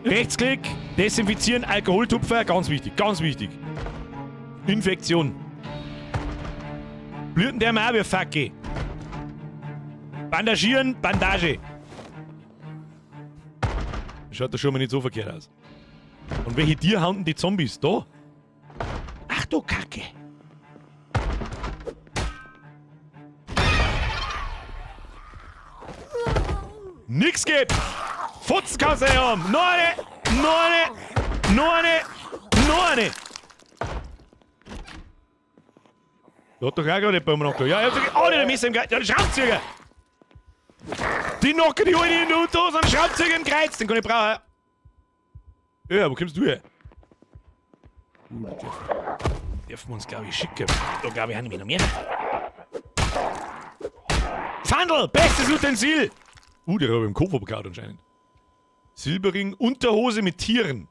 Rechtsklick, desinfizieren, Alkoholtupfer. Ganz wichtig, ganz wichtig. Infektion. Blüten der mal wie Facke. Bandagieren, Bandage. Schaut doch schon mal nicht so verkehrt aus. Und welche Tiere hauen die Zombies? Da? Ach du Kacke. Nix geht! Futzen kannst du nicht haben! Noch eine! Noch eine! Noch eine! Noch eine! Da hat doch auch gerade jemand nachgeschaut. Ja, ich hab alle der Messer im Kreuz. Ja, die Schraubzüge! Die knocken die heute in die Unterhose und Schraubzüge im Kreuz. Den kann ich brauchen. Ja, wo kommst du her? Dürfen wir uns, glaube ich, schicken. Da, glaube ich, haben wir noch mehr. Pfandl! Bestes Utensil! Der habe ich im Koffer bekommen anscheinend. Silberring, Unterhose mit Tieren.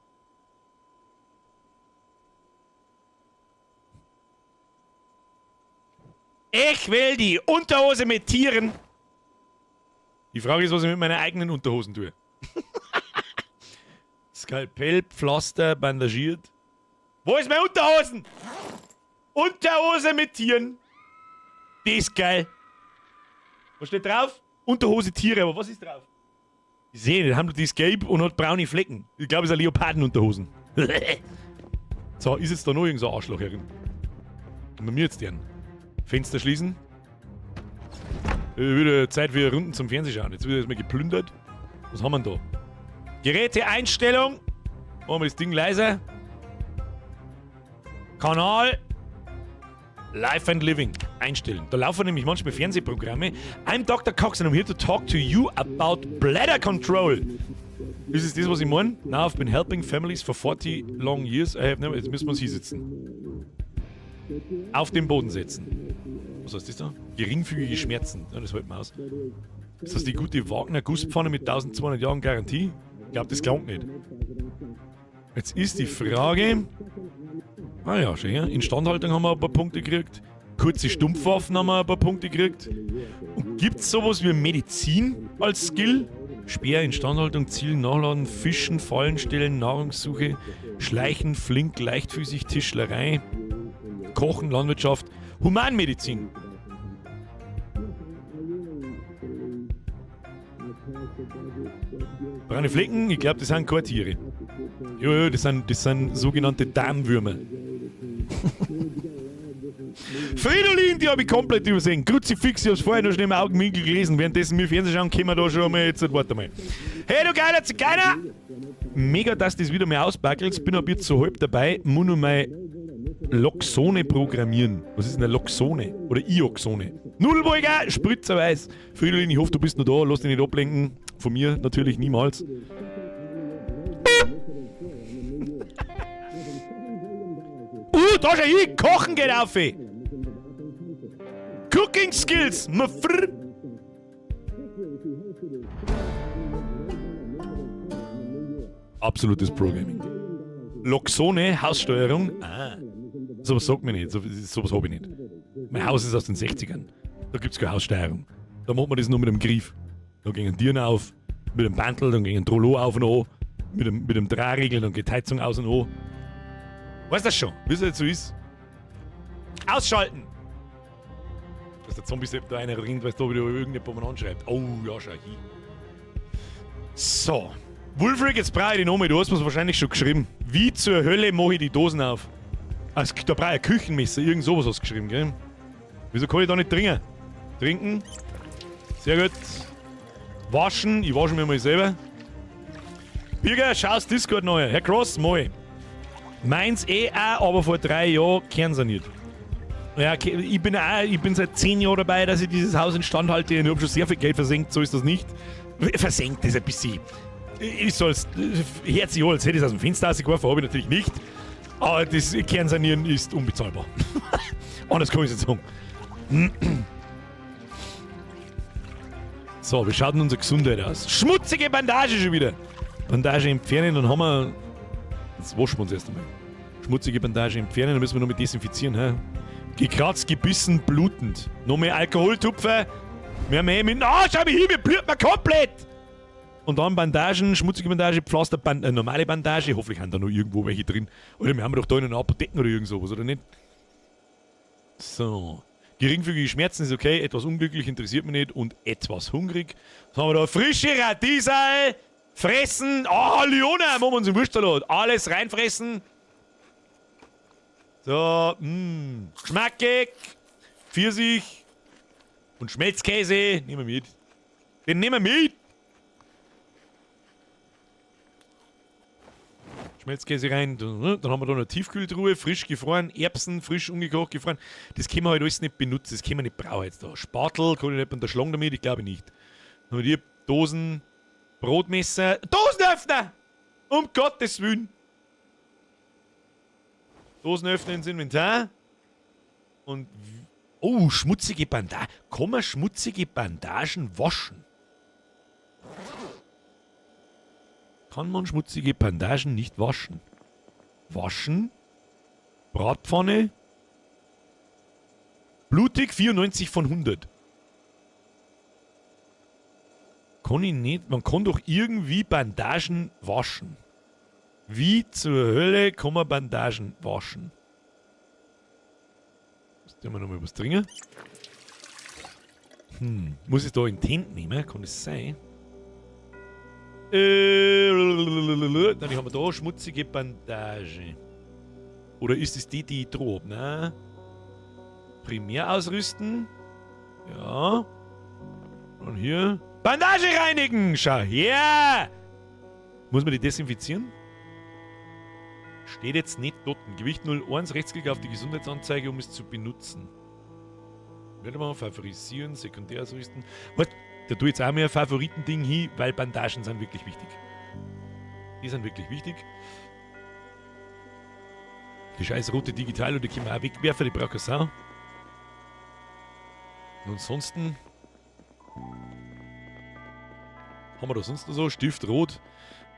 Ich will die Unterhose mit Tieren. Die Frage ist, was ich mit meinen eigenen Unterhosen tue. Skalpell, Pflaster, bandagiert. Wo ist meine Unterhosen? Unterhose mit Tieren. Die ist geil. Was steht drauf? Unterhose Tiere, aber was ist drauf? Ich sehe nicht, haben die ist gelb und hat braune Flecken. Ich glaube, es sind Leopardenunterhosen. So, ist jetzt da noch irgend so ein Arschloch herin? Und bei mir jetzt deren. Fenster schließen. Wieder Zeit für Runden zum Fernsehschauen. Jetzt wird erstmal geplündert. Was haben wir denn da? Geräteeinstellung. Machen wir das Ding leiser. Kanal. Life and Living einstellen. Da laufen nämlich manchmal Fernsehprogramme. I'm Dr. Cox and I'm here to talk to you about bladder control. Ist es das, was ich meine? Now I've been helping families for 40 long years. Jetzt müssen wir uns hier sitzen. Auf den Boden setzen. Was heißt das da? Geringfügige Schmerzen. Ja, das halten wir aus. Ist das die gute Wagner-Gusspfanne mit 1200 Jahren Garantie? Ich glaube, das klingt nicht. Jetzt ist die Frage... Ah ja, schön. Instandhaltung haben wir ein paar Punkte gekriegt. kurze Stumpfwaffen haben wir ein paar Punkte gekriegt. Und gibt's sowas wie Medizin als Skill? Speer, Instandhaltung, Zielen, Nachladen, Fischen, Fallen stellen, Nahrungssuche, Schleichen, Flink, leichtfüßig, Tischlerei, Kochen, Landwirtschaft, Humanmedizin. Braune Flecken, ich glaube, das sind keine Tiere. Ja, das sind sogenannte Darmwürmer. Fridolin, die habe ich komplett übersehen. Kruzifix, ich hab's vorher noch schnell im Augenwinkel gelesen. Währenddessen wir Fernsehen schauen, können wir da schon mal jetzt. Warte mal. Hey, du geiler Zigeuner! Mega, dass das wieder mal ausbackelt. Bin ab jetzt so halb dabei. Muss nur mal Loxone programmieren. Was ist denn eine Loxone? Oder Ioxone? Nullbeuger, spritzerweiß. Fridolin, ich hoffe, du bist noch da. Lass dich nicht ablenken. Von mir natürlich niemals. Da schau ich! Kochen geht auf! Cooking Skills! Absolutes Programming. Loxone, Haussteuerung. Ah, sowas sagt mir nicht. Sowas habe ich nicht. Mein Haus ist aus den 60ern. Da gibt es keine Haussteuerung. Da macht man das nur mit dem Griff. Da gehen Tieren auf, mit dem Bantel, dann gehen Trollo auf und an, mit dem Drehriegel, dann geht die Heizung aus und an. Weißt du das schon? Wie es jetzt so ist? Ausschalten! Dass der Zombie-Sepp da einer ringt, weil es da wieder irgendjemand anschreibt. Oh, ja, schau hin. So. Wolfric, jetzt brauche ich die Nomi. Du hast mir's wahrscheinlich schon geschrieben. Wie zur Hölle mache ich die Dosen auf? Also, da brauche ich ein Küchenmesser. Irgend sowas hast du geschrieben, gell? Wieso kann ich da nicht trinken? Trinken. Sehr gut. Waschen. Ich wasche mir mal selber. Birger, schau's Discord neu. Herr Cross, moi. Meins auch, aber vor 3 Jahren kernsaniert. Ja, ich bin seit 10 Jahren dabei, dass ich dieses Haus instand halte und ich habe schon sehr viel Geld versenkt, so ist das nicht. Versenkt ist ein bisschen. Ich soll's herzlich als hätte ich es aus dem Fenster rausgeworfen, habe ich natürlich nicht. Aber das Kernsanieren ist unbezahlbar. Anders kann ich es nicht sagen. So, wie schaut denn unsere Gesundheit aus? Schmutzige Bandage schon wieder. Bandage entfernen, dann haben wir. Jetzt waschen wir uns erst einmal. Schmutzige Bandage entfernen, dann müssen wir noch mit desinfizieren. He? Gekratzt, gebissen, blutend. Noch mehr Alkoholtupfer. Mehr mit. Ah, schau mich hin, wir bluten wir komplett! Und dann Bandagen, schmutzige Bandage, Pflaster, normale Bandage. Hoffentlich haben da noch irgendwo welche drin. Oder wir haben doch da in einer Apotheke oder irgend sowas, oder nicht? So. Geringfügige Schmerzen ist okay, etwas unglücklich interessiert mich nicht und etwas hungrig. Was haben wir da? Frische Radiesel! Fressen! Ah, Leona! Machen wir uns im Wurstsalat. Alles reinfressen. So, schmackig. Pfirsich. Und Schmelzkäse. Nehmen wir mit. Den nehmen wir mit. Schmelzkäse rein. Dann haben wir da eine Tiefkühltruhe. Frisch gefroren. Erbsen, frisch umgekocht, gefroren. Das können wir halt alles nicht benutzen. Das können wir nicht brauchen jetzt da. Spatel, kann ich nicht mit der Schlange damit? Ich glaube nicht. Dann haben wir die Dosen. Brotmesser. Dosenöffner! Um Gottes Willen! Dosenöffner ins Inventar. Und. Oh, schmutzige Bandagen. Kann man schmutzige Bandagen waschen? Kann man schmutzige Bandagen nicht waschen? Waschen? Bratpfanne? Blutig 94 von 100. Kann ich nicht. Man kann doch irgendwie Bandagen waschen. Wie zur Hölle kann man Bandagen waschen? Jetzt tun wir nochmal was trinken. Muss ich da Intent nehmen? Kann das sein? Dann haben wir da schmutzige Bandage. Oder ist es die drob? Nein. Primär ausrüsten. Ja. Und hier. Bandage reinigen! Schau her! Muss man die desinfizieren? Steht jetzt nicht dort. Gewicht 01, Rechtsklick auf die Gesundheitsanzeige, um es zu benutzen. Werde mal favorisieren, sekundär ausrüsten. Warte, da tue ich jetzt auch mal ein Favoritending hin, weil Bandagen sind wirklich wichtig. Die sind wirklich wichtig. Die scheiß rote Digital, die können wir auch wegwerfen, die braucht keine Sau. Und ansonsten haben wir da sonst noch so? Stift rot.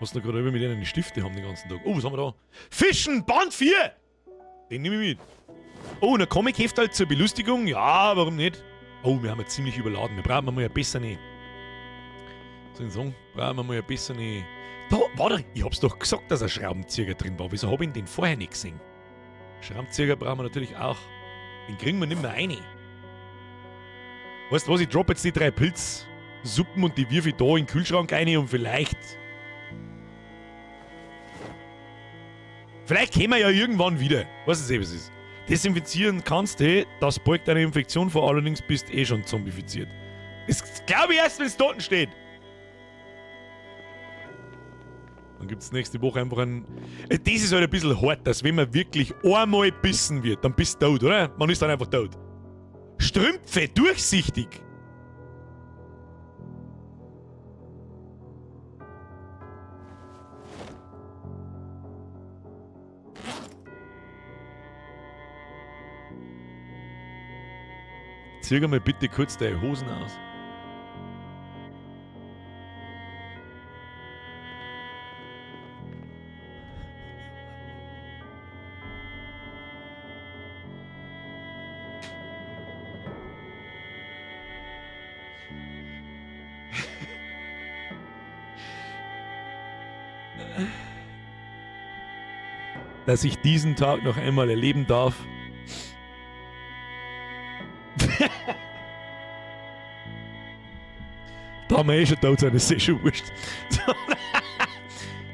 Was da gerade über mit denen die Stifte haben den ganzen Tag. Oh, was haben wir da? Fischen! Band 4! Den nehme ich mit. Oh, ein Comic-Heft halt zur Belustigung? Ja, warum nicht? Oh, wir haben ja ziemlich überladen. Wir brauchen mal eine bessere... So einen Song brauchen wir mal eine bessere... Da, warte, ich hab's doch gesagt, dass ein Schraubenzieher drin war. Wieso hab ich den vorher nicht gesehen? Schraubenzieher brauchen wir natürlich auch. Den kriegen wir nicht mehr rein. Weißt du was, ich droppe jetzt die 3 Pilzsuppen und die wirf ich da in den Kühlschrank rein und vielleicht... Vielleicht kommen wir ja irgendwann wieder. Weißt du, was es ist? Desinfizieren kannst du, das beugt eine Infektion vor, allerdings bist du eh schon zombifiziert. Das glaube ich erst, wenn es dort steht. Dann gibt es nächste Woche einfach ein... Das ist halt ein bisschen hart, dass wenn man wirklich einmal bissen wird, dann bist du tot, oder? Man ist dann einfach tot. Strümpfe, durchsichtig. Zieh mal bitte kurz deine Hosen aus. Dass ich diesen Tag noch einmal erleben darf. Da haben wir eh schon tot sein, das ist eh schon wurscht.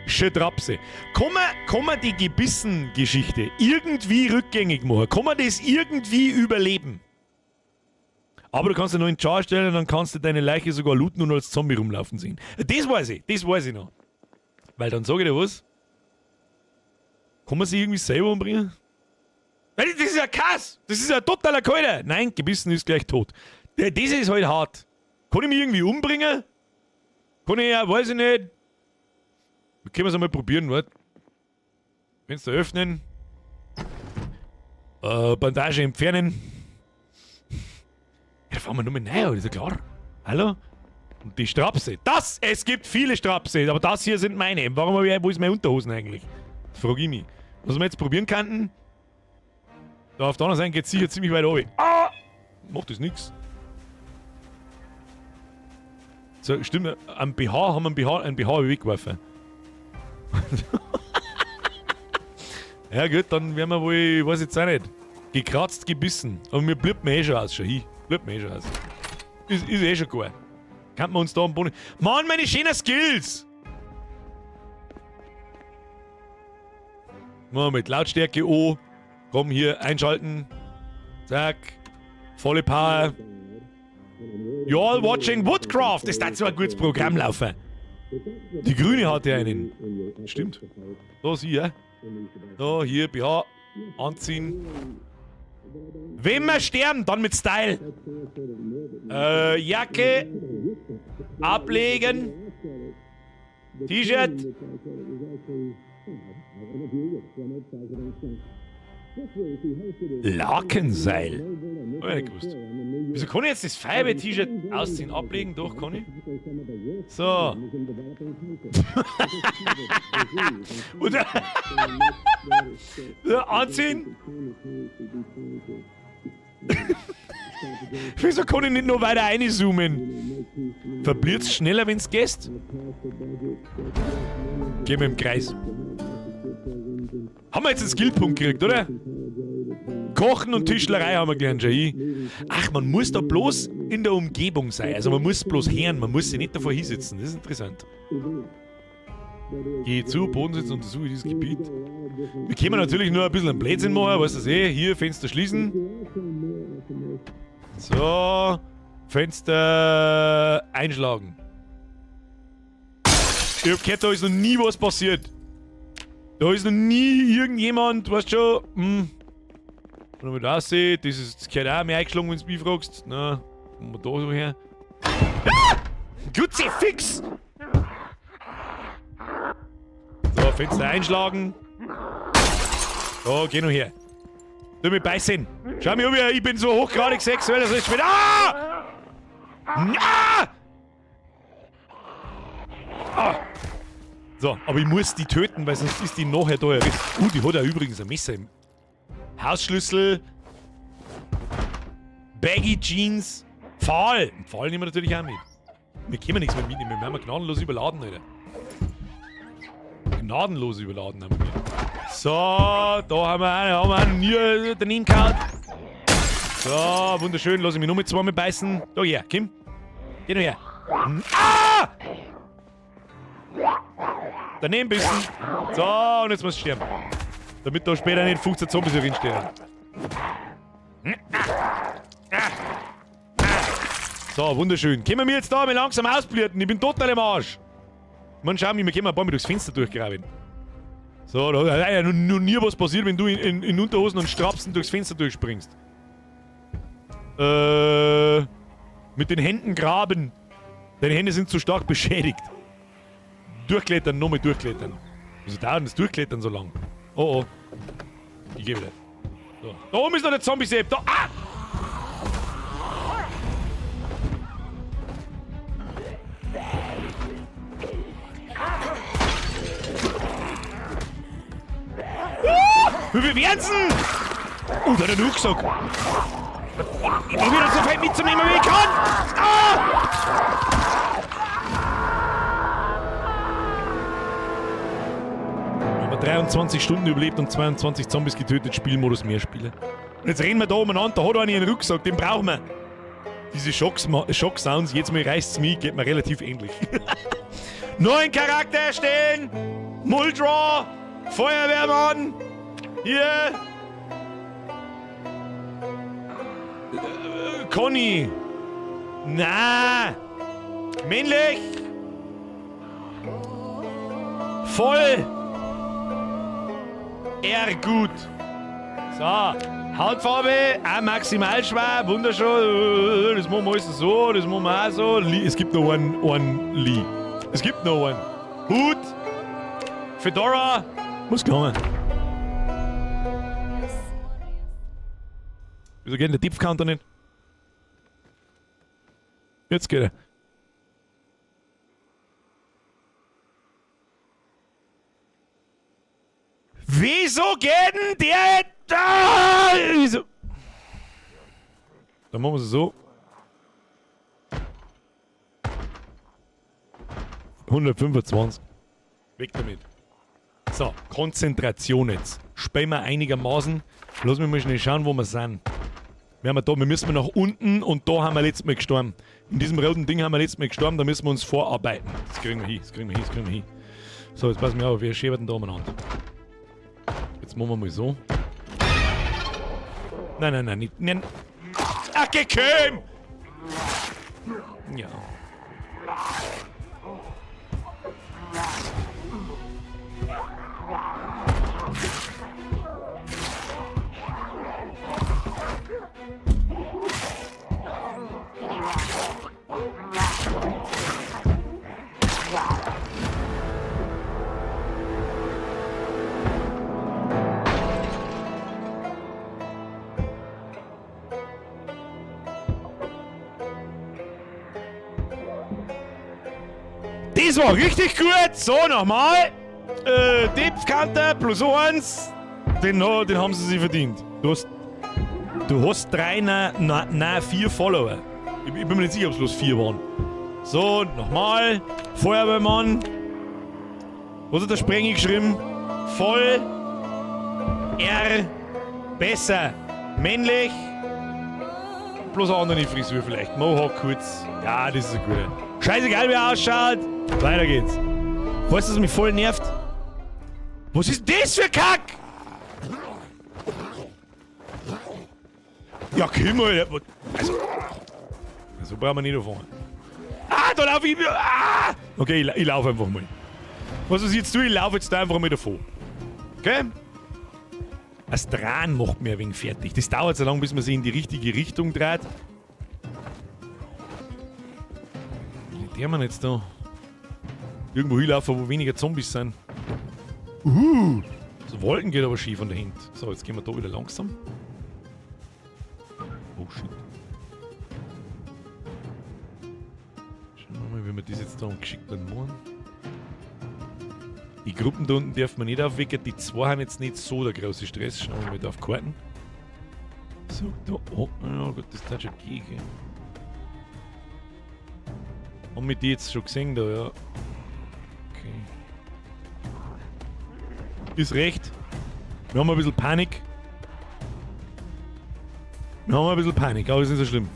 Schön Trapse. Kann man die Gebissen-Geschichte irgendwie rückgängig machen? Kann man das irgendwie überleben? Aber du kannst ja noch in den Char stellen und dann kannst du deine Leiche sogar looten und als Zombie rumlaufen sehen. Das weiß ich noch. Weil dann sage ich dir was. Kann man sich irgendwie selber umbringen? Das ist ja Kass! Das ist ja totaler Keule! Nein, gebissen ist gleich tot. Das ist halt hart. Kann ich mich irgendwie umbringen? Kann ich ja, weiß ich nicht. Wir können es einmal probieren, warte. Fenster öffnen. Bandage entfernen. Ja, da fahren wir nur mit rein, ist ja klar. Hallo? Und die Strapse. Es gibt viele Strapse, aber das hier sind meine. Wo ist meine Unterhosen eigentlich? Das frage ich mich. Was wir jetzt probieren könnten. Da auf der anderen Seite geht es sicher ziemlich weit runter. Ah! Macht das nix. So, stimmt, am BH haben wir einen BH weggeworfen. Ja gut, dann werden wir wohl, ich weiß jetzt auch nicht, gekratzt, gebissen. Aber mir bleibt mir eh schon aus, Bleibt mir eh schon aus. Ist eh schon gut. Kann man uns da am Boden... Mann, meine schönen Skills! Mal mit Lautstärke O. Komm hier, einschalten. Zack. Volle Power. You're all watching Woodcraft. Das ist so ein gutes Programm laufen. Die Grüne hatte einen. Stimmt. Da sie, ja. Da, hier, BH. Anziehen. Wenn wir sterben, dann mit Style. Jacke. Ablegen. T-Shirt. Lakenseil. Hab ich nicht gewusst. Wieso kann ich jetzt das Feuerwehr-T-Shirt ausziehen? Ablegen, doch, kann ich? So. Und anziehen. Wieso kann ich nicht noch weiter reinzoomen? Verbliert's schneller, wenn's gehst? Gehen wir im Kreis. Haben wir jetzt einen Skillpunkt gekriegt, oder? Kochen und Tischlerei haben wir gelernt, schon. Ach, man muss da bloß in der Umgebung sein. Also man muss bloß hören, man muss sich nicht davor hinsetzen. Das ist interessant. Geh zu, Bodensitz, untersuche dieses Gebiet. Wir können natürlich nur ein bisschen einen Blödsinn machen, weißt du eh? Hier, Fenster schließen. So, Fenster einschlagen. Ich hab gehört, da ist noch nie was passiert. Da ist noch nie irgendjemand, weißt du schon, wenn man das sieht, das gehört auch mehr eingeschlagen, wenn du mich fragst. Na, kommen wir da so her. Ah! Kruzifix! So, Fenster einschlagen. So, geh noch her. Tu mich beißen. Schau mich um, ich bin so hochgradig sexuell, dass ich bin. Ah! Ah! Ah! So, aber ich muss die töten, weil sonst ist die nachher da. Die hat ja übrigens ein Messer im Hausschlüssel. Baggy Jeans. Pfahl. Pfahl nehmen wir natürlich auch mit. Wir können nichts mehr mitnehmen. Wir werden gnadenlos überladen, Alter. Gnadenlos überladen haben wir mit. So, da haben wir einen nie daneben gehauen. So, wunderschön. Lass ich mich nur mit zweimal beißen. Da her, Kim. Geh nur her. Ah! Daneben bissen. So, und jetzt muss du sterben. Damit da später nicht 15 Zombies drinstehen. So, wunderschön. Können wir jetzt da mal langsam ausblüten? Ich bin total im Arsch. Mann, schau mich, wir können ein paar Mal durchs Fenster durchgraben. So, da ist ja noch nie was passiert, wenn du in Unterhosen und Strapsen durchs Fenster durchspringst. Mit den Händen graben. Deine Hände sind zu stark beschädigt. Durchklettern, nochmal durchklettern. Wieso dauert das Durchklettern so lang? Oh oh. Ich geh wieder. So. Da oben ist noch der Zombie-Safe. Da. Ah! Wie viel werden's denn? Da hat er nur gesagt. Ich probiere so weit mitzunehmen, wie ich kann. Ah! Wir haben 23 Stunden überlebt und 22 Zombies getötet, Spielmodus mehr Spiele. Und jetzt reden wir da umeinander, da hat einer einen Rucksack, den brauchen wir. Diese Schock-Sounds, jetzt mal reißt's mich, geht mir relativ ähnlich. Neuen Charakter erstellen! Muldra! Feuerwehrmann! Hier! Conny! Na! Männlich! Voll! Gut! So, Hautfarbe, auch maximal schwer, wunderschön. Das machen wir alles so, das machen wir auch so. Es gibt noch einen Lee. Es gibt noch einen. Hut! Fedora! Muss kommen. Wieso geht denn der Tipf-Counter nicht? Jetzt geht er. Wieso geht denn der da? Wieso? Dann machen wir es so. 125. Weg damit. So, Konzentration jetzt. Spähen wir einigermaßen. Lass mich mal schnell schauen, wo wir sind. Wir müssen nach unten und da haben wir letztes Mal gestorben. In diesem roten Ding haben wir letztes Mal gestorben, da müssen wir uns vorarbeiten. Das kriegen wir hin, das kriegen wir hin, das kriegen wir hin. So, jetzt passen wir auf, wir schäbern da umeinander. Jetzt machen wir mal so. Nein, nicht. Nein. Ach, gekommen! Ja. Das war richtig gut. So, nochmal. Tipps-Counter plus 1. Den haben sie sich verdient. Du hast 4 Follower. Ich bin mir nicht sicher, ob es bloß 4 waren. So, nochmal. Feuerwehrmann. Was hat der Sprengi geschrieben? Voll. Besser. Männlich. Bloß eine andere Frisur vielleicht. Mohawk kurz. Ja, das ist ein guter. Scheißegal, wie er ausschaut. Weiter geht's. Weißt du, was mich voll nervt? Was ist das für Kack? Ja, komm mal. Also, so brauchen wir nicht davon. Ah, da laufe ich. Ah! Okay, ich laufe einfach mal. Was ich jetzt tue, ich laufe jetzt da einfach mal davon. Okay? Das Drehen macht mir ein wenig fertig. Das dauert so lange, bis man sich in die richtige Richtung dreht. Wie der man jetzt da irgendwo hinlaufen, wo weniger Zombies sind. So Wolken geht aber schief von der Hand. So, jetzt gehen wir da wieder langsam. Oh shit. Schauen wir mal, wie wir das jetzt da geschickt machen. Die Gruppen da unten darf man nicht aufwecken, die zwei haben jetzt nicht so der große Stress. Schauen wir mal da auf Karten. So, da. Oh, ja gut, das hat schon gegen. Haben wir die jetzt schon gesehen da, ja? Okay. Ist recht. Wir haben ein bisschen Panik. Aber ist nicht so schlimm.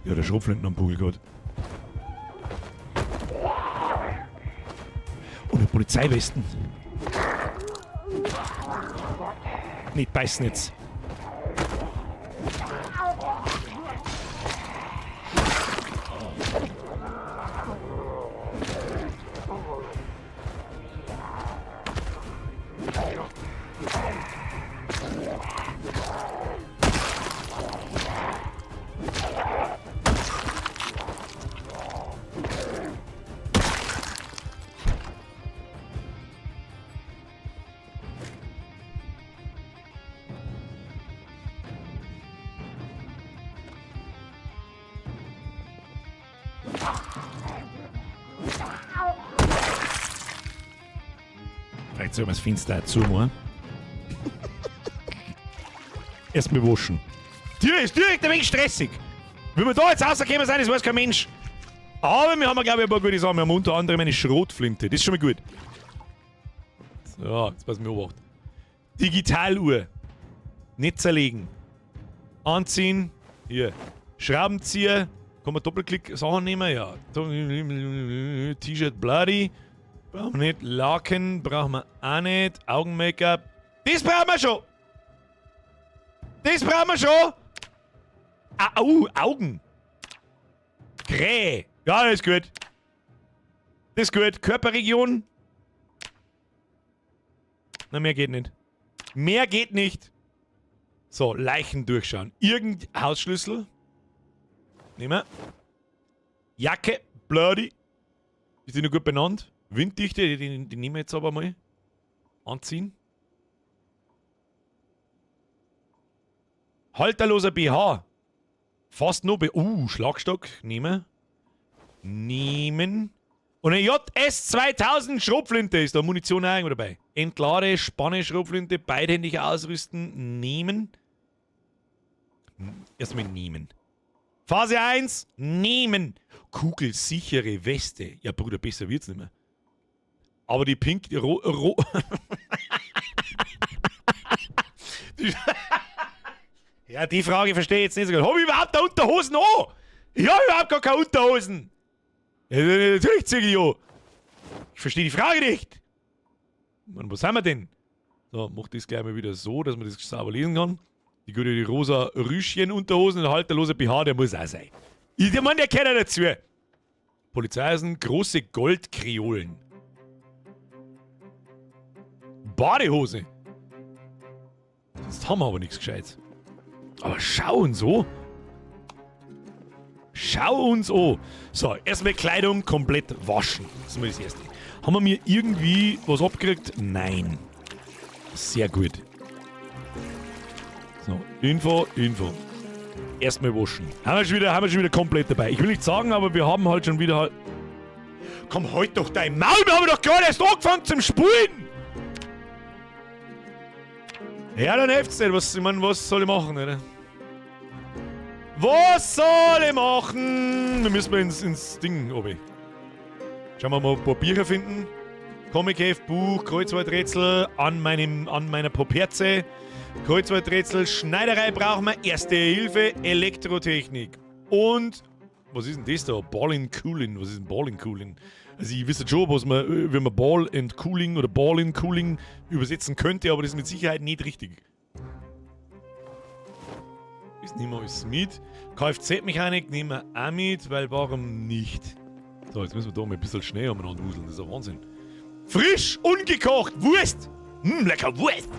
Ja, der Schrotflinten am Pugel gehabt. Und der Polizeiwesten. Nicht beißen jetzt. Vielleicht soll man das Fenster zumachen. Erstmal waschen. Tür ist direkt ein wenig stressig. Wenn wir da jetzt rausgekommen sind, das weiß kein Mensch. Aber wir haben, glaube ich, ein paar gute Sachen. Wir haben unter anderem eine Schrotflinte. Das ist schon mal gut. So, jetzt passen wir beobachten. Digitaluhr. Nicht zerlegen. Anziehen. Hier. Schraubenzieher. Kann man Doppelklick Sachen nehmen? Ja. T-Shirt bloody. Brauchen wir nicht. Laken brauchen wir auch nicht. Augen-Make-up. Das brauchen wir schon. Das brauchen wir schon. Augen. Krähe. Ja, das ist gut. Das ist gut. Körperregion. Na, mehr geht nicht. Mehr geht nicht. So, Leichen durchschauen. Hausschlüssel. Nehmen wir. Jacke. Bloody. Ist die noch gut benannt? Winddichte. Die nehmen wir jetzt aber mal. Anziehen. Halterloser BH. Fast nur Schlagstock. Nehmen. Und eine JS 2000 Schrotflinte ist da. Munition auch irgendwo dabei. Entlade, Spanne, Schrotflinte, beidhändig ausrüsten. Nehmen. Erstmal nehmen. Phase 1. Nehmen. Kugelsichere Weste. Ja, Bruder, besser wird's nicht mehr. Aber die pink... Ja, die Frage verstehe ich jetzt nicht so gut. Hab ich überhaupt da Unterhosen an? Ich habe überhaupt gar keine Unterhosen. Ja, natürlich ziehe ich an. Ich verstehe die Frage nicht. Mann, was haben wir denn? So, mach das gleich mal wieder so, dass man das sauber lesen kann. Die rosa Rüschchen-Unterhosen und der halterlose BH, der muss auch sein. Der Mann, der gehört auch dazu. Polizeisen, große Goldkreolen. Badehose. Sonst haben wir aber nichts Gescheites. Aber schau uns so. Schau uns an. So, erstmal Kleidung komplett waschen. Das ist mal das Erste. Haben wir mir irgendwie was abgekriegt? Nein. Sehr gut. So, Info. Erstmal waschen. Haben wir schon wieder komplett dabei. Ich will nicht sagen, aber wir haben halt schon wieder... Komm, halt doch dein Maul, wir haben doch gerade erst angefangen zum Spulen! Ja, dann hilft's nicht. Was soll ich machen, oder? Was soll ich machen? Wir müssen ins Ding oben. Schauen wir mal, ein paar Bücher finden. Comic-Heft, Buch, Kreuzworträtsel an meiner Poperze. Kreuzworträtsel, Schneiderei brauchen wir, Erste Hilfe, Elektrotechnik. Und, was ist denn das da? Ball and Cooling. Was ist denn Ball and Cooling? Also, ich wüsste schon, was man, wenn man Ball and Cooling oder Ball and Cooling übersetzen könnte, aber das ist mit Sicherheit nicht richtig. Ist nicht mal alles mit. Kfz-Mechanik nehmen wir auch mit, weil warum nicht? So, jetzt müssen wir da mal ein bisschen Schnee umeinander wuseln, das ist ja Wahnsinn. Frisch, ungekocht, Wurst! Lecker Wurst!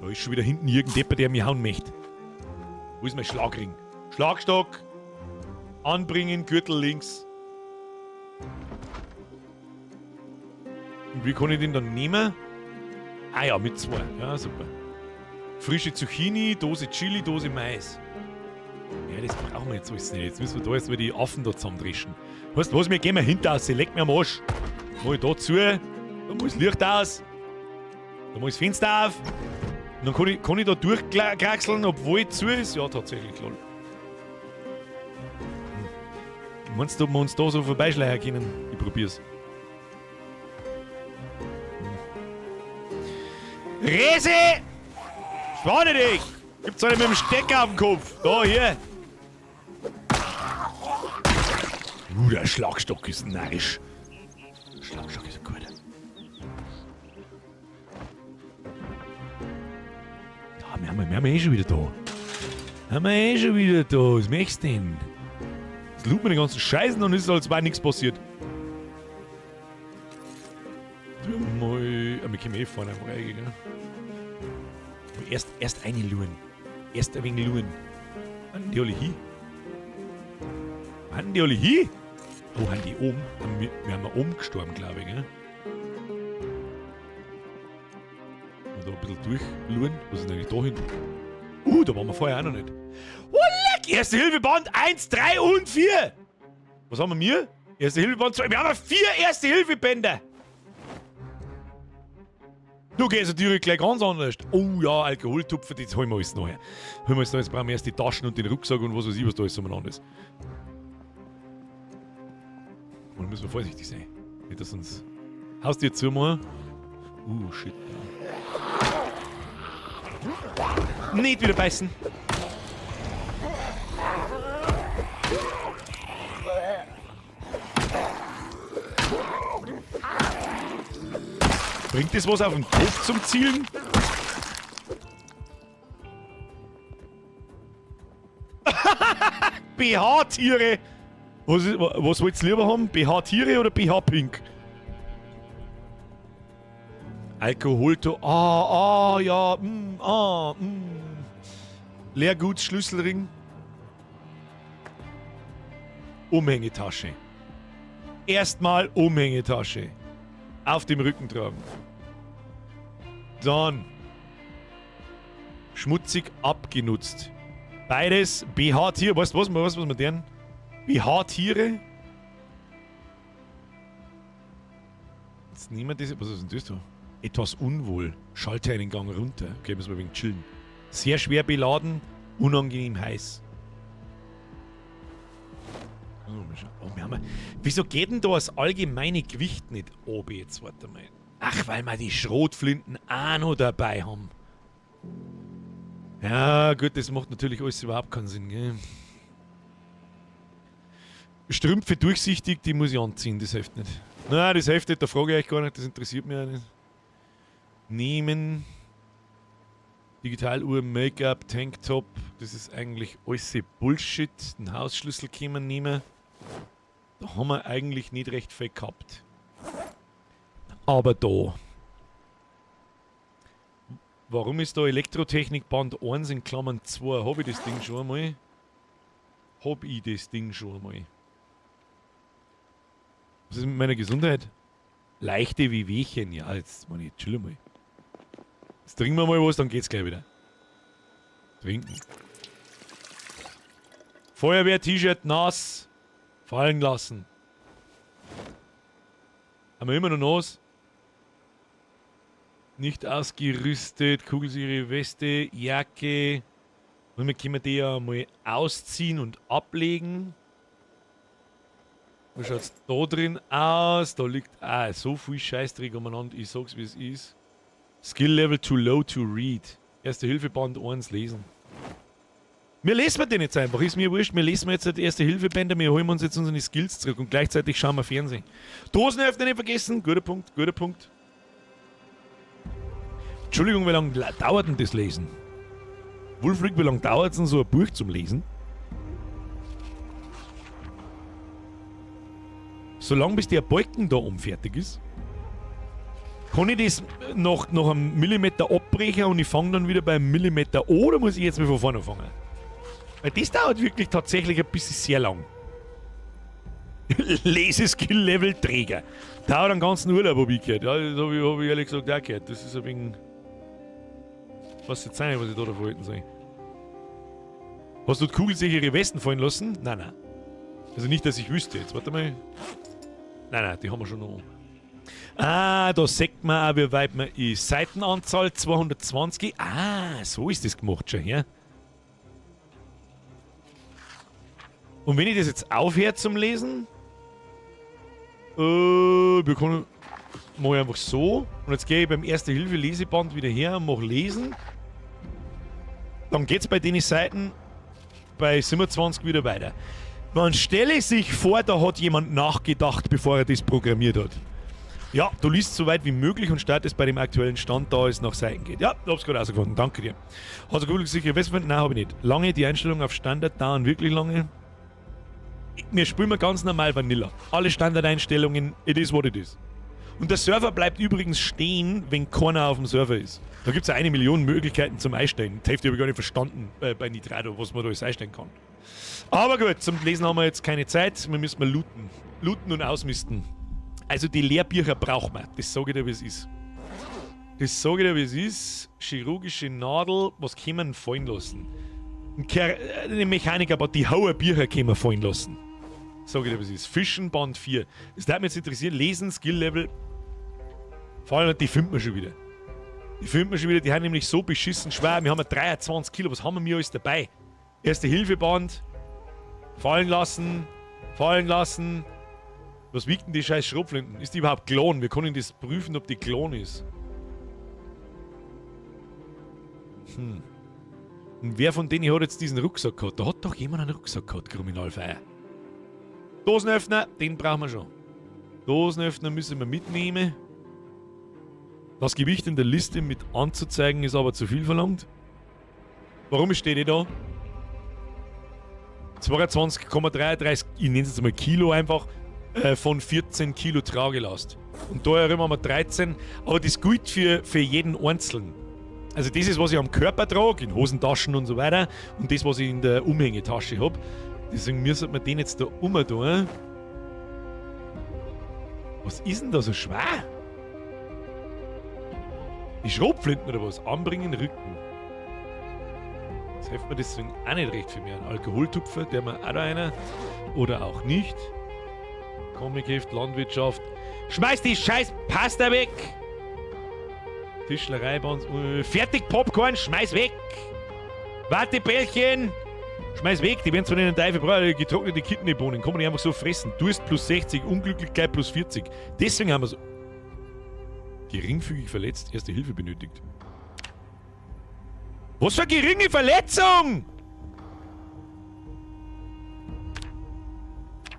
Da ist schon wieder hinten irgendjemand, der mich hauen möchte. Wo ist mein Schlagring? Schlagstock. Anbringen, Gürtel links. Und wie kann ich den dann nehmen? Ah ja, mit 2. Ja, super. Frische Zucchini, Dose Chili, Dose Mais. Ja, das brauchen wir jetzt alles nicht. Jetzt müssen wir da erstmal die Affen da zusammendreschen. Weißt du was, wir gehen mal hinter aus, leck mir am Arsch. Mach ich da zu, da muss Licht aus, da muss Fenster auf. Und dann kann ich da durchkraxeln, obwohl es zu ist. Ja, tatsächlich, lol. Meinst du, ob wir uns da so vorbeischleichen können? Ich probier's. Rese! Spanne dich! Gibt's einen mit dem Stecker auf dem Kopf? Da, hier! Der Schlagstock ist narrisch. Der Schlagstock ist gut. Ja, wir haben eh schon wieder da. Was möchtest du denn? Jetzt loot mir den ganzen Scheiß und dann ist als wäre nichts passiert. Wir können eh vorne am Reihe, gell? Erst eine luren. Erst ein wenig luren. Haben die alle hin? Haben die alle hin? Oh, haben die oben? Wir haben oben gestorben, glaube ich, gell? Und da ein bisschen durchluren. Was ist denn eigentlich da hinten? Da waren wir vorher auch noch nicht. Oh, leck! Erste Hilfeband 1, 3 und 4! Was haben wir? Erste Hilfeband 2. Wir haben 4 Erste Hilfebände! Du gehst natürlich gleich ganz anders. Oh ja, Alkoholtupfer, das holen wir alles neu. Jetzt brauchen wir erst die Taschen und den Rucksack und was weiß ich, was da alles umeinander ist. Und da müssen wir vorsichtig sein. Nicht, dass uns Haustier zumachen. Shit. Nicht wieder beißen. Bringt das was auf den Kopf zum Zielen? BH-Tiere! Was wollt ihr lieber haben? BH-Tiere oder BH-Pink? Alkoholto. Ja. Leergutsschlüsselring. Umhängetasche. Erstmal Umhängetasche. Auf dem Rücken tragen. Dann. Schmutzig abgenutzt. Beides BH-Tiere. Weißt du, was wir deren? BH-Tiere. Jetzt nehmen wir das. Was ist denn das da? Etwas unwohl. Schalte einen Gang runter. Okay, müssen wir ein wenig chillen. Sehr schwer beladen. Unangenehm heiß. Wieso geht denn da das allgemeine Gewicht nicht oben jetzt? Warte mal. Ach, weil wir die Schrotflinten auch noch dabei haben. Ja, gut, das macht natürlich alles überhaupt keinen Sinn, gell? Strümpfe durchsichtig, die muss ich anziehen, das hilft nicht. Nein, das hilft nicht, da frage ich euch gar nicht, das interessiert mich auch nicht. Nehmen. Digitaluhr, Make-up, Tanktop, das ist eigentlich alles Bullshit. Den Hausschlüssel können wir nehmen. Da haben wir eigentlich nicht recht viel gehabt. Aber da. Warum ist da Elektrotechnik Band 1 in Klammern 2? Habe ich das Ding schon einmal? Was ist mit meiner Gesundheit? Leichte Wehwehchen. Ja, jetzt mal nicht. Chill mal. Jetzt trinken wir mal was, dann geht's gleich wieder. Trinken. Feuerwehr-T-Shirt nass. Fallen lassen. Haben wir immer noch nass. Nicht ausgerüstet. Kugelsichere Weste, Jacke. Und wir können die ja mal ausziehen und ablegen. Wie schaut's da drin aus? Da liegt so viel Scheißdreck umeinander. Ich sag's wie es ist. Skill Level too low to read. Erste Hilfeband 1 lesen. Wir lesen den jetzt einfach, ist mir wurscht. Wir lesen jetzt die Erste Hilfebänder, wir holen uns jetzt unsere Skills zurück und gleichzeitig schauen wir Fernsehen. Dosenhefte nicht vergessen, guter Punkt. Entschuldigung, wie lange dauert denn das Lesen? Wulfric, wie lange dauert es denn so ein Buch zum Lesen? Solange bis der Balken da oben fertig ist. Kann ich das nach einem Millimeter abbrechen und ich fange dann wieder beim Millimeter an, oder muss ich jetzt wieder von vorne anfangen? Weil das dauert wirklich tatsächlich ein bisschen sehr lang. Leseskill-Level-Träger. Dauert einen ganzen Urlaub, hab ich gehört. Ja, das hab ich ehrlich gesagt auch gehört. Das ist ein wenig... Was jetzt sein, was ich da verhalten soll. Hast du die kugelsichere Westen fallen lassen? Nein, nein. Also nicht, dass ich wüsste jetzt. Warte mal. Nein, nein, die haben wir schon noch. Ah, da sagt man auch, wie weit man ist. Seitenanzahl 220. Ah, so ist das gemacht schon, ja. Und wenn ich das jetzt aufhöre zum Lesen, wir können, mache ich einfach so. Und jetzt gehe ich beim Erste-Hilfe-Leseband wieder her und mache Lesen. Dann geht es bei den Seiten bei 27 wieder weiter. Man stelle sich vor, da hat jemand nachgedacht, bevor er das programmiert hat. Ja, du liest so weit wie möglich und startest bei dem aktuellen Stand, da es nach Seiten geht. Ja, ich hab's gerade rausgefunden, danke dir. Hast du kugelsichere Westen? Nein, habe ich nicht. Lange, die Einstellungen auf Standard dauern wirklich lange. Wir spielen ganz normal Vanilla. Alle Standardeinstellungen, it is what it is. Und der Server bleibt übrigens stehen, wenn keiner auf dem Server ist. Da gibt es 1 Million Möglichkeiten zum Einstellen. Die Hälfte habe ich gar nicht verstanden bei Nitrado, was man da alles einstellen kann. Aber gut, zum Lesen haben wir jetzt keine Zeit. Wir müssen mal looten. Looten und ausmisten. Also die Lehrbücher braucht man. Das sage ich dir, wie es ist. Das sage ich dir, wie es ist. Chirurgische Nadel, was können wir denn fallen lassen? Eine Mechaniker, aber die Hauerbücher können wir fallen lassen. Sag ich dir, was ist. Fischen, Band 4. Das darf mich jetzt interessieren. Lesen, Skill-Level. Vor allem, die finden wir schon wieder. Die haben nämlich so beschissen schwer. Wir haben 23 Kilo. Was haben wir alles dabei? Erste-Hilfe-Band. Fallen lassen. Was wiegt denn die scheiß Schrotflinten? Ist die überhaupt Klon? Wir können das prüfen, ob die Klon ist. Und wer von denen hat jetzt diesen Rucksack gehabt? Da hat doch jemand einen Rucksack gehabt, Kriminalfeier. Dosenöffner, den brauchen wir schon. Dosenöffner müssen wir mitnehmen. Das Gewicht in der Liste mit anzuzeigen ist aber zu viel verlangt. Warum steht die da? 22,33, ich nenne es jetzt mal Kilo einfach, von 14 Kilo Tragelast. Und da herum haben wir 13, aber das gilt für jeden Einzelnen. Also das ist, was ich am Körper trage, in Hosentaschen und so weiter, und das, was ich in der Umhängetasche habe. Deswegen müssen wir den jetzt da umtun. Was ist denn da so schwer? Die Schrotflinten oder was? Anbringen, Rücken. Jetzt hilft mir deswegen auch nicht recht für mich. Ein Alkoholtupfer, der mir auch da einer. Oder auch nicht. Comicheft, Landwirtschaft. Schmeiß die scheiß Pasta weg! Tischlereiband. Fertig Popcorn, schmeiß weg! Wartebällchen! Schmeiß weg, die werden zwar nicht in den Teufel brauchen, getrocknete Kidneybohnen, kann man nicht einfach so fressen. Durst plus 60, Unglücklichkeit plus 40. Deswegen haben wir so... Geringfügig verletzt, Erste Hilfe benötigt. Was für geringe Verletzung!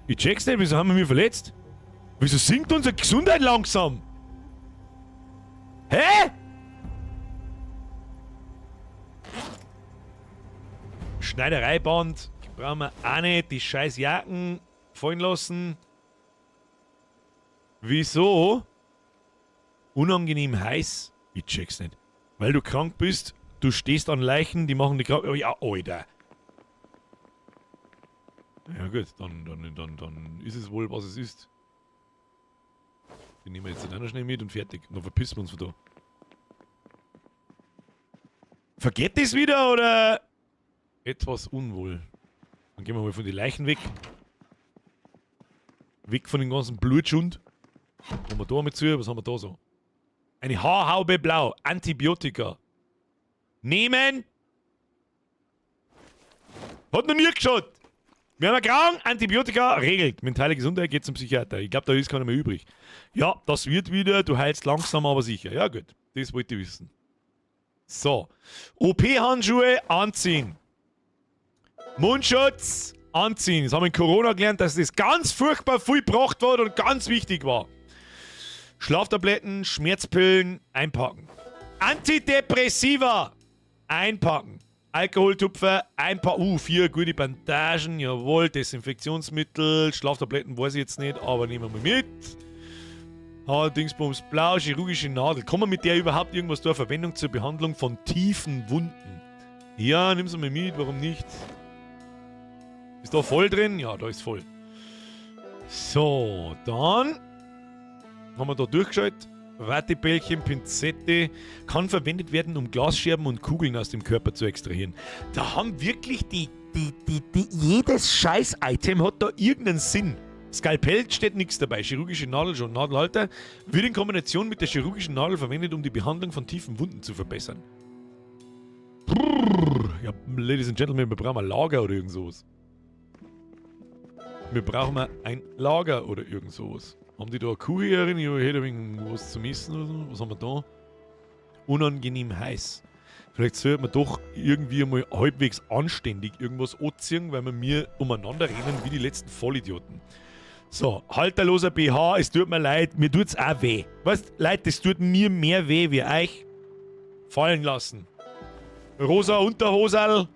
Ich check's nicht, wieso haben wir mich verletzt? Wieso sinkt unsere Gesundheit langsam? Hä? Schneidereiband brauchen wir auch nicht. Die scheiß Jacken fallen lassen. Wieso? Unangenehm heiß? Ich check's nicht. Weil du krank bist, du stehst an Leichen, die machen die krank. Oh ja, Alter. Ja gut, dann ist es wohl, was es ist. Den nehmen wir jetzt dann schnell mit und fertig. Dann verpissen wir uns von da. Vergeht das wieder oder etwas unwohl? Dann gehen wir mal von den Leichen weg. Weg von dem ganzen Blutschund. Was haben wir da mit zu? Was haben wir da so? Eine Haarhaube blau. Antibiotika. Nehmen. Hat noch nie geschaut. Wir haben einen krank. Antibiotika regelt. Mentale Gesundheit geht zum Psychiater. Ich glaube, da ist keiner mehr übrig. Ja, das wird wieder. Du heilst langsam, aber sicher. Ja gut, das wollte ich wissen. So. OP-Handschuhe anziehen. Mundschutz anziehen. Das haben wir in Corona gelernt, dass das ganz furchtbar viel gebracht wurde und ganz wichtig war. Schlaftabletten, Schmerzpillen einpacken. Antidepressiva einpacken. Alkoholtupfer einpacken. 4 gute Bandagen, jawohl. Desinfektionsmittel, Schlaftabletten weiß ich jetzt nicht, aber nehmen wir mal mit. Dingsbums blau, chirurgische Nadel. Kann man mit der überhaupt irgendwas da? Verwendung zur Behandlung von tiefen Wunden. Ja, nimm sie mal mit, warum nicht? Ist da voll drin? Ja, da ist voll. So, dann haben wir da durchgeschaut. Wattebällchen, Pinzette kann verwendet werden, um Glasscherben und Kugeln aus dem Körper zu extrahieren. Da haben wirklich jedes Scheiß-Item hat da irgendeinen Sinn. Skalpell steht nichts dabei. Chirurgische Nadel schon. Nadelhalter wird in Kombination mit der chirurgischen Nadel verwendet, um die Behandlung von tiefen Wunden zu verbessern. Ja, Ladies and Gentlemen, wir brauchen ein Lager oder irgend sowas. Wir brauchen ein Lager oder irgend sowas. Haben die da eine Kuh hier drin? Ich hätte was zum Essen oder so. Was haben wir da? Unangenehm heiß. Vielleicht sollte man doch irgendwie mal halbwegs anständig irgendwas anziehen, weil wir mir umeinander rennen wie die letzten Vollidioten. So, halterloser BH, es tut mir leid, mir tut's auch weh. Weißt, Leute, es tut mir mehr weh wie euch. Fallen lassen. Rosa Unterhosal,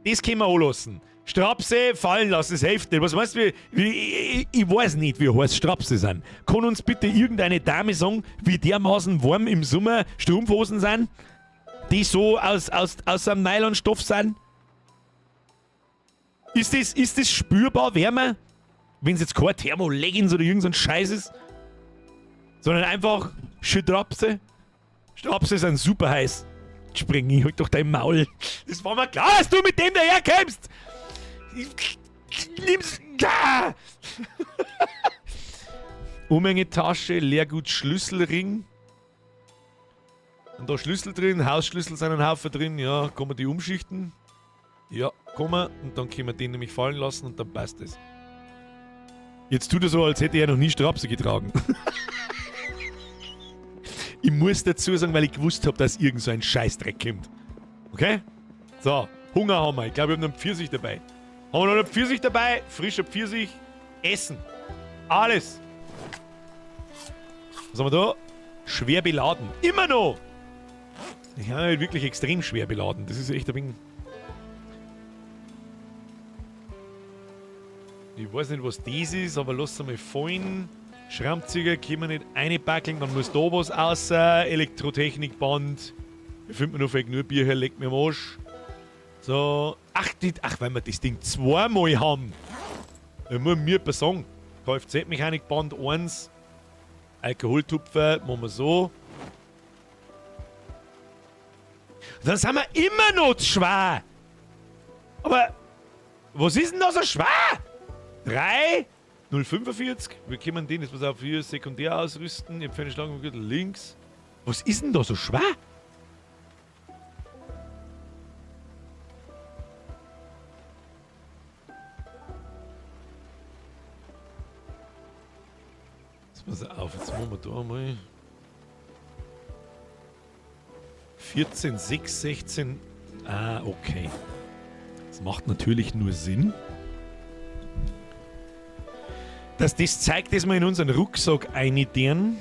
das können wir anlassen. Strapse fallen lassen, das hilft nicht. Was meinst du, ich weiß nicht, wie heiß Strapse sind. Kann uns bitte irgendeine Dame sagen, wie dermaßen warm im Sommer Strumpfhosen sind, die so aus einem Nylonstoff sind? Ist das spürbar wärmer? Wenn es jetzt kein Thermoleggings oder irgend so ein Scheiß ist, sondern einfach Strapse. Strapse sind super heiß. Spring ich halt durch dein Maul. Das war mir klar, dass du mit dem daherkämst. Umhängetasche, Leergut, Schlüsselring. Und da Schlüssel drin, Hausschlüssel sind ein Haufen drin. Ja, kann man die umschichten? Ja, kann man. Und dann können wir den nämlich fallen lassen und dann passt es. Jetzt tut er so, als hätte er noch nie Strapse getragen. Ich muss dazu sagen, weil ich gewusst habe, dass irgend so ein Scheißdreck kommt. Okay? So, Hunger haben wir. Ich glaube, wir haben noch einen Pfirsich dabei. Haben wir noch einen Pfirsich dabei? Frischer Pfirsich. Essen. Alles. Was haben wir da? Schwer beladen. Immer noch! Ja, wirklich extrem schwer beladen. Das ist echt ein wenig... Ich weiß nicht, was das ist, aber lass es mal fallen. Schraubzieher können wir nicht einbackeln, dann muss da was außer Elektrotechnikband. Wie findet man noch vielleicht nur Bier her, legt mir am Arsch. So. Ach, wenn wir das Ding zweimal haben. Dann muss mir etwas sagen. Kfz-Mechanikband 1. Alkoholtupfer, machen wir so. Dann sind wir immer noch zu schwer. Aber was ist denn da so schwer? 3, 045. Wir können den jetzt was auf hier sekundär ausrüsten. Ich habe Schlangen links. Was ist denn da so schwer? Pass auf, jetzt machen wir da mal 14, 6, 16. Ah, okay. Das macht natürlich nur Sinn. Dass das zeigt, dass wir in unseren Rucksack einideen.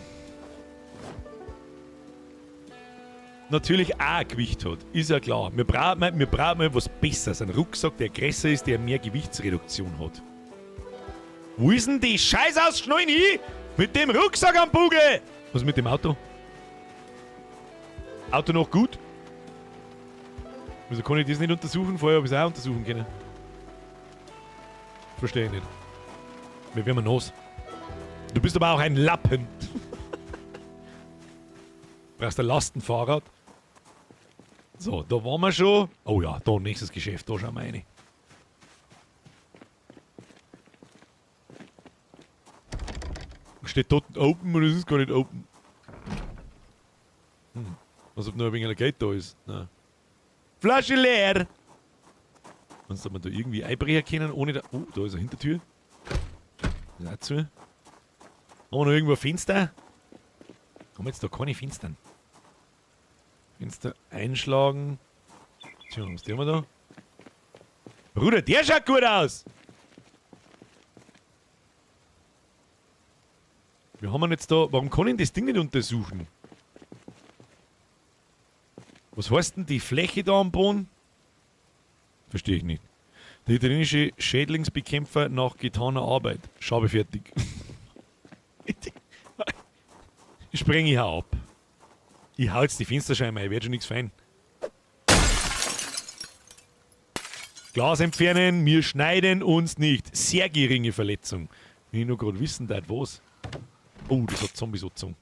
Natürlich auch ein Gewicht hat. Ist ja klar. Wir brauchen mal was Besseres. Ein Rucksack, der größer ist, der mehr Gewichtsreduktion hat. Wo ist denn die Scheiß ausschneiden hin? Mit dem Rucksack am Bugel! Was mit dem Auto? Auto noch gut? Wieso kann ich das nicht untersuchen? Vorher habe ich es auch untersuchen können. Verstehe ich nicht. Wir werden nass. Du bist aber auch ein Lappen. Brauchst ein Lastenfahrrad. So, da waren wir schon. Oh ja, da nächstes Geschäft, da schauen wir rein. Steht dort open oder ist es gar nicht open? Als ob noch ein wenig ein Geld da ist. Nein. Flasche leer! Kannst du mal da irgendwie einbrechen können, ohne da... Oh, da ist eine Hintertür. Das ist auch zu. Haben wir noch irgendwo ein Fenster? Haben wir jetzt da keine Fenstern? Fenster einschlagen. Tja, was haben wir da? Bruder, der schaut gut aus! Wir haben jetzt da... Warum kann ich das Ding nicht untersuchen? Was heißt denn die Fläche da am Boden? Verstehe ich nicht. Der italienische Schädlingsbekämpfer nach getaner Arbeit. Schabe fertig. Spreng ich auch ab. Ich hau jetzt die Fensterscheibe ein, wird schon nichts fein. Glas entfernen, wir schneiden uns nicht. Sehr geringe Verletzung. Wenn ich nur gerade wissen darf, was. Oh, das hat Zombies gezogen.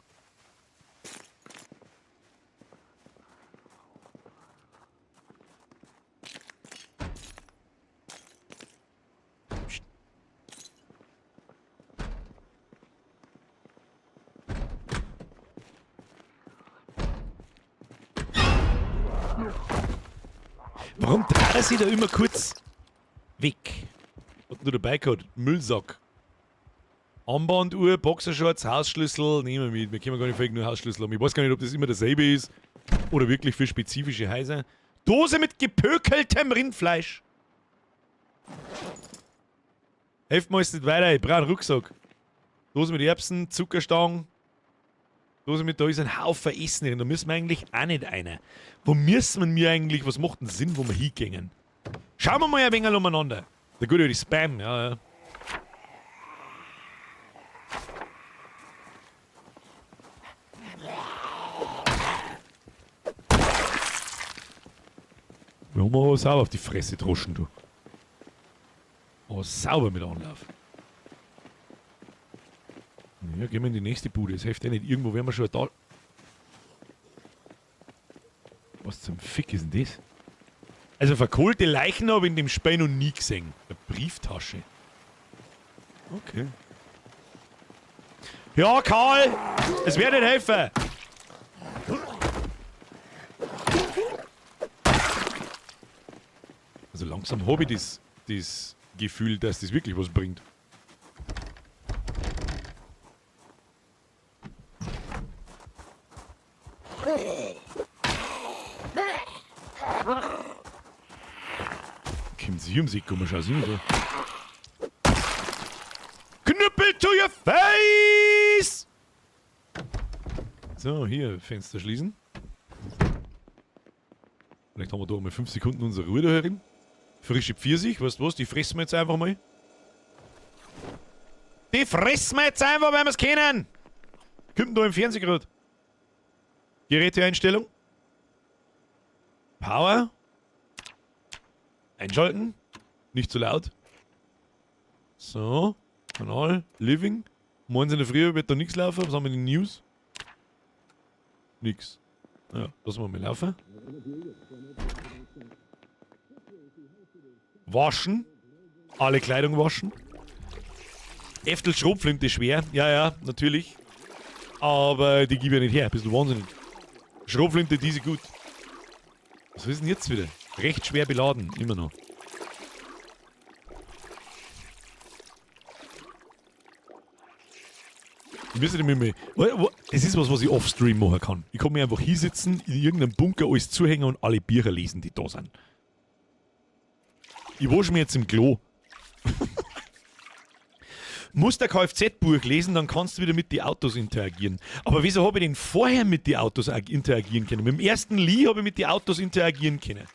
Warum dreht er sich da immer kurz weg? Hat nur dabei gehabt. Müllsack. Armbanduhr, Boxershorts, Hausschlüssel. Nehmen wir mit. Wir können gar nicht nur Hausschlüssel haben. Ich weiß gar nicht, ob das immer dasselbe ist. Oder wirklich für spezifische Häuser. Dose mit gepökeltem Rindfleisch. Helft mir jetzt nicht weiter. Ich brauche einen Rucksack. Dose mit Erbsen, Zuckerstangen. Dose mit, da ist ein Haufen Essen drin. Da müssen wir eigentlich auch nicht rein. Wo müssen wir eigentlich, was macht denn Sinn, wo wir hingehen? Schauen wir mal ein wenig umeinander. Der gute die Spam, ja. Wir haben mal sauber auf die Fresse droschen, du. Oh, sauber mit Anlauf. Ja, gehen wir in die nächste Bude. Das hilft ja nicht. Irgendwo werden wir schon da. Was zum Fick ist denn das? Also verkohlte Leichen habe ich in dem Spiel noch nie gesehen. Eine Brieftasche. Okay. Ja, Karl! Es wird nicht helfen! Also langsam habe ich das Gefühl, dass das wirklich was bringt. Kommt sie um sich, komm mal, schau sie so. Knüppel to your face! So, hier, Fenster schließen. Vielleicht haben wir da mal 5 Sekunden unsere Ruhe da herin. Frische Pfirsich, weißt du was, die fressen wir jetzt einfach mal. Die fressen wir jetzt einfach, weil wir es kennen. Kommt da im Fernsehen gerade. Geräteeinstellung. Power. Einschalten. Nicht zu laut. So. Kanal. Living. Morgens in der Früh wird da nichts laufen. Was haben wir in den News? Nix. Ja, lassen wir mal laufen. Waschen. Alle Kleidung waschen. Eftel Schrotflinte schwer. Ja, ja, natürlich. Aber die gebe ich nicht her. Bist du wahnsinnig. Schrotflinte, die sind gut. Was ist denn jetzt wieder? Recht schwer beladen. Immer noch. Ich müsste mir mal. Das ist was ich offstream machen kann. Ich kann mir einfach hinsitzen, in irgendeinem Bunker alles zuhängen und alle Bücher lesen, die da sind. Ich wasche mir jetzt im Klo. Musst ein Kfz-Buch lesen, dann kannst du wieder mit den Autos interagieren. Aber wieso habe ich denn vorher mit den Autos interagieren können? Mit dem ersten Lee habe ich mit den Autos interagieren können.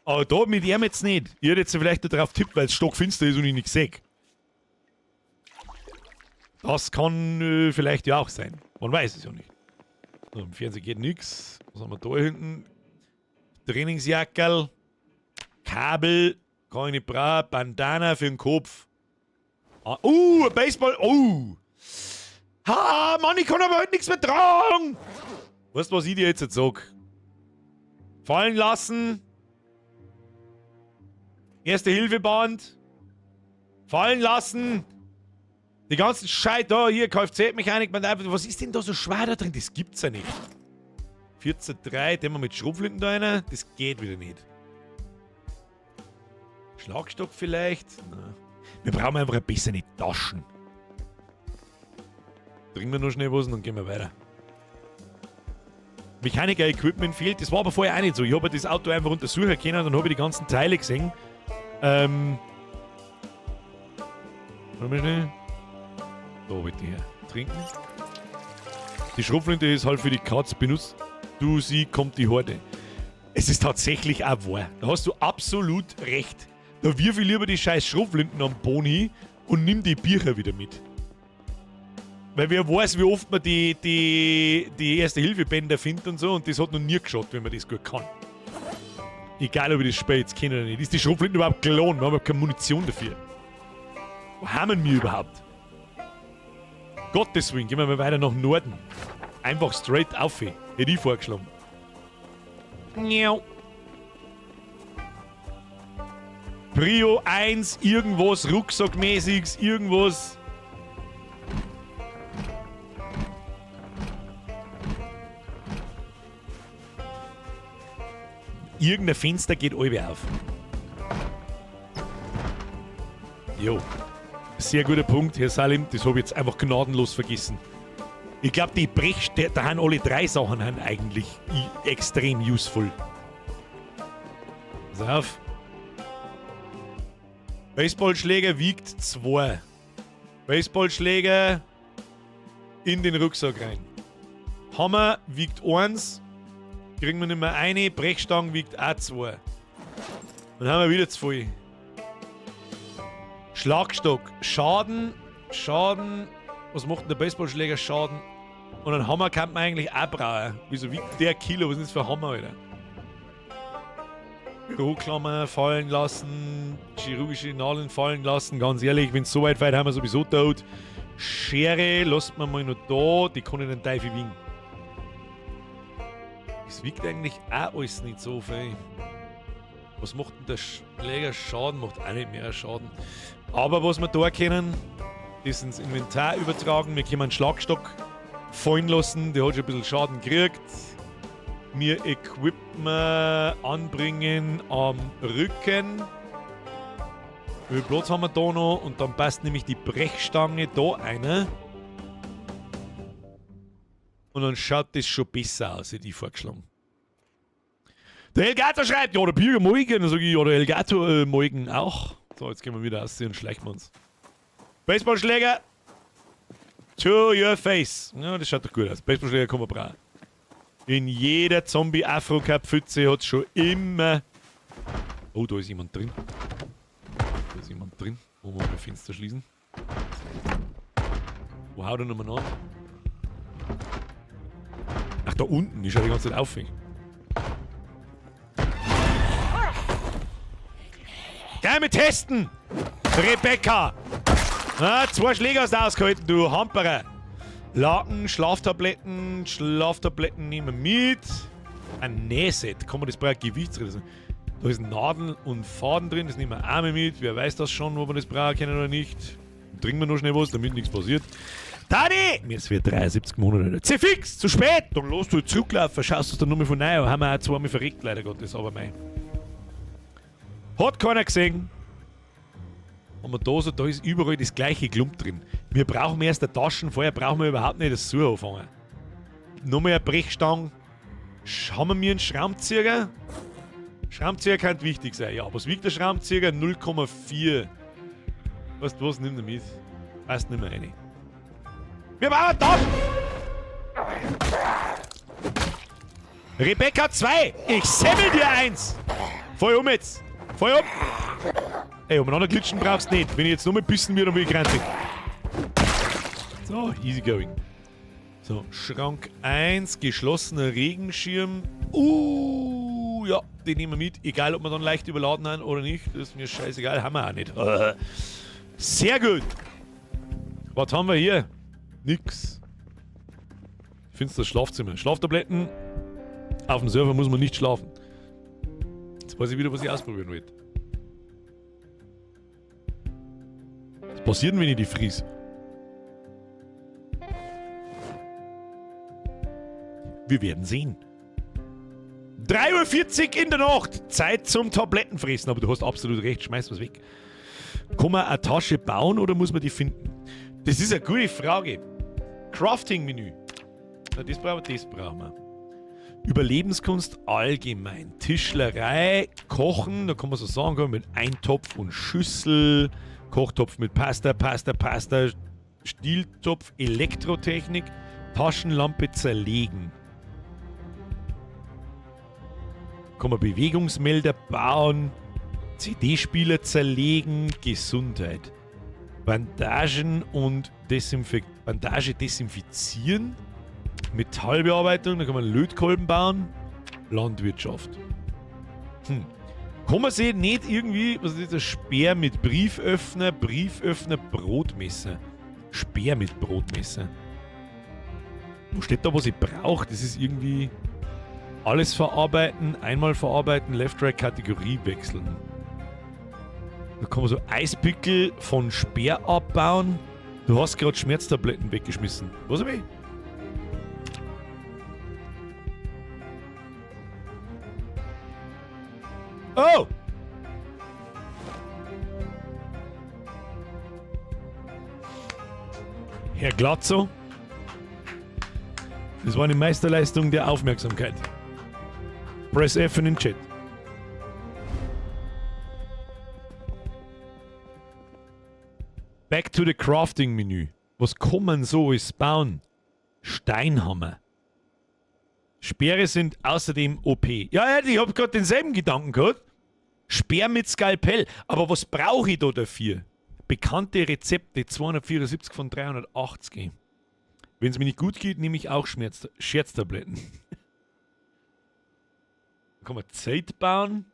Aber da mit ihm jetzt nicht. Ich hätte jetzt vielleicht nicht drauf tippt, weil es stockfinster ist und ich nichts sehe. Das kann vielleicht ja auch sein. Man weiß es ja nicht. So, im Fernsehen geht nichts. Was haben wir da hinten? Trainingsjackerl. Kabel. Kann ich nicht brauchen. Bandana für den Kopf. Ah, ein Baseball. Ha, Mann, ich kann aber heute nichts mehr tragen. Weißt du, was ich dir jetzt sag? Fallen lassen. Erste-Hilfe-Band. Fallen lassen. Die ganzen Scheiß da, hier, Kfz-Mechanik, was ist denn da so schwer da drin? Das gibt's ja nicht. 14,3, den wir mit Schrotflinten da rein. Das geht wieder nicht. Schlagstock vielleicht? Nein. Wir brauchen einfach ein bisschen die Taschen. Trinken wir noch schnell was und dann gehen wir weiter. Mechaniker-Equipment fehlt, das war aber vorher auch nicht so. Ich habe das Auto einfach untersuchen können, dann habe ich die ganzen Teile gesehen. Warte mal schnell. Da bitte her. Trinken. Die Schrotflinte ist halt für die Katz benutzt. Du, sie kommt die Horde. Es ist tatsächlich auch wahr. Da hast du absolut recht. Da wirf ich lieber die scheiß Schrotflinten am Boni und nimm die Bücher wieder mit. Weil wer weiß, wie oft man die Erste-Hilfe-Bänder findet und so, und das hat noch nie geschaut, wenn man das gut kann. Egal, ob ich das Spiel jetzt kenne oder nicht. Ist die Schrotflinte überhaupt gelohnt? Wir haben ja keine Munition dafür. Wo haben wir überhaupt? Gottes Willen, gehen wir mal weiter nach Norden. Einfach straight auf. Hätte ich vorgeschlagen. Prio 1, irgendwas Rucksackmäßiges, irgendwas. Irgendein Fenster geht alle auf. Jo. Sehr guter Punkt, Herr Salim. Das habe ich jetzt einfach gnadenlos vergessen. Ich glaube, die da haben alle drei Sachen haben eigentlich extrem useful. Pass auf. Baseballschläger wiegt 2. Baseballschläger in den Rucksack rein. Hammer wiegt 1. Kriegen wir nicht mehr eine. Brechstangen wiegt auch 2. Dann haben wir wieder 2. Schlagstock. Schaden. Was macht denn der Baseballschläger Schaden? Und einen Hammer kann man eigentlich auch brauchen. Wieso wiegt der Kilo? Was ist das für ein Hammer, Alter? Büroklammer fallen lassen, chirurgische Nadeln fallen lassen. Ganz ehrlich, wenn es so weit fällt, haben wir sowieso tot. Schere lasst man mal noch da, die kann ich den Teufel wiegen. Das wiegt eigentlich auch alles nicht so viel. Was macht denn der Schläger Schaden? Macht auch nicht mehr Schaden. Aber was wir da können, das ins Inventar übertragen. Wir können einen Schlagstock fallen lassen, der hat schon ein bisschen Schaden gekriegt. Wir Equipment anbringen am Rücken. Wie viel Platz haben wir da noch? Und dann passt nämlich die Brechstange da rein. Und dann schaut das schon besser aus, hätte ich vorgeschlagen. Der Elgato schreibt, ja, der Bürger Morgen. Dann sage ich, ja, der Elgato Morgen auch. So, jetzt gehen wir wieder aussehen und schleichen wir uns. Baseballschläger. To your face. Ja, das schaut doch gut aus. Baseballschläger kann man brauchen. In jeder Zombie-Afro-Cup-Pfütze hat es schon immer... Oh, da ist jemand drin. Wollen wir mal das Fenster schließen? Wo haut er nochmal an? Ach, da unten. Ich schau die ganze Zeit auf. Geh mit testen! Rebecca! 2 Schläge hast du ausgehalten, du Hamperer! Laken, Schlaftabletten nehmen wir mit. Ein Nähset, kann man das brauchen? Gewichtsreduktion. Da ist Nadeln und Faden drin, das nehmen wir auch mal mit. Wer weiß das schon, ob wir das brauchen können oder nicht. Trinken wir noch schnell was, damit nichts passiert. Dani! Mir ist für 73 Monate. C-Fix! Zu spät! Dann los du zurücklaufen, schaust du es dann nochmal von neu an. Haben wir auch zweimal verreckt, leider Gottes, aber mei. Hat keiner gesehen. Aber da ist überall das gleiche Klump drin. Wir brauchen erst eine Taschen, vorher brauchen wir überhaupt nicht das Suchen anfangen. Nochmal eine Brechstange. Haben wir einen Schraubenzieher? Schraubenzieher kann wichtig sein. Ja, was wiegt der Schraubenzieher? 0,4. Weißt du was? Nimm den mit. Passt nicht mehr rein. Wir brauchen Taschen! Rebecca 2! Ich semmel dir eins! Voll um jetzt! Voll um! Ey, um einen anderen Glitschen brauchst du nicht. Wenn ich jetzt nur mal bissen würde, dann will ich grantig. So, easy going. So, Schrank 1, geschlossener Regenschirm. Ja, den nehmen wir mit. Egal, ob wir dann leicht überladen haben oder nicht. Das ist mir scheißegal, haben wir auch nicht. Sehr gut. Was haben wir hier? Nix. Finsteres Schlafzimmer. Schlaftabletten. Auf dem Server muss man nicht schlafen. Jetzt weiß ich wieder, was ich ausprobieren will. Was passiert denn, wenn ich die fries? Wir werden sehen. 3:40 Uhr in der Nacht. Zeit zum Tablettenfressen. Aber du hast absolut recht. Schmeiß was weg. Kann man eine Tasche bauen oder muss man die finden? Das ist eine gute Frage. Crafting-Menü. Das brauchen wir. Überlebenskunst allgemein. Tischlerei, Kochen. Da kann man so sagen, mit Eintopf und Schüssel. Kochtopf mit Pasta. Stieltopf, Elektrotechnik. Taschenlampe zerlegen. Kann man Bewegungsmelder bauen, CD-Spieler zerlegen, Gesundheit. Bandagen und Bandage desinfizieren, Metallbearbeitung, da kann man Lötkolben bauen, Landwirtschaft. Kann man sich nicht irgendwie, was ist das, Speer mit Brieföffner, Brotmesser. Speer mit Brotmesser. Wo steht da, was ich brauche? Das ist irgendwie alles verarbeiten, einmal verarbeiten, Left-Right-Kategorie wechseln. Da kann man so Eispickel von Speer abbauen. Du hast gerade Schmerztabletten weggeschmissen. Was hab ich? Oh! Herr Glatzo. Das war eine Meisterleistung der Aufmerksamkeit. Press F in den Chat. Back to the Crafting Menü. Was kann man so alles bauen? Steinhammer. Speere sind außerdem OP. Ja, ich hab gerade denselben Gedanken gehabt. Speer mit Skalpell. Aber was brauche ich da dafür? Bekannte Rezepte 274 von 380. Wenn es mir nicht gut geht, nehme ich auch Scherztabletten. Da kann man Zeit bauen.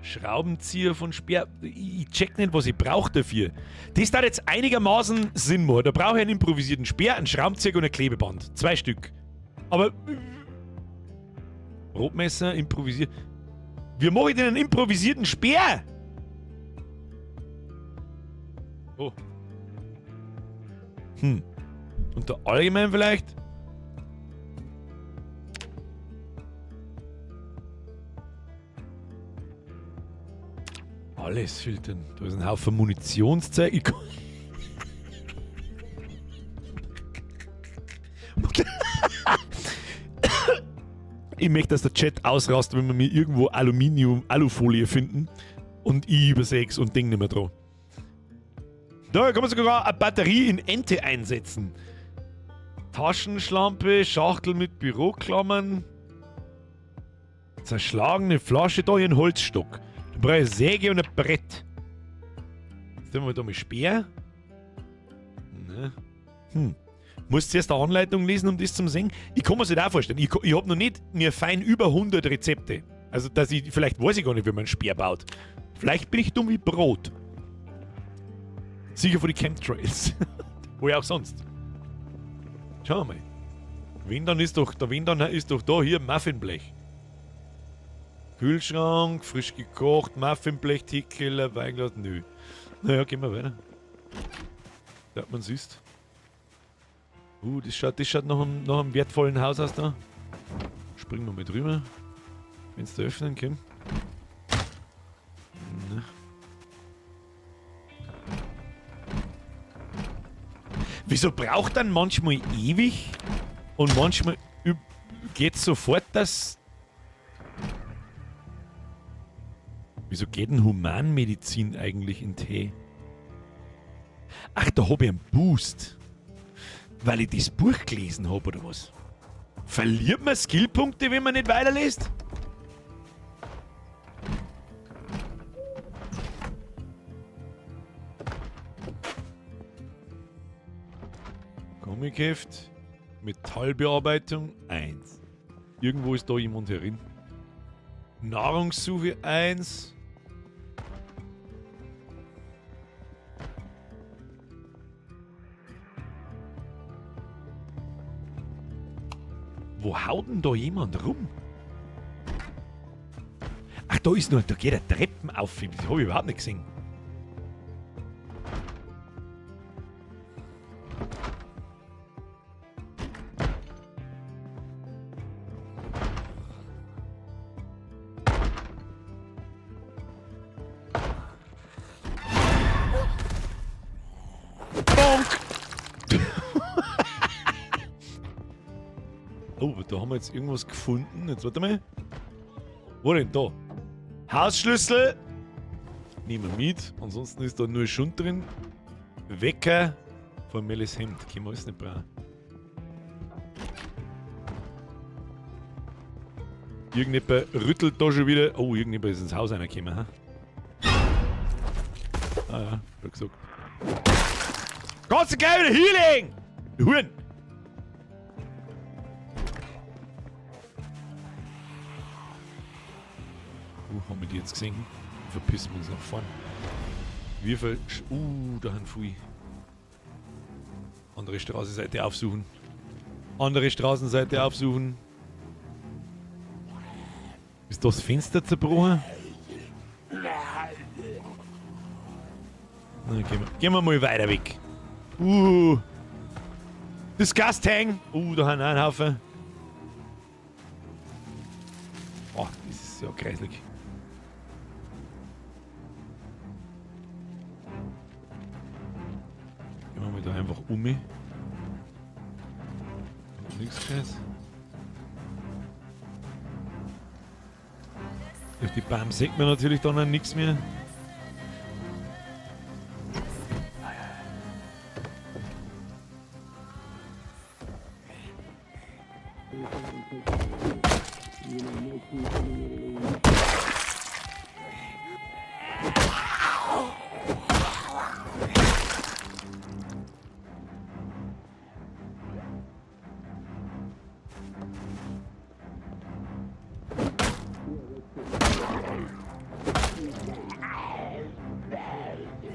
Schraubenzieher von Speer. Ich check nicht, was ich brauche dafür. Das da jetzt einigermaßen Sinn machen. Da brauche ich einen improvisierten Speer, einen Schraubenzieher und ein Klebeband. 2 Stück. Aber Brotmesser, improvisiert. Wie mache ich denn einen improvisierten Speer? Oh. Unter allgemein vielleicht? Alles filtern. Da ist ein Haufen Munitionszeug. Ich möchte, dass der Chat ausrast, wenn wir mir irgendwo Alufolie finden und ich übersäg's und Ding nicht mehr dran. Da kann man sogar eine Batterie in Ente einsetzen. Taschenschlampe, Schachtel mit Büroklammern, zerschlagene Flasche, da hier ein Holzstock. Da brauche ich eine Säge und ein Brett. Jetzt haben wir da mal Speer. Ne. Muss zuerst eine Anleitung lesen, um das zu sehen. Ich kann mir das auch vorstellen. Ich habe noch nicht mir fein über 100 Rezepte. Also, vielleicht weiß ich gar nicht, wie man einen Speer baut. Vielleicht bin ich dumm wie Brot. Sicher für die Chemtrails. Wo ja auch sonst. Schau mal. Der Windern ist doch da hier Muffinblech. Kühlschrank, frisch gekocht, Muffinblech, Teekeller, Weinglas, nö. Naja, gehen wir weiter. Da hat man süß. Das schaut nach einem wertvollen Haus aus da. Springen wir mal drüber. Wenn es da öffnen kann. Na. Wieso braucht dann manchmal ewig und manchmal geht sofort das. Wieso geht denn Humanmedizin eigentlich in Tee? Ach, da habe ich einen Boost. Weil ich das Buch gelesen habe, oder was? Verliert man Skillpunkte, wenn man nicht weiterliest? Gummiheft, Metallbearbeitung 1. Irgendwo ist da jemand herin. Nahrungssuche 1. Wo haut denn da jemand rum? Ach, da geht der Treppen auf. Das habe ich überhaupt nicht gesehen. Oh, da haben wir jetzt irgendwas gefunden. Jetzt warte mal. Wo denn da? Hausschlüssel. Nehmen wir mit. Ansonsten ist da nur Schund drin. Wecker. Formelles Hemd. Können wir alles nicht brauchen. Irgendjemand rüttelt da schon wieder. Oh, irgendjemand ist ins Haus reingekommen. Ha? Ah ja, schon gesagt. Kannst du gleich wieder hinlegen! Du Huren! haben wir die jetzt gesehen? Verpissen wir uns nach vorne. Wie viel... da haben viele. Andere Straßenseite aufsuchen. Andere Straßenseite aufsuchen. Ist das Fenster zerbrochen? Na, gehen wir mal weiter weg. Disgusting! Da haben wir einen Haufen. Oh, das ist ja kreislig. Gehen wir mal da einfach um. Nichts Gescheites. Durch die Bam sieht man natürlich dann auch nichts mehr.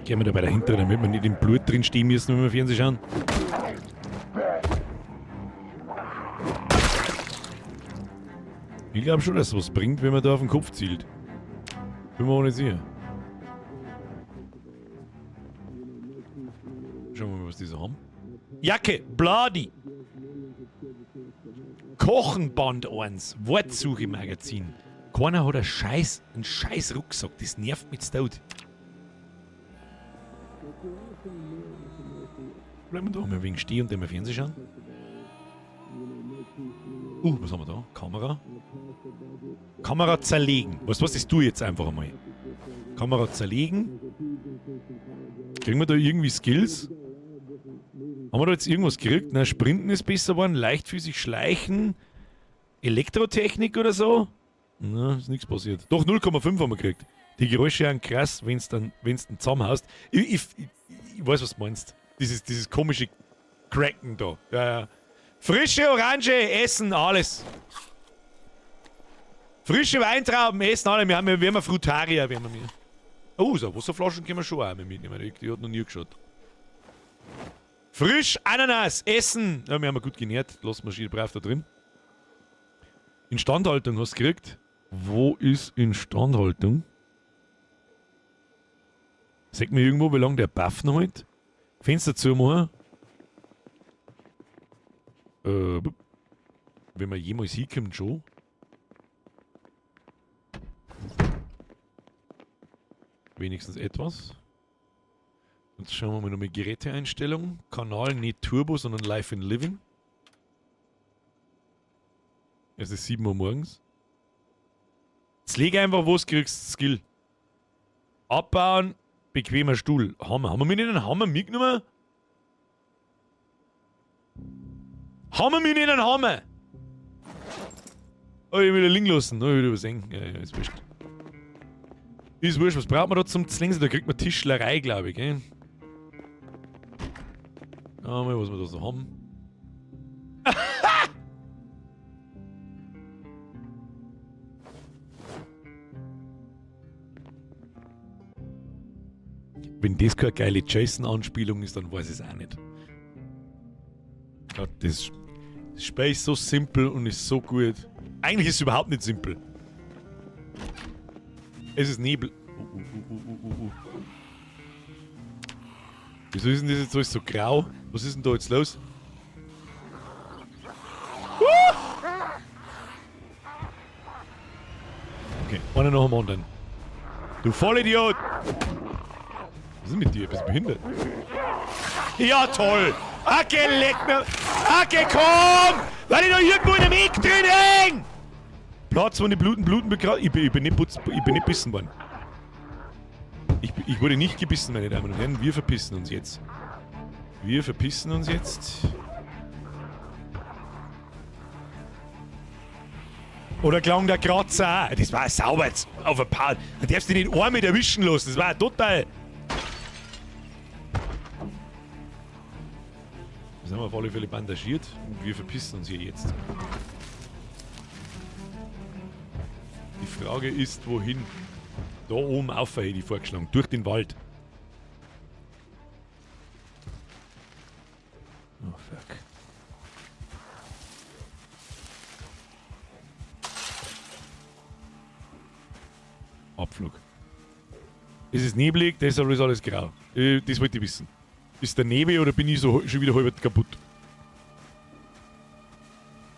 Gehen wir da bei der hinteren, damit wir nicht im Blut drin stehen müssen, wenn wir Fernsehen schauen. Ich glaube schon, dass es was bringt, wenn man da auf den Kopf zielt. Bin mir auch nicht sicher. Schauen wir mal, was die so haben. Jacke, Bloody. Kochenband 1, Wortsuche-Magazin. Keiner hat einen scheiß Rucksack, das nervt mich tot. Bleiben wir da mal wegen stehen und dann mal Fernsehen schauen. Was haben wir da? Kamera. Kamera zerlegen. Weißt du was, das tue ich jetzt einfach einmal. Kamera zerlegen. Kriegen wir da irgendwie Skills? Haben wir da jetzt irgendwas gekriegt? Na, Sprinten ist besser geworden, leichtfüßig schleichen, Elektrotechnik oder so? Na, ist nichts passiert. Doch, 0,5 haben wir gekriegt. Die Geräusche sind krass, wenn es dann zusammenhaust. Ich weiß, was du meinst. Dieses komische Cracken da. Ja. Frische Orange, essen, alles. Frische Weintrauben, essen, alles. Wir haben Frutaria. So Wasserflaschen können wir schon auch mitnehmen. Die hat noch nie geschaut. Frisch Ananas, essen. Ja, wir haben gut genährt. Lassen wir schon brav da drin. Instandhaltung hast du gekriegt. Wo ist Instandhaltung? Sag mir irgendwo, wie lange der Buff noch hält. Fenster zumachen. Wenn man jemals hinkommt, schon. Wenigstens etwas. Jetzt schauen wir mal nochmal Geräteeinstellung. Kanal nicht Turbo, sondern Live in Living. Es ist 7 Uhr morgens. Jetzt leg einfach was, kriegst Skill. Abbauen, bequemer Stuhl. Hammer. Haben wir mir nicht einen Hammer mitgenommen? Haben wir mir nicht einen Hammer? Oh, ich will den liegen lassen. Oh, ich will übersehen. Ja, ist wurscht. Ist wurscht, was braucht man da zum Zlingsen? Da kriegt man Tischlerei, glaube ich, gell? Schauen wir mal, was wir da so haben. Wenn das keine geile Jason-Anspielung ist, dann weiß ich es auch nicht. Gott, das Spiel ist so simpel und ist so gut. Eigentlich ist es überhaupt nicht simpel. Es ist Nebel. Wieso ist denn das jetzt alles so grau? Was ist denn da jetzt los? Okay, einer nach dem anderen. Du Vollidiot! Was ist mit dir? Bist du behindert? Ja, toll! Okay, leck mir! Okay, komm! Weil ich noch irgendwo in einem Eck drin häng! Platz, wo die Bluten begraben. Ich bin nicht bissen worden. Ich wurde nicht gebissen, meine Damen und Herren. Wir verpissen uns jetzt. Wir verpissen uns jetzt. Oder klang der Kratzer auch? Das war sauber jetzt auf der Part. Da darfst du den Arm mit erwischen lassen. Das war total. Wir sind auf alle Fälle bandagiert und wir verpissen uns hier jetzt. Die Frage ist, wohin? Da oben auf hätte ich vorgeschlagen. Durch den Wald. Oh, fuck. Abflug. Es ist neblig, deshalb ist alles grau. Das wollte ich wissen. Ist der Nebel oder bin ich so schon wieder halb kaputt?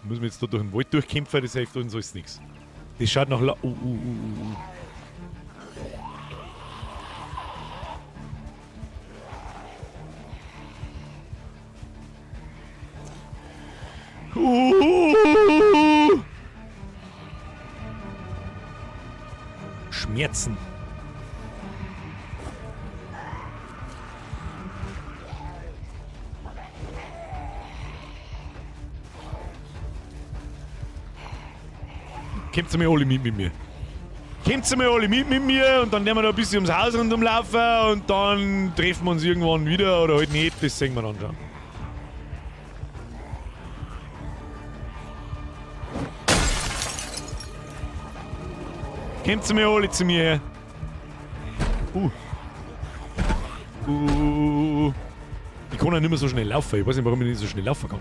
Muss man jetzt da durch den Wald durchkämpfen, das hilft uns alles nichts. Das schaut nach Schmerzen. Kommt mir alle mit mir. Kommt mir alle mit mir und dann nehmen wir da ein bisschen ums Haus rundum laufen und dann treffen wir uns irgendwann wieder oder halt nicht, das sehen wir dann schon. Kommt mir alle zu mir her. Ich kann ja nicht mehr so schnell laufen. Ich weiß nicht, warum ich nicht so schnell laufen kann.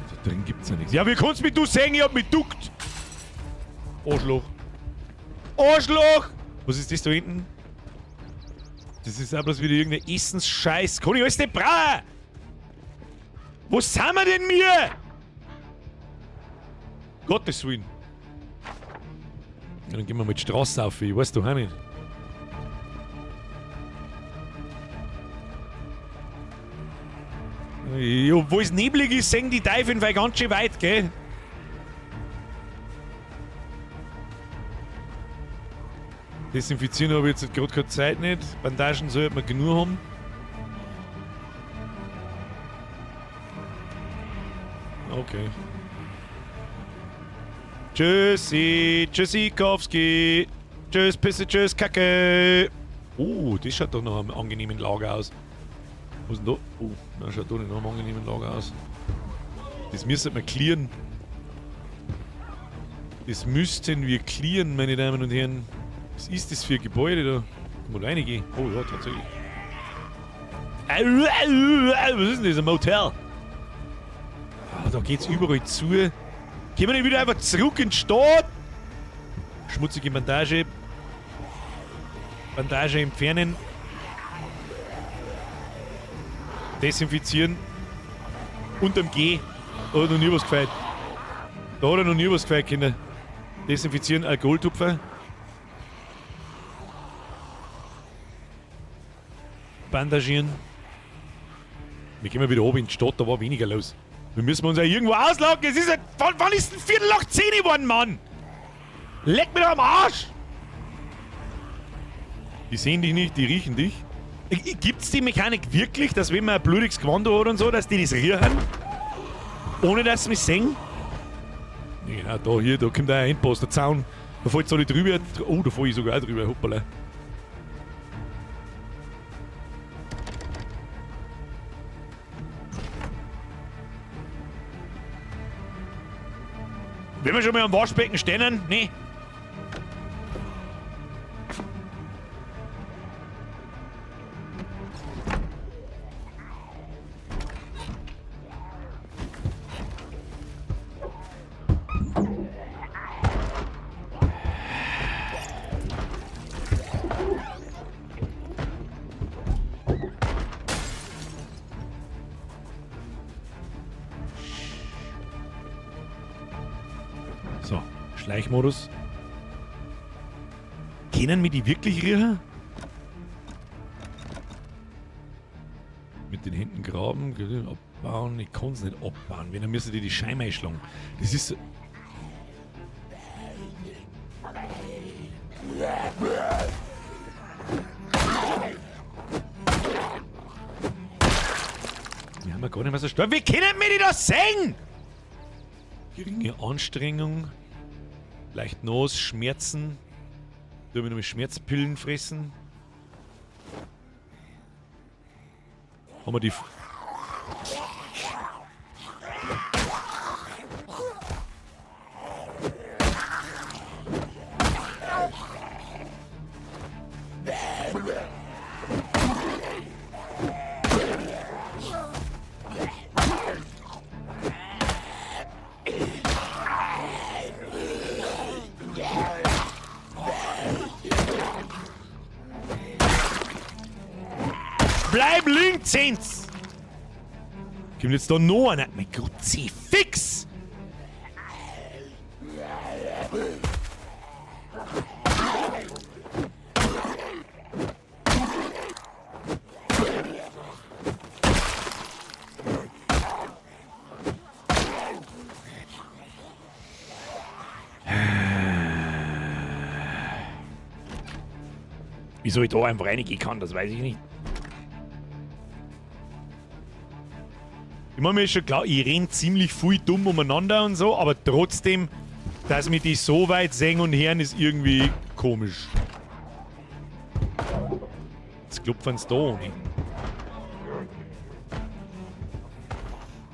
Da drin gibt's ja nichts. Ja, wie kannst du mich sehen? Ich hab mich duckt. Arschloch. Arschloch! Was ist das da hinten? Das ist auch bloß wieder irgendein Essensscheiß. Kann ich alles nicht brauchen? Wo sind wir denn wir? Gottes Willen. Ja, dann gehen wir mal die Straße auf. Ich weiß doch auch nicht. Ja, wo es neblig ist, sehen die Teufel ganz schön weit, gell? Desinfizieren habe ich jetzt gerade keine Zeit nicht. Bandagen sollte man genug haben. Okay. Tschüssi, Tschüssikowski. Tschüss, Pisse, tschüss, Kacke. Das schaut doch nach einem angenehmen Lager aus. Was denn da? Das schaut doch nicht nach einem angenehmen Lager aus. Das müssen wir clearen. Das müssten wir clearen, meine Damen und Herren. Was ist das für ein Gebäude da? Kann man reingehen? Oh ja, tatsächlich. Was ist denn das? Ein Motel? Da geht's überall zu. Gehen wir nicht wieder einfach zurück in die Stadt? Schmutzige Bandage. Bandage entfernen. Desinfizieren. Unterm G. Da hat noch nie was gefällt. Da hat noch nie was gefällt, Kinder. Desinfizieren, Alkoholtupfer. Bandagieren. Wir gehen mal wieder oben in die Stadt, da war weniger los. Wir müssen uns ja irgendwo auslagen. Es ist ja, wann ist denn 7:45 geworden, Mann? Leck mir doch am Arsch! Die sehen dich nicht, die riechen dich. Gibt's die Mechanik wirklich, dass wenn man ein blutiges Gewand hat und so, dass die das riechen? Ohne dass sie mich sehen? Ja, da kommt ein Endpost, der Zaun. Da fällt so nicht drüber. Oh, da fall ich sogar auch drüber, hoppala. Wenn wir schon mal am Waschbecken stehen, ne? So, Schleichmodus. Kennen wir die wirklich riechen? Mit den Händen graben, abbauen. Ich kann es nicht abbauen. Wenn, dann müssen die Scheibe einschlagen. Das ist. Wir haben ja gar nicht mehr so stark. Wie können wir die da sehen? Geringe Anstrengung, leicht Nos, Schmerzen. Da wir nochmal Schmerzpillen fressen. Haben wir die... Bleib links, Zins! Kommt jetzt da noch einer? Mein Gott, fix! Wieso ich da einfach reingehen kann, das weiß ich nicht. Ich meine, mir ist schon klar, ich renn ziemlich viel dumm umeinander und so, aber trotzdem, dass mich die so weit sehen und hören, ist irgendwie komisch. Jetzt klopfen sie da ohne.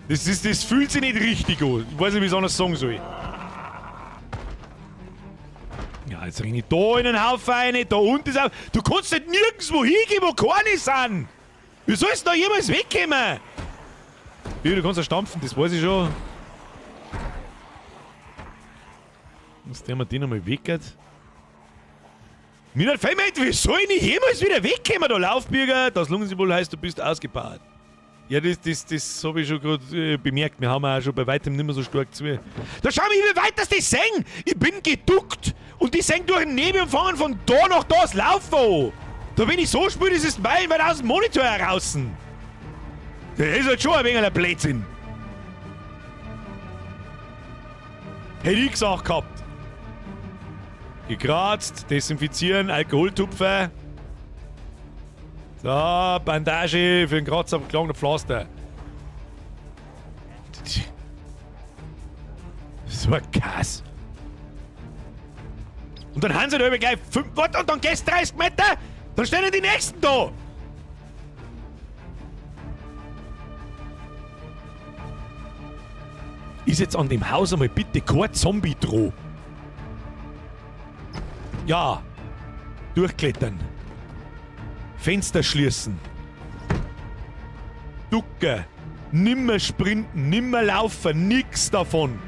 Das fühlt sich nicht richtig an. Ich weiß nicht, wie ich es anders sagen soll. Ja, jetzt renn ich da in den Haufen rein, da unten ist auch... Du kannst nicht nirgendwo hingehen, wo keine sind! Wie sollst du da jemals wegkommen? Ja, du kannst ja stampfen, das weiß ich schon. Dass der mir den einmal weggeht. Mir fällt mir nicht, wie soll ich nicht jemals wieder wegkommen, da Laufbürger? Das Lungensymbol heißt, du bist ausgebaut. Ja, das habe ich schon gerade bemerkt. Wir haben auch schon bei weitem nicht mehr so stark zu. Da schau mich, wie weit das die sehen! Ich bin geduckt! Und die sehen durch den Nebel und fangen von da nach da das Laufen an! Da bin ich so spür, das ist meilenweit aus dem Monitor heraus! Das ist halt schon ein wenig ein Blödsinn. Hätte ich gesagt gehabt. Gekratzt, desinfizieren, Alkoholtupfer. So, Bandage für den Kratzer, abgeklagene Pflaster. So ein Kass. Und dann haben sie da über gleich 5 Watt und dann gehst 30 Meter, dann stehen die Nächsten da. Ist jetzt an dem Haus einmal bitte kein Zombie droh. Ja. Durchklettern. Fenster schließen. Ducken. Nimmer sprinten, nimmer laufen, nix davon.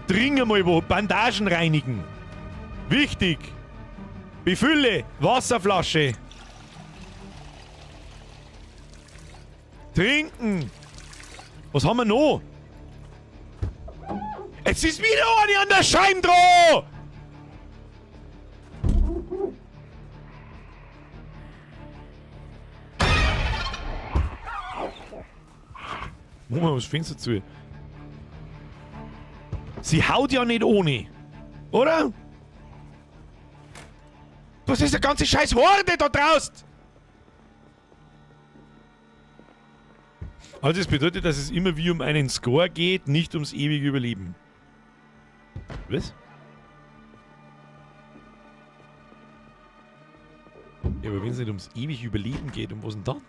Dringend mal wo, Bandagen reinigen. Wichtig. Befülle, Wasserflasche. Trinken. Was haben wir noch? Jetzt ist wieder eine an der Scheibe dran! Machen wir das Fenster zu. Sie haut ja nicht ohne. Oder? Was ist der ganze scheiß Horde da draußen? Also das bedeutet, dass es immer wie um einen Score geht, nicht ums ewige Überleben. Was? Ja, aber wenn es nicht ums ewige Überleben geht, um was denn dann?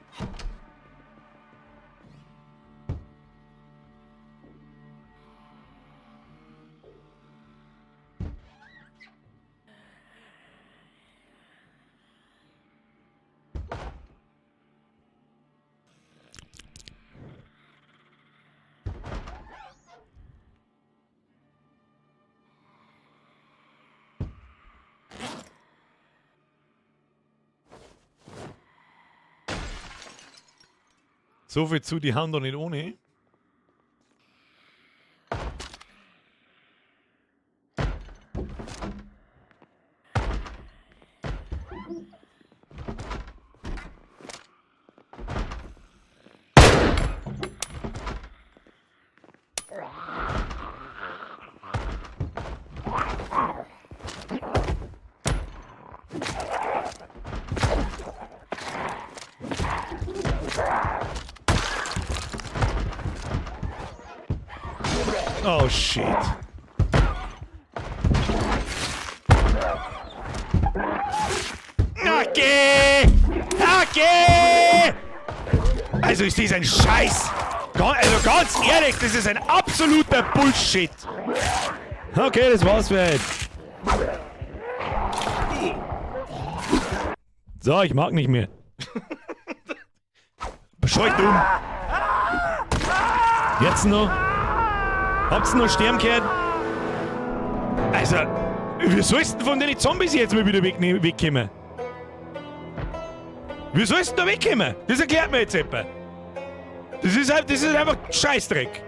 So viel zu, die haben doch nicht ohne. Oh shit. Also ist das ein Scheiß. Also ganz ehrlich, das ist ein absoluter Bullshit. Okay, das war's für heute. So, ich mag nicht mehr. Bescheut um. Jetzt noch? Habt's noch sterben gehört? Also, wie sollst du denn von den Zombies jetzt mal wieder wegkommen? Wie sollst du da wegkommen? Das erklärt mir jetzt jemand. Das ist einfach Scheißdreck.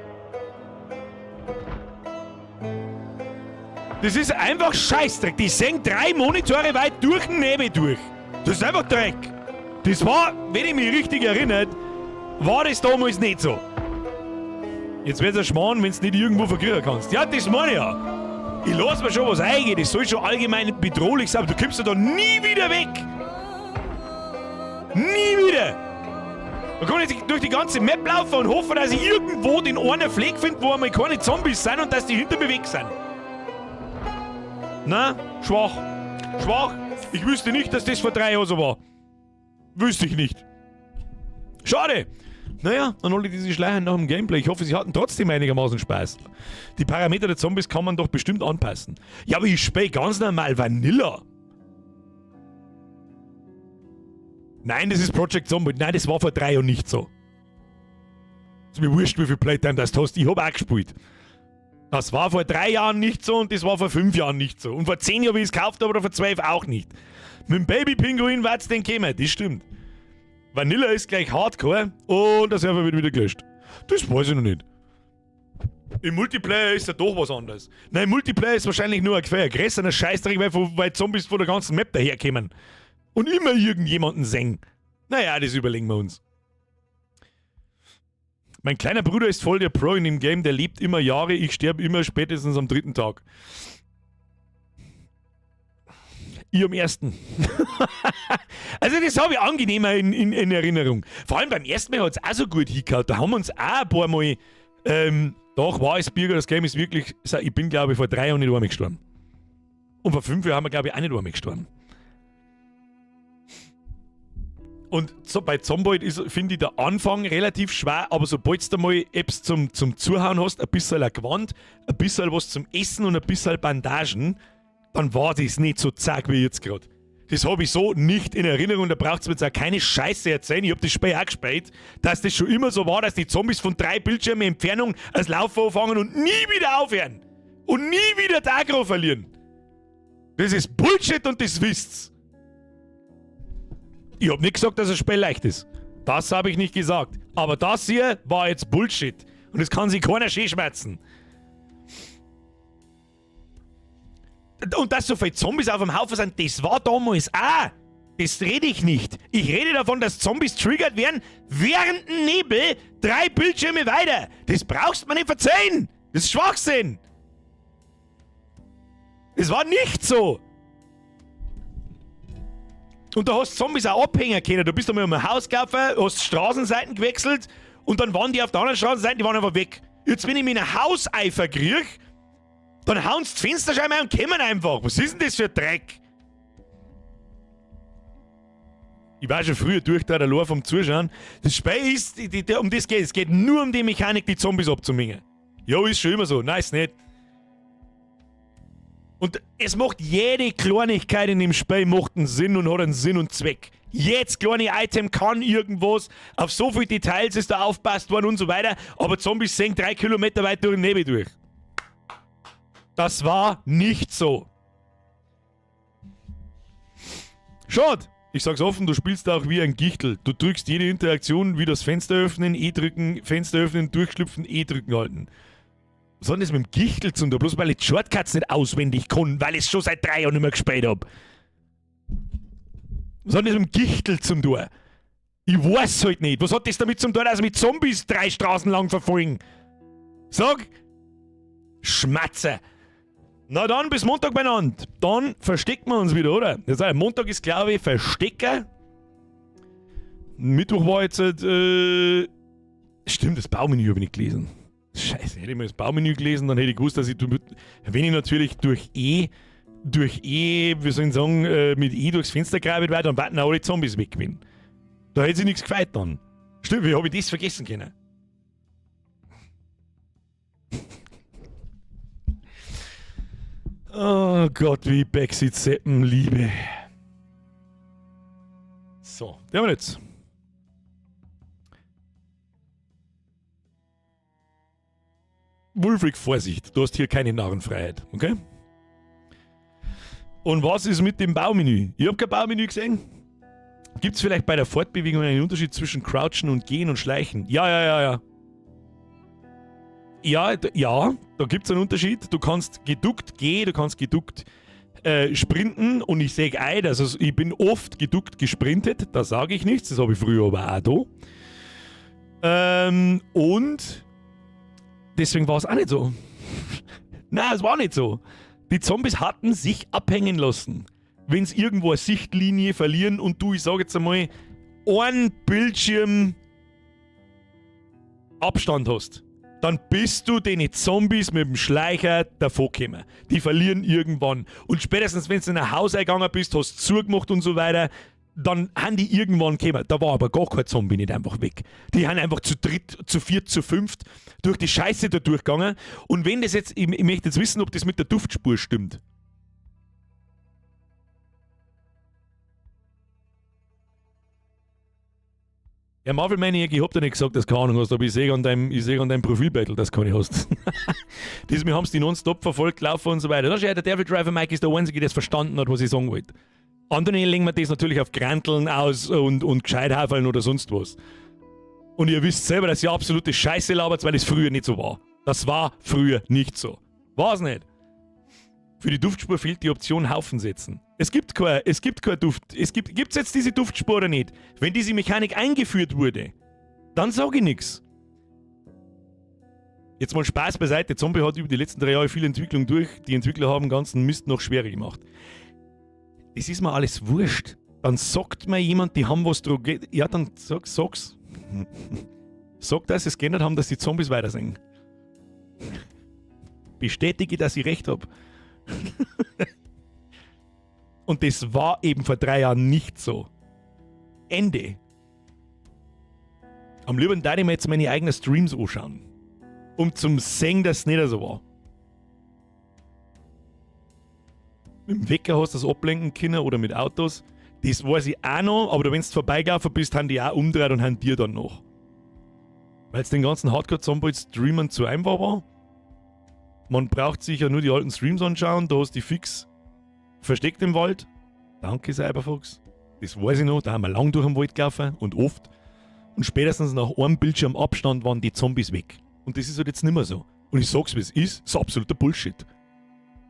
Das ist einfach Scheißdreck. Die sehen 3 Monitore weit durch den Nebel durch. Das ist einfach Dreck. Das war, wenn ich mich richtig erinnert, war das damals nicht so. Jetzt wird's ein Schmarrn, wenn du nicht irgendwo verkriegen kannst. Ja, das meine ich ja. Ich lass mir schon was eingehen. Das soll schon allgemein bedrohlich sein. Aber du kommst ja da nie wieder weg. Nie wieder. Man kann jetzt durch die ganze Map laufen und hoffen, dass ich irgendwo den einen Fleck finde, wo einmal keine Zombies sind und dass die hinter mir weg sind. Na, schwach. Schwach. Ich wüsste nicht, dass das vor 3 Jahren so war. Wüsste ich nicht. Schade. Naja, an alle diese Schleichen nach dem Gameplay. Ich hoffe, sie hatten trotzdem einigermaßen Spaß. Die Parameter der Zombies kann man doch bestimmt anpassen. Ja, aber ich spiele ganz normal Vanilla. Nein, das ist Project Zombie. Nein, das war vor 3 Jahren nicht so. Ist mir wurscht, wie viel Playtime das hast. Ich hab auch gespielt. Das war vor 3 Jahren nicht so und das war vor 5 Jahren nicht so. Und vor 10 Jahren, wie ich es gekauft habe, oder vor 12 auch nicht. Mit dem Baby-Pinguin wird's den kommen, das stimmt. Vanilla ist gleich Hardcore und der Server wird wieder gelöscht. Das weiß ich noch nicht. Im Multiplayer ist ja doch was anderes. Nein, im Multiplayer ist wahrscheinlich nur ein aggressiver Scheißdreck, weil Zombies von der ganzen Map daherkommen. Und immer irgendjemanden singen. Naja, das überlegen wir uns. Mein kleiner Bruder ist voll der Pro in dem Game, der lebt immer Jahre, ich sterbe immer spätestens am 3. Tag. Ich am 1. Also das habe ich angenehmer in Erinnerung. Vor allem beim ersten Mal hat es auch so gut hingehauen. Da haben wir uns auch ein paar Mal... doch, war es Birger, das Game ist wirklich... Ich bin, glaube ich, vor 3 Jahren nicht einmal gestorben. Und vor 5 Jahren haben wir, glaube ich, auch nicht einmal gestorben. Und so bei Zomboid ist, finde ich, der Anfang relativ schwer, aber sobald du mal Apps zum Zuhauen hast, ein bisschen ein Gewand, ein bisschen was zum Essen und ein bisschen Bandagen, dann war das nicht so zack wie jetzt gerade. Das habe ich so nicht in Erinnerung, da braucht es mir jetzt auch keine Scheiße erzählen, ich habe das Spiel auch gespielt, dass das schon immer so war, dass die Zombies von 3 Bildschirmen Entfernung das Laufen anfangen und nie wieder aufhören. Und nie wieder die Aggro verlieren. Das ist Bullshit und das wisst's. Ich hab nicht gesagt, dass das Spiel leicht ist. Das habe ich nicht gesagt. Aber das hier war jetzt Bullshit. Und es kann sich keiner schön schmerzen. Und dass so viele Zombies auf dem Haufen sind, das war damals auch. Das rede ich nicht. Ich rede davon, dass Zombies triggert werden, während dem Nebel 3 Bildschirme weiter. Das brauchst du mir nicht verzeihen. Das ist Schwachsinn. Das war nicht so. Und da hast Zombies auch abhängen können. Du bist einmal um ein Haus gelaufen, hast Straßenseiten gewechselt und dann waren die auf der anderen Straßenseite, die waren einfach weg. Jetzt, wenn ich mir ein Hauseifer kriege, dann hauen sie die Fensterscheiben ein und kommen einfach. Was ist denn das für ein Dreck? Ich war schon früher durch da, allein vom Zuschauen. Das Spiel ist, um das geht es. Es geht nur um die Mechanik, die Zombies abzumengen. Ja, ist schon immer so. Nein, ist nicht. Und es macht jede Kleinigkeit in dem Spiel macht einen Sinn und hat einen Sinn und Zweck. Jedes kleine Item kann irgendwas, auf so viele Details ist da aufgepasst worden und so weiter, aber Zombies sehen 3 Kilometer weit durch den Nebel durch. Das war nicht so. Schade. Ich sag's offen, du spielst auch wie ein Gichtel. Du drückst jede Interaktion wie das Fenster öffnen, E drücken, Fenster öffnen, durchschlüpfen, E drücken halten. Was hat das mit dem Gichtel zu tun? Bloß weil ich die Shortcuts nicht auswendig kann, weil ich es schon seit 3 Jahren nicht mehr gespielt habe. Was hat das mit dem Gichtel zu tun? Ich weiß halt nicht. Was hat das damit zu tun, dass mit Zombies 3 Straßen lang verfolgen? Sag! Schmatze! Na dann, bis Montag beieinander. Dann verstecken wir uns wieder, oder? Das heißt, Montag ist, glaube ich, Verstecker. Mittwoch war jetzt... stimmt, das Baumenü habe ich nicht gelesen. Scheiße, hätte ich mal das Baumenü gelesen, dann hätte ich gewusst, dass ich, wenn ich natürlich durch E, wie soll ich sagen, mit E durchs Fenster grabe werde, dann warten alle Zombies weg. Da hätte sich nichts gefeit dann. Stimmt, wie habe ich das vergessen können? Oh Gott, wie Backseat Seppen liebe. So, der haben wir jetzt. Wulfrig, Vorsicht, du hast hier keine Narrenfreiheit, okay? Und was ist mit dem Baumenü? Ich habe kein Baumenü gesehen. Gibt es vielleicht bei der Fortbewegung einen Unterschied zwischen Crouchen und Gehen und Schleichen? Ja. Ja, da gibt es einen Unterschied. Du kannst geduckt gehen, du kannst geduckt sprinten und ich sage ein, also ich bin oft geduckt gesprintet, da sage ich nichts, das habe ich früher aber auch da. Und deswegen war es auch nicht so. Nein, es war nicht so. Die Zombies hatten sich abhängen lassen. Wenn sie irgendwo eine Sichtlinie verlieren und du, ich sage jetzt einmal, einen Bildschirm Abstand hast, dann bist du den Zombies mit dem Schleicher davongekommen. Die verlieren irgendwann. Und spätestens, wenn du in ein Haus eingegangen bist, hast zugemacht und so weiter, dann haben die irgendwann gekommen. Da war aber gar kein Zombie nicht einfach weg. Die haben einfach zu dritt, zu viert, zu fünft durch die Scheiße da durchgegangen. Und wenn das jetzt, ich möchte jetzt wissen, ob das mit der Duftspur stimmt. Ja, Marvel Maniac, ich hab dir nicht gesagt, dass du keine Ahnung hast, aber ich sehe an deinem Profilbeitel, dass du keine hast. Wir haben es die nonstop verfolgt, laufen und so weiter. Der Devil Driver Mike ist der Einzige, der es verstanden hat, was ich sagen wollte. Andere legen wir das natürlich auf Granteln aus und Gescheithafeln oder sonst was. Und ihr wisst selber, dass ihr absolute Scheiße labert, weil das früher nicht so war. Das war früher nicht so. War's nicht. Für die Duftspur fehlt die Option Haufen setzen. Es gibt kein Duft. Gibt's jetzt diese Duftspur oder nicht? Wenn diese Mechanik eingeführt wurde, dann sage ich nichts. Jetzt mal Spaß beiseite. Zombie hat über die letzten 3 Jahre viel Entwicklung durch. Die Entwickler haben den ganzen Mist noch schwerer gemacht. Das ist mir alles wurscht. Dann sagt mir jemand, die haben was drauf. Ja, dann sag's. Sag, dass sie es geändert haben, dass die Zombies weiter sind. Bestätige, dass ich recht habe. Und das war eben vor 3 Jahren nicht so. Ende. Am liebsten würde ich mir jetzt meine eigenen Streams anschauen. Um zum sehen, dass es nicht so war. Mit dem Wecker hast du das ablenken können oder mit Autos. Das weiß ich auch noch, aber wenn du vorbeigelaufen bist, haben die auch umgedreht und haben dir dann noch. Weil es den ganzen Hardcore-Zombie-Streamern zu einfach war. Man braucht sich ja nur die alten Streams anschauen, da hast du die fix versteckt im Wald. Danke, Cyberfox. Das weiß ich noch, da haben wir lang durch den Wald gelaufen und oft. Und spätestens nach einem Bildschirm Abstand waren die Zombies weg. Und das ist halt jetzt nicht mehr so. Und ich sag's, wie es ist absoluter Bullshit.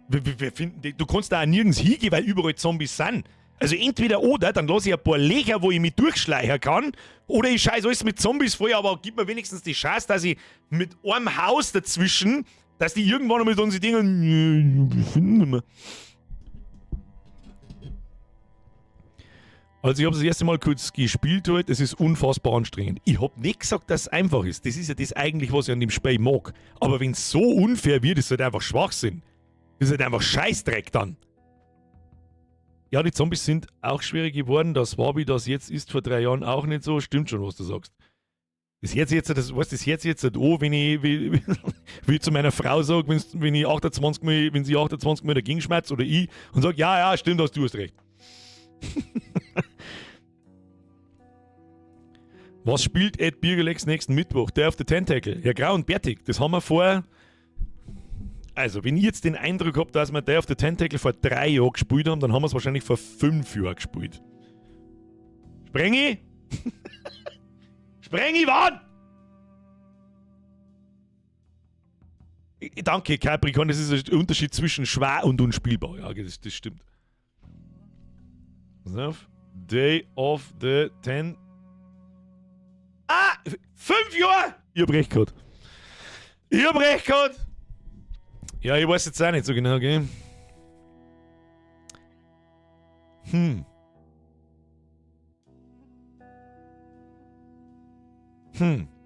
Wir finden, du kannst da auch nirgends hingehen, weil überall Zombies sind. Also entweder oder, dann lasse ich ein paar Löcher, wo ich mich durchschleichen kann, oder ich scheiße alles mit Zombies voll, aber gib mir wenigstens die Chance, dass ich mit einem Haus dazwischen, dass die irgendwann einmal dann sich denken, wir finden nicht mehr. Also ich habe das erste Mal kurz gespielt heute, es ist unfassbar anstrengend. Ich habe nicht gesagt, dass es einfach ist. Das ist ja das eigentlich, was ich an dem Spiel mag. Aber wenn es so unfair wird, ist halt einfach Schwachsinn. Das ist halt einfach Scheißdreck dann. Ja, die Zombies sind auch schwierig geworden. Das war, wie das jetzt ist, vor 3 Jahren auch nicht so. Stimmt schon, was du sagst. Das Herz jetzt, wenn ich zu meiner Frau sage, wenn sie 28 Mal dagegen schmerzt oder ich und sage, ja, stimmt, du hast recht. Was spielt Ed Birgelex nächsten Mittwoch? Day of the Tentacle. Ja, grau und bärtig. Das haben wir vorher. Also, wenn ich jetzt den Eindruck habe, dass wir Day of the Tentacle vor 3 Jahren gespielt haben, dann haben wir es wahrscheinlich vor 5 Jahren gespielt. Sprengi? Sprengi, wann? Danke, Capricorn, das ist ein Unterschied zwischen schwer und unspielbar. Ja, das stimmt. Pass auf. Day of the 10. 5 Jahre! Ich hab recht gehabt. Ja, ich weiß jetzt auch nicht so genau, gell?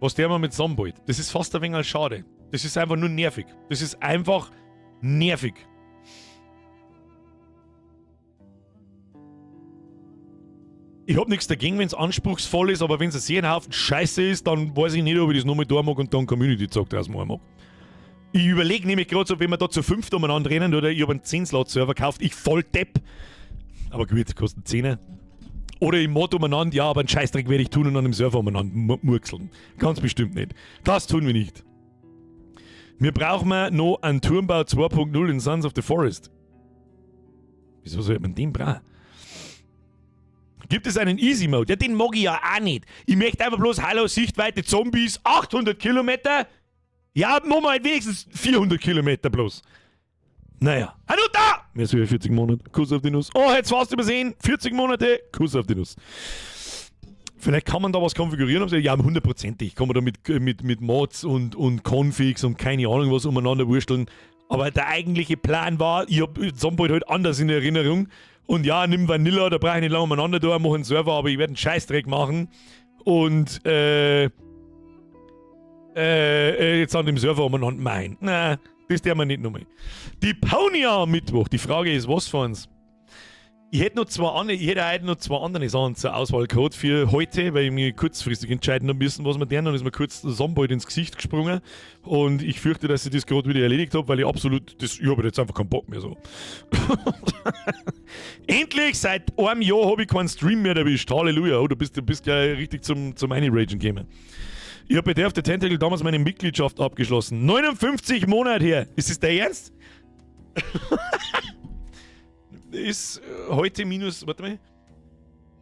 Was der mal mit Zomboid? Das ist fast ein wenig als schade. Das ist einfach nur nervig. Das ist einfach nervig. Ich hab nichts dagegen, wenn es anspruchsvoll ist, aber wenn es ein Serienhaufen Scheiße ist, dann weiß ich nicht, ob ich das nochmal da mag und dann Community-Zock draus machen mag. Ich überlege nämlich gerade so, wenn wir da zu 5 umeinander rennen oder ich habe einen 10-Slot-Server gekauft, ich voll Depp. Aber gut, kostet 10. Oder im Mod umeinander, ja, aber einen Scheißdreck werde ich tun und an dem Server umeinander murkseln. Ganz bestimmt nicht. Das tun wir nicht. Wir brauchen noch einen Turmbau 2.0 in Sons of the Forest. Wieso sollte man den brauchen? Gibt es einen Easy-Mode? Ja, den mag ich ja auch nicht. Ich möchte einfach bloß, hallo, Sichtweite, Zombies, 800 Kilometer. Ja, machen wir halt wenigstens 400 Kilometer bloß. Naja. Ah, nur da! Mehr als 40 Monate. Kuss auf die Nuss. Oh, jetzt fast übersehen. 40 Monate. Kuss auf die Nuss. Vielleicht kann man da was konfigurieren. Ja, 100%ig. Kann man da mit Mods und Configs und keine Ahnung was umeinander wursteln. Aber der eigentliche Plan war, ich habe Zombie halt anders in Erinnerung. Und ja, nimm Vanilla, da brauche ich nicht lange umeinander da, mache einen Server, aber ich werde einen Scheißdreck machen. Und, jetzt an dem Server umeinander meinen. Nein. Das der wir nicht nochmal. Die Pony am Mittwoch. Die Frage ist, was für uns? Ich hätte heute noch zwei andere Sachen zur Auswahl gehabt für heute, weil ich mich kurzfristig entscheiden habe müssen, was wir tun. Dann ist mir kurz der Zombie ins Gesicht gesprungen. Und ich fürchte, dass ich das gerade wieder erledigt habe, weil ich habe jetzt einfach keinen Bock mehr so. Endlich, seit einem Jahr habe ich keinen Stream mehr erwischt. Halleluja. Oh, du bist gleich richtig zum Eine-Ragen gekommen. Ich habe bei Day of the Tentacle damals meine Mitgliedschaft abgeschlossen. 59 Monate her. Ist das der Ernst? Ist heute minus, warte mal.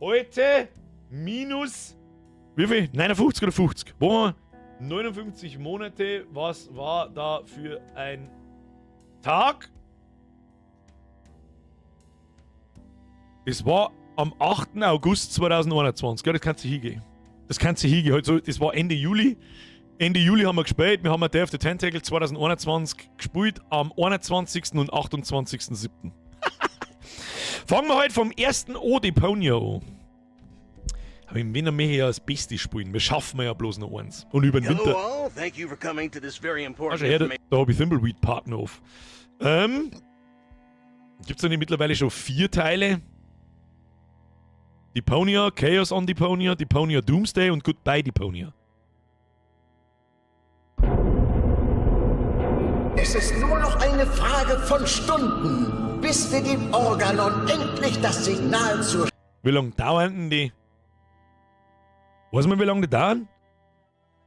Heute minus, wie viel? 59 oder 50? Wo waren wir? 59 Monate. Was war da für ein Tag? Es war am 8. August 2021. Ja, das kannst du hingehen. Das kannst du hingehen. Also, das war Ende Juli. Ende Juli haben wir gespielt. Wir haben Day of the Tentacle 2021 gespielt am 21. und 28.07. Fangen wir heute vom ersten Deponia an. Aber im Winter möchte ich ja das Beste spielen. Wir schaffen ja bloß noch eins. Und über den Winter. Also, da habe ich Thimbleweed Park noch auf. Gibt es da nicht mittlerweile schon 4 Teile? Deponia, Chaos on Deponia, Deponia Doomsday und Goodbye Deponia. Es ist nur noch eine Frage von Stunden, bis wir dem Organon endlich das Signal zur... Wie lange dauern denn die? Weiß man, wie lange die dauern?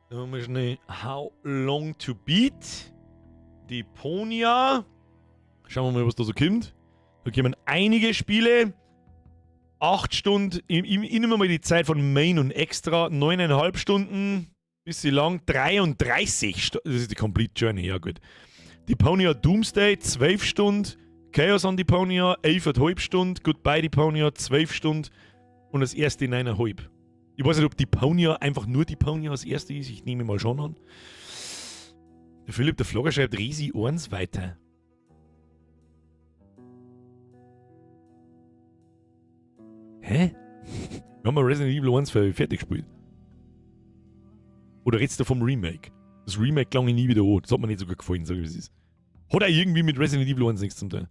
Da haben wir schnell How Long to Beat. Deponia. Schauen wir mal, was da so kommt. Da kommen einige Spiele. 8 Stunden, ich nehme mal die Zeit von Main und Extra, 9,5 Stunden, bisschen lang, 33 Stunden, das ist die Complete Journey, ja gut. Deponia Doomsday, 12 Stunden, Chaos on Deponia, 11,5 Stunden, Goodbye Deponia, 12 Stunden und das erste 9,5. Ich weiß nicht, ob Deponia einfach nur Deponia als erste ist, ich nehme mal schon an. Der Philipp, der Vlogger, schreibt Resi 1 weiter. Hä? Wir haben Resident Evil 1 fertig gespielt. Oder redest du vom Remake? Das Remake klang ich nie wieder an. Das hat mir nicht so gut gefallen, sag ich, wie es ist. Hat auch irgendwie mit Resident Evil 1 nichts zu tun.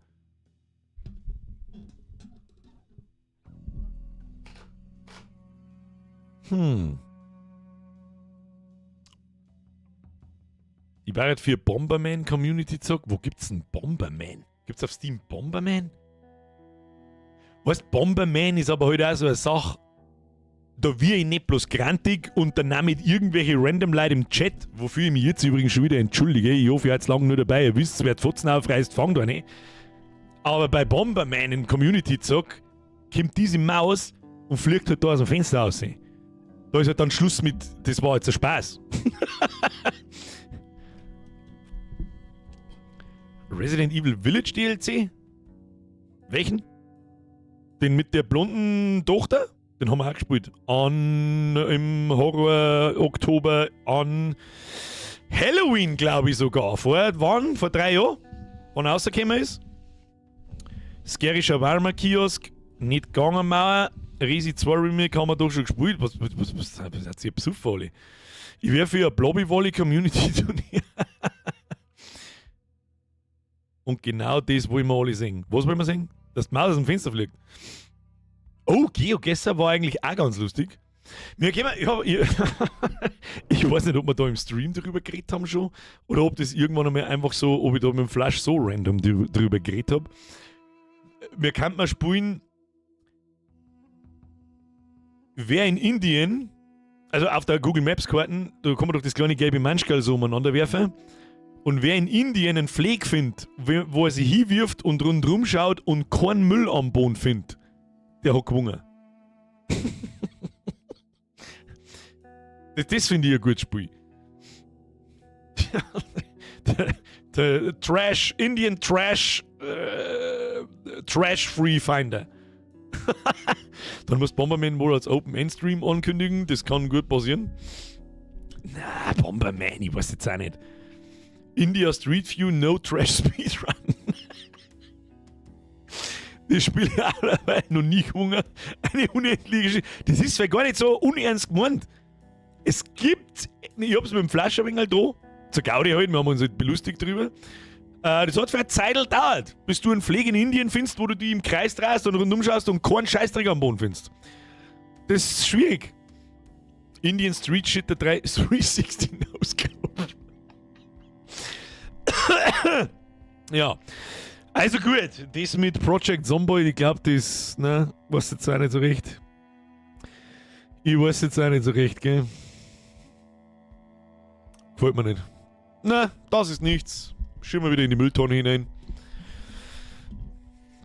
Ich war jetzt für Bomberman Community Zock. Wo gibt's denn Bomberman? Gibt's auf Steam Bomberman? Weißt, Bomberman ist aber halt auch so eine Sache, da wir ich nicht bloß grantig und dann auch mit irgendwelche random Leute im Chat, wofür ich mich jetzt übrigens schon wieder entschuldige. Ich hoffe, ihr seid lange nur dabei. Ihr wisst, wer die Fotzen aufreißt, fangt da nicht. Aber bei Bomberman im Community-Zock kommt diese Maus und fliegt halt da aus dem Fenster raus. Da ist halt dann Schluss mit, das war jetzt ein Spaß. Resident Evil Village DLC? Welchen? Den mit der blonden Tochter? Den haben wir auch gespielt. Im Horror Oktober an Halloween, glaube ich sogar. Vor 3 Jahren, wann er rausgekommen ist. Scary Shawarma Kiosk, nicht gegangen, Mauer. Resi 2 Remake haben wir doch schon gespielt. Was hat ihr besucht, alle? Ich wäre für ein Blobby-Volley Community-Turnier. Und genau das wollen wir alle sehen. Was wollen wir sehen? Dass die Maus aus dem Fenster fliegt. Oh, GeoGuessr war eigentlich auch ganz lustig. Ich weiß nicht, ob wir da im Stream drüber geredet haben schon oder ob das irgendwann einmal einfach so, ob ich da mit dem Flash so random drüber geredet habe. Wir könnten mal spielen, wer in Indien, also auf der Google Maps Karten, da kann man doch das kleine gelbe Manschkerl so umeinander werfen. Und wer in Indien einen Pfleg findet, wo er sich hinwirft und rundherum schaut und keinen Müll am Boden findet, der hat gewonnen. Das finde ich ein gutes Spiel. der Trash, Indian Trash, Trash-Free Finder. Dann muss Bomberman wohl als Open-End-Stream ankündigen, das kann gut passieren. Na, Bomberman, ich weiß jetzt auch nicht. India Street View, no Trash Speedrun. Das Spiel hat aber noch nie gewonnen. Eine unendliche Geschichte. Das ist zwar gar nicht so unernst gemeint. Es gibt, ich hab's mit dem Flash ein wenig da, zur Gaudi halt, wir haben uns halt belustigt drüber. Das hat für eine Zeit gedauert, bis du einen Pfleg in Indien findest, wo du die im Kreis drehst und rundum schaust und keinen Scheißdreck am Boden findest. Das ist schwierig. Indian Street Shit der 360 Noscope. Ja. Also gut, das mit Project Zomboid, ich glaube, das, ne, weiß jetzt auch nicht so recht. Ich weiß jetzt auch nicht so recht, gell? Gefällt mir nicht. Na, das ist nichts. Schieben wir wieder in die Mülltonne hinein.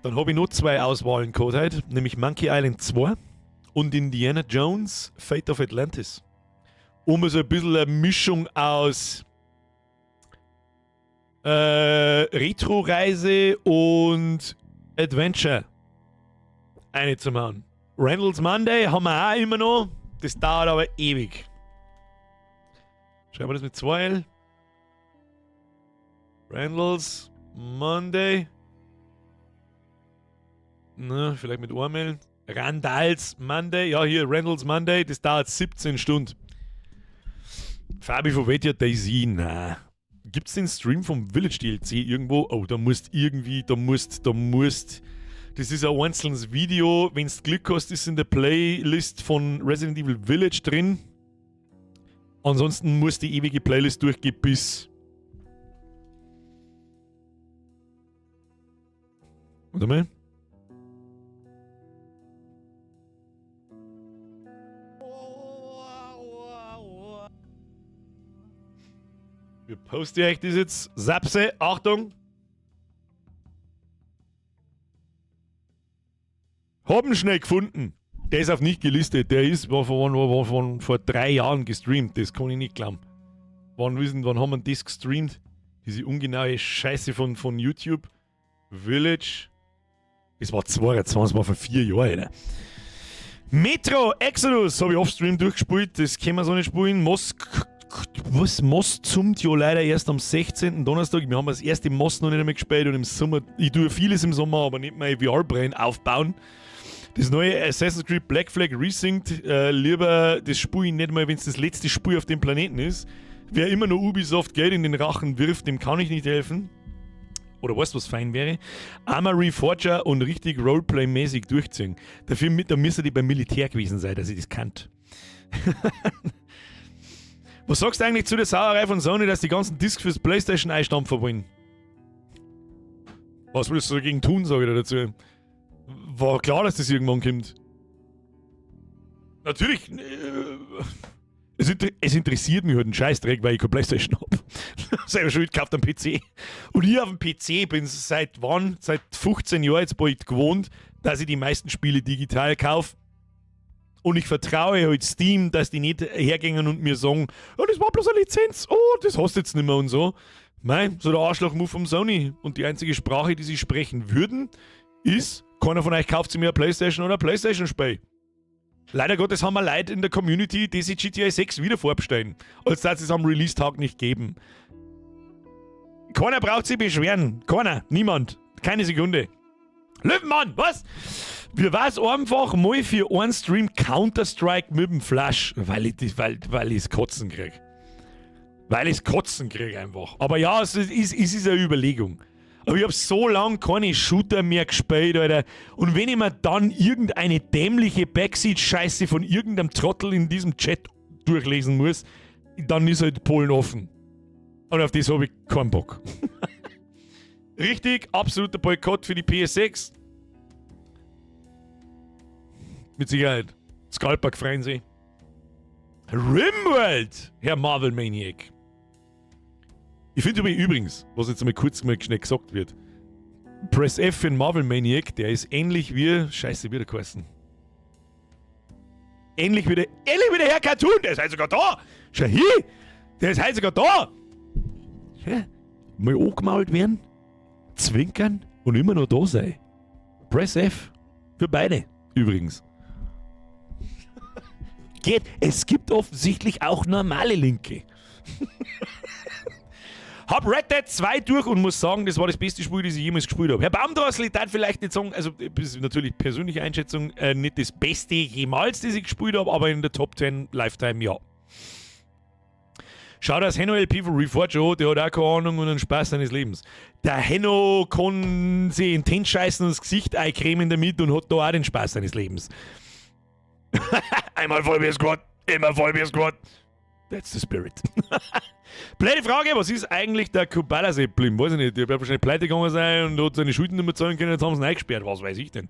Dann habe ich noch 2 Auswahlen gehabt heute, nämlich Monkey Island 2 und Indiana Jones Fate of Atlantis. Um so ein bisschen eine Mischung aus Retro-Reise und Adventure einzumachen. Randall's Monday haben wir auch immer noch. Das dauert aber ewig. Schreiben wir das mit 2L. Randall's Monday. Na, vielleicht mit Urmeln. Randall's Monday. Ja, hier, Randall's Monday. Das dauert 17 Stunden. Fabi von Vetia Daisy, na. Gibt's den Stream vom Village DLC irgendwo? Oh, da musst. Das ist ein einzelnes Video. Wenn du Glück hast, ist in der Playlist von Resident Evil Village drin. Ansonsten muss die ewige Playlist durchgehen bis. Warte mal. Wir posten euch das jetzt. Sapse, Achtung! Haben schnell gefunden. Der ist auf nicht gelistet. Der war von vor 3 Jahren gestreamt. Das kann ich nicht glauben. Wann haben wir das gestreamt? Diese ungenaue Scheiße von YouTube. Village. Das war 22, das war vor 4 Jahren, Alter. Metro Exodus habe ich offstream durchgespielt. Das können wir so nicht spielen. Most zoomt ja leider erst am 16. Donnerstag. Wir haben das erste Most noch nicht einmal gespielt und im Sommer, ich tue vieles im Sommer, aber nicht mein VR-Brain aufbauen. Das neue Assassin's Creed Black Flag Resynced, lieber das Spiel nicht mal, wenn es das letzte Spiel auf dem Planeten ist. Wer immer noch Ubisoft Geld in den Rachen wirft, dem kann ich nicht helfen. Oder weißt du, was fein wäre? Einmal Reforger und richtig Roleplay-mäßig durchziehen. Dafür da müsste die beim Militär gewesen sein, dass ich das kannt. Was sagst du eigentlich zu der Sauerei von Sony, dass die ganzen Discs fürs PlayStation einstampfen wollen? Was willst du dagegen tun, sage ich dir dazu? War klar, dass das irgendwann kommt. Natürlich, es interessiert mich halt ein Scheißdreck, weil ich keine PlayStation habe. Selber schuld, gekauft am PC. Und ich auf dem PC bin seit 15 Jahren jetzt bald gewohnt, dass ich die meisten Spiele digital kaufe. Und ich vertraue halt Steam, dass die nicht hergehen und mir sagen, oh, das war bloß eine Lizenz, oh, das hast du jetzt nicht mehr und so. Nein, so der Arschloch-Move vom Sony. Und die einzige Sprache, die sie sprechen würden, ist, keiner von euch kauft sich mehr PlayStation oder PlayStation-Spiel. Leider Gottes haben wir Leute in der Community, die sich GTA 6 wieder vorbestellen, als dass es am Release-Tag nicht geben. Keiner braucht sich beschweren. Keiner. Niemand. Keine Sekunde. Löwenmann, was? Wir war's einfach mal für einen Stream Counter-Strike mit dem Flash, weil ich's kotzen krieg. Weil ich's kotzen krieg einfach. Aber ja, es ist eine Überlegung. Aber ich habe so lange keine Shooter mehr gespielt, Alter. Und wenn ich mir dann irgendeine dämliche Backseat-Scheiße von irgendeinem Trottel in diesem Chat durchlesen muss, dann ist halt Polen offen. Und auf das habe ich keinen Bock. Richtig, absoluter Boykott für die PS6. Mit Sicherheit. Skalpak freuen sich. Rimworld, Herr Marvel Maniac. Ich finde übrigens, was jetzt mal kurz mal schnell gesagt wird, Press F für den Marvel Maniac, der ist ähnlich wie, scheiße, wie der geheißen. Ähnlich wie der Herr Cartoon, der ist halt sogar da. Schau hier, der ist halt sogar da. Ja, mal angemault werden, zwinkern und immer noch da sein. Press F für beide, übrigens. Geht, es gibt offensichtlich auch normale Linke. Hab Red Dead 2 durch und muss sagen, das war das beste Spiel, das ich jemals gespielt habe. Herr Baumdrossel, ich darf vielleicht nicht sagen, also das ist natürlich persönliche Einschätzung, nicht das Beste jemals, das ich gespielt habe, aber in der Top 10 Lifetime, ja. Schau das Henno LP von Reforge an, der hat auch keine Ahnung und einen Spaß seines Lebens. Der Henno kann sich in den scheißen und das Gesicht eincremen damit und hat da auch den Spaß seines Lebens. Einmal voll wie Squad, immer voll wie Squad. That's the spirit. Blöde Frage, was ist eigentlich der Kubala-Sepplim? Weiß ich nicht, der wird wahrscheinlich pleite gegangen sein und hat seine Schulden nicht mehr zahlen können, jetzt haben sie ihn eingesperrt, was weiß ich denn.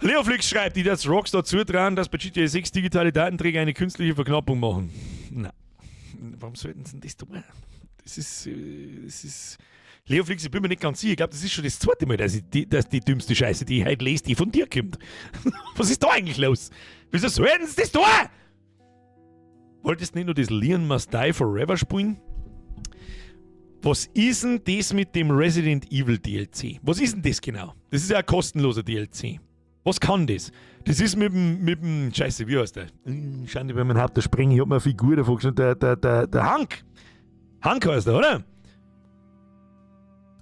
Leoflix schreibt, die das Rockstar zutrauen, dass bei GTA 6 digitale Datenträger eine künstliche Verknappung machen. Na, warum sollten sie denn das tun? Das ist... Leoflix, ich bin mir nicht ganz sicher, ich glaube, das ist schon das zweite Mal, dass die dümmste Scheiße, die ich heute lese, die von dir kommt. Was ist da eigentlich los? Wieso sollten sie das tun? Wolltest du nicht nur das Leon Must Die Forever spielen? Was ist denn das mit dem Resident Evil DLC? Was ist denn das genau? Das ist ja ein kostenloser DLC. Was kann das? Das ist mit dem Scheiße, wie heißt der? Schande bei meinem Haupt, der Sprenger, ich hab mir eine Figur davon geschnitten, der Hank. Hank heißt der, oder?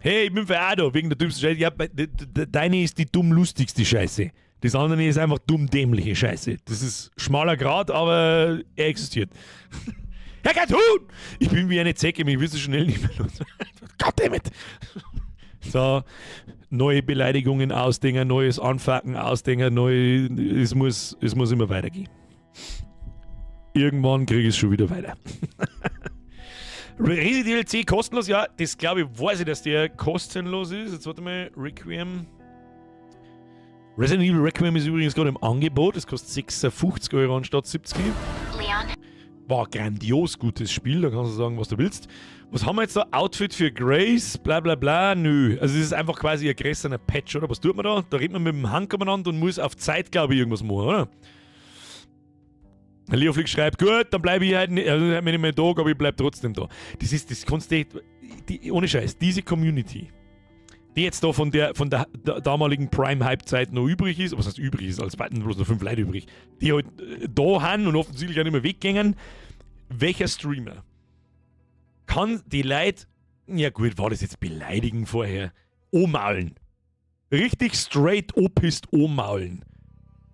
Hey, ich bin für auch da, wegen der dümmsten Scheiße. Ja, deine ist die dumm-lustigste Scheiße. Das andere ist einfach dumm-dämliche Scheiße. Das ist schmaler Grad, aber er existiert. Herr Cartoon! Ich bin wie eine Zecke, mich wirst du schnell nicht mehr los. Goddammit! So, neue Beleidigungen ausdenken, neues Anfacken ausdenken, es muss immer weitergehen. Irgendwann kriege ich es schon wieder weiter. Resi DLC kostenlos, ja, das glaube ich, weiß ich, dass der kostenlos ist. Jetzt warte mal, Requiem. Resident Evil Requiem ist übrigens gerade im Angebot. Es kostet 56 € anstatt 70. Leon. War grandios gutes Spiel, da kannst du sagen, was du willst. Was haben wir jetzt da? Outfit für Grace, bla bla bla, nö. Also es ist einfach quasi ein größerer Patch, oder? Was tut man da? Da redet man mit dem Hank umeinander und muss auf Zeit, glaube ich, irgendwas machen, oder? Leoflix schreibt, gut, dann bleibe ich halt nicht, also ich nicht mehr da, aber ich bleibe trotzdem da. Das kannst du, ohne Scheiß, diese Community, die jetzt da von der damaligen Prime-Hype-Zeit noch übrig ist, was heißt übrig ist, als warten bloß noch 5 Leute übrig, die halt da haben und offensichtlich auch nicht mehr weggängen, welcher Streamer kann die Leute, ja gut, war das jetzt beleidigen vorher, ummaulen. Richtig straight opisst ummaulen.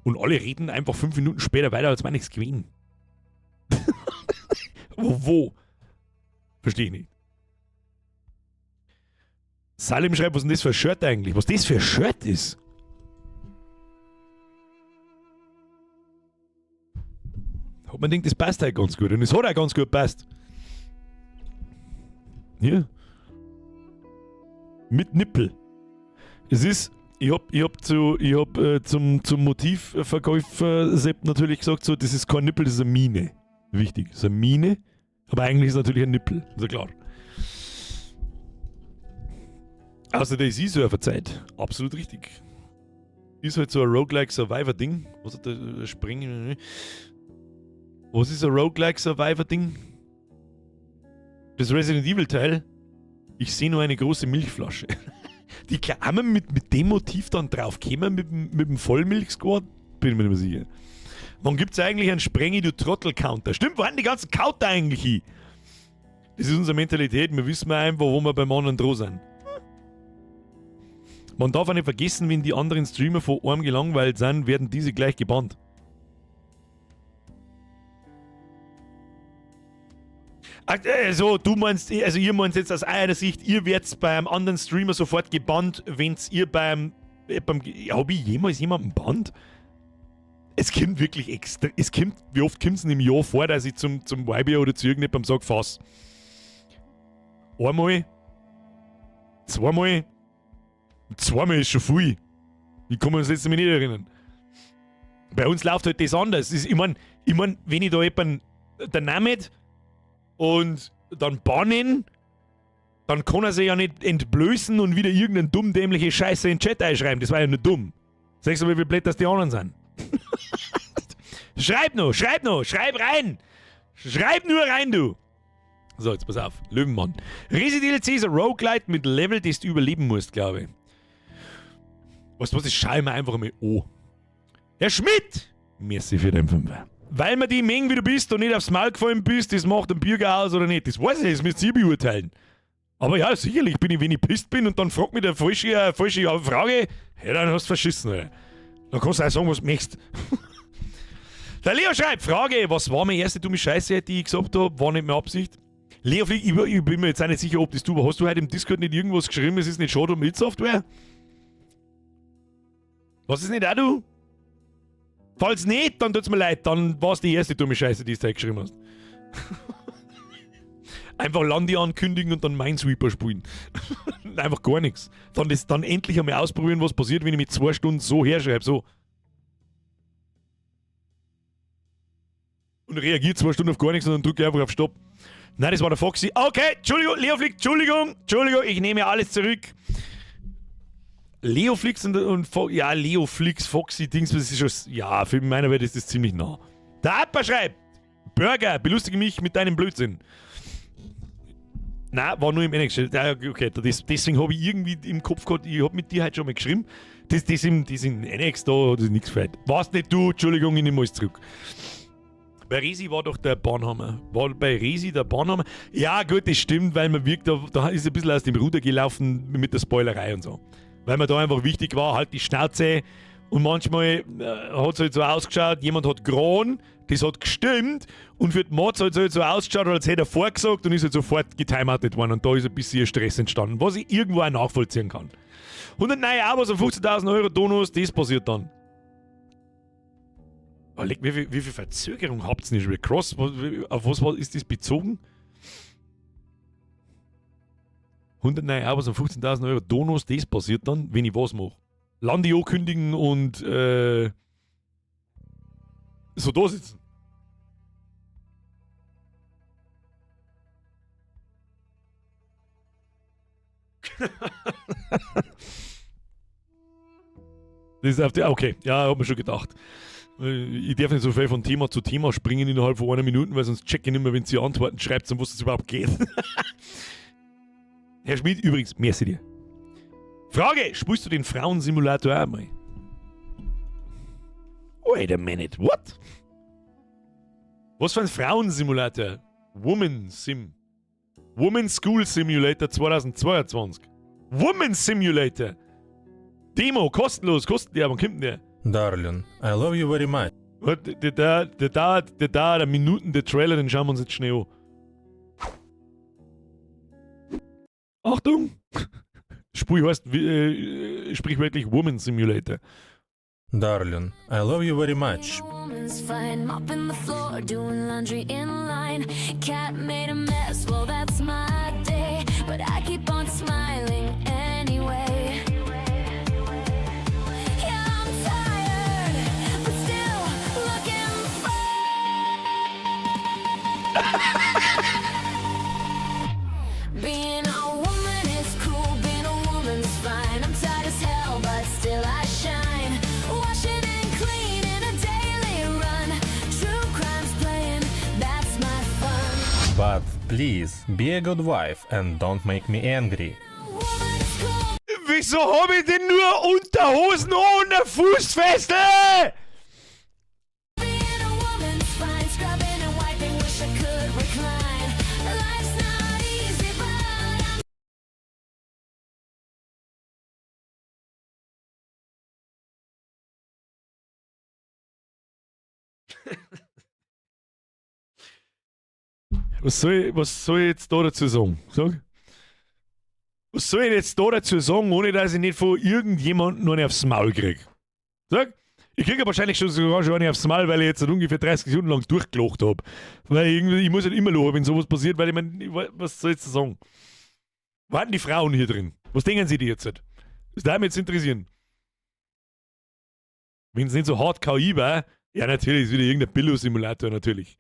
Und alle reden einfach 5 Minuten später weiter, als wäre nichts gewesen. Wo? Verstehe ich nicht. Salim schreibt, was ist denn das für ein Shirt eigentlich? Was das für ein Shirt ist? Hat man denkt, das passt halt ganz gut. Und es hat auch ganz gut passt. Hier. Mit Nippel. Es ist... Ich hab zum Motivverkäufer Sepp natürlich gesagt, so, das ist kein Nippel, das ist eine Mine. Wichtig, das ist eine Mine, aber eigentlich ist es natürlich ein Nippel, ist ja klar. Außer der ist E-Surfer-Zeit, absolut richtig. Ist halt so ein Roguelike Survivor-Ding. Was hat der Springen? Was ist ein Roguelike Survivor-Ding? Das Resident Evil-Teil? Ich sehe nur eine große Milchflasche. Die kann man mit dem Motiv dann drauf kommen, mit dem Vollmilch-Squad? Bin ich mir nicht mehr sicher. Wann gibt es eigentlich einen Sprengi, du Trottel-Counter? Stimmt, wo haben die ganzen Counter eigentlich hin? Das ist unsere Mentalität, wir wissen einfach, wo wir beim anderen dran sind. Man darf auch nicht vergessen, wenn die anderen Streamer von einem gelangweilt sind, werden diese gleich gebannt. Also, du meinst, also ihr meint jetzt aus einer Sicht, ihr werdet beim anderen Streamer sofort gebannt, wenn's ihr beim hab ich jemals jemanden bannt? Es kommt wirklich extra, wie oft kommt es im Jahr vor, dass ich zum YB oder zu irgendjemandem sage, fass. Einmal, zweimal ist schon viel. Ich kann mich das letzte Mal nicht erinnern. Bei uns läuft halt das anders. Ich mein, wenn ich da jemanden nehme und dann bannen, dann kann er sich ja nicht entblößen und wieder irgendeine dumm-dämliche Scheiße in den Chat einschreiben. Das war ja nur dumm. Sagst du, wie blöd das die anderen sind? Schreib rein! Schreib nur rein, du! So, jetzt pass auf. Löwenmann. Resident DLC ist ein Roguelite mit Level, das du überleben musst, glaube ich. Weißt du was, ich schaue mir einfach mal an. Herr Schmidt! Merci für den Fünfer. Weil man die Menge wie du bist und nicht aufs Maul gefallen bist, das macht einen Bürger aus oder nicht. Das weiß ich, das müsst ihr beurteilen. Aber ja, sicherlich bin ich, wenn ich pisst bin und dann fragt mich der falsche Frage, ja, dann hast du verschissen, Alter. Dann kannst du auch sagen, was du möchtest. Der Leo schreibt, Frage, was war meine erste dumme Scheiße, die ich gesagt habe, war nicht meine Absicht? Leo, ich bin mir jetzt auch nicht sicher, ob das du war. Hast du heute im Discord nicht irgendwas geschrieben, es ist nicht schade um Mid-Software? Was ist nicht auch du? Falls nicht, dann tut's mir leid, dann war es die erste dumme Scheiße, die du geschrieben hast. Einfach Landi ankündigen und dann Minesweeper spielen. Einfach gar nichts. Dann endlich einmal ausprobieren, was passiert, wenn ich mit 2 Stunden so herschreibe, so. Und reagiert 2 Stunden auf gar nichts und dann drücke ich einfach auf Stopp. Nein, das war der Foxy. Okay, Entschuldigung, Leoflix, Entschuldigung, ich nehme alles zurück. Leoflix ja, Leoflix, Foxy, Dings, das ist schon, ja, für meiner Welt ist das ziemlich nah. Der Appa schreibt, Burger, belustige mich mit deinem Blödsinn. Nein, war nur im NX. Okay, deswegen habe ich irgendwie im Kopf gehabt, ich habe mit dir heute schon mal geschrieben. Das im NX da, das ist nichts gefällt. Warst nicht du, Entschuldigung, ich nehme alles zurück. Bei Resi war doch der Bahnhammer. War bei Resi der Bahnhammer? Ja, gut, das stimmt, weil man wirkt, da ist ein bisschen aus dem Ruder gelaufen mit der Spoilerei und so. Weil mir da einfach wichtig war, halt die Schnauze. Und manchmal hat es halt so ausgeschaut, jemand hat gerochen, das hat gestimmt und für die Mods hat es halt so ausgeschaut, als hätte er vorgesagt und ist halt sofort getimeoutet worden und da ist ein bisschen Stress entstanden, was ich irgendwo auch nachvollziehen kann. 100 neue Abos und 15.000 Euro Donos, das passiert dann. Oh, wie viel Verzögerung habt ihr nicht? Cross, auf was ist das bezogen? 100 neue Abos und 15.000 Euro Donos, das passiert dann, wenn ich was mache. Landi ankündigen und so da sitzen. Das ist auf die, okay, ja, hab mir schon gedacht. Ich darf nicht so viel von Thema zu Thema springen innerhalb von 1 Minute, weil sonst check ich nicht mehr, wenn sie antworten, schreibt, um was es überhaupt geht. Herr Schmidt, übrigens, merci dir. Frage, spielst du den Frauensimulator auch mal? Wait a minute, what? Was für ein Frauensimulator? Woman School Simulator 2022. Woman Simulator. Demo, kostenlos, wann kommt denn der? Darling, I love you very much. Der dauert Minuten, der Trailer, den schauen wir uns jetzt schnell an. Achtung! Spiel heißt sprichwörtlich Woman Simulator. Darling, I love you very much. Woman's fine, mopping the floor, doing laundry in line. Cat made a mess, well that's my day, but I keep on smiling anyway. Yeah, I'm tired, but still looking fine. Being a woman is cool, being a woman's fine. I'm tired as hell, but still I shine. Washing and cleaning, a daily run. True crime's playing, that's my fun. But please, be a good wife and don't make me angry. A woman is cool. Wieso hab ich denn nur Unterhosen ohne Fußfeste? Being a woman's fine, scrubbing and wiping, wish I could recline. Life's not easy, but I'm Was soll ich jetzt da dazu sagen? Sag. Was soll ich jetzt da dazu sagen, ohne dass ich nicht von irgendjemandem noch eine aufs Maul kriege? Sag. Ich kriege wahrscheinlich sogar schon eine aufs Maul, weil ich jetzt ungefähr 30 Sekunden lang durchgelacht habe. Weil ich muss halt immer lachen, wenn sowas passiert, weil ich meine, was soll ich jetzt sagen? Warten die Frauen hier drin? Was denken sie die jetzt? Das darf mich jetzt interessieren. Wenn es nicht so hart KI war, ja natürlich, ist wieder irgendein Billo-Simulator natürlich.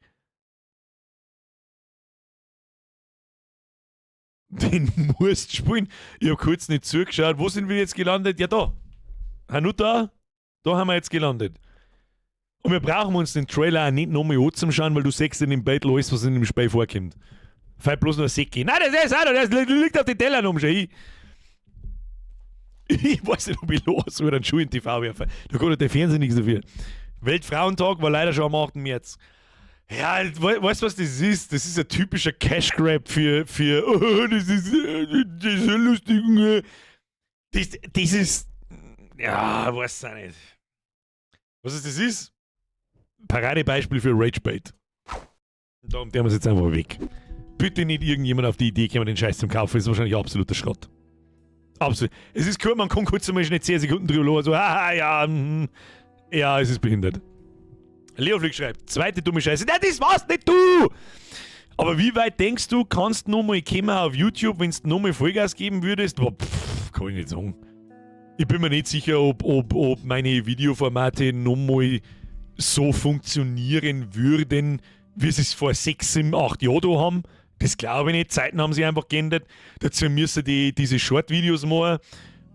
Den musst du spielen. Ich habe kurz nicht zugeschaut. Wo sind wir jetzt gelandet? Ja, da. Hanuta, da haben wir jetzt gelandet. Und wir brauchen uns den Trailer auch nicht nochmal anzuschauen, weil du siehst in dem Battle alles, was in dem Spiel vorkommt. Fällt bloß nur ein Säcke. Nein, das ist auch noch, das liegt auf den Tellern rum schon. Ich weiß nicht, ob ich los oder einen Schuh in TV werfen. Da kann der Fernseher nichts dafür. Weltfrauentag war leider schon am 8. März. Ja, weißt du, was das ist? Das ist ein typischer Cash Grab für oh, das ist so lustig. Das ist, ja, weiß ich nicht. Was das ist? Paradebeispiel für Ragebait. Und darum tun wir es jetzt einfach weg. Bitte nicht irgendjemand auf die Idee kommen, den Scheiß zum Kaufen. Das ist wahrscheinlich absoluter Schrott. Absolut. Es ist cool, man kann kurz einmal schnell 10 Sekunden drüber los. So, ja, es ist behindert. Leoflick schreibt, zweite dumme Scheiße. Nein, das war's nicht du! Aber wie weit denkst du, kannst du nochmal kommen auf YouTube, wenn du nochmal Vollgas geben würdest? Boah, kann ich nicht sagen. Ich bin mir nicht sicher, ob meine Videoformate nochmal so funktionieren würden, wie sie es vor 6, 7, 8 Jahren da haben. Das glaube ich nicht. Zeiten haben sich einfach geändert. Dazu müssen die diese Short-Videos machen.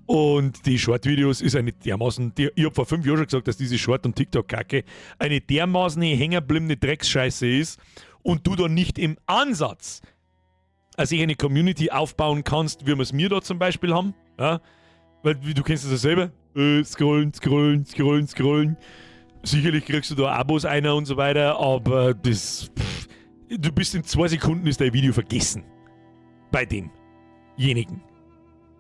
Und die Short-Videos ist eine dermaßen, ich habe vor 5 Jahren schon gesagt, dass diese Short- und TikTok-Kacke eine dermaßen hängerbliebene Drecksscheiße ist und du da nicht im Ansatz also eine Community aufbauen kannst, wie wir es mir da zum Beispiel haben. Ja? Weil du kennst es ja selber. Scrollen. Sicherlich kriegst du da Abos einer und so weiter, aber du bist in 2 Sekunden ist dein Video vergessen. Bei demjenigen.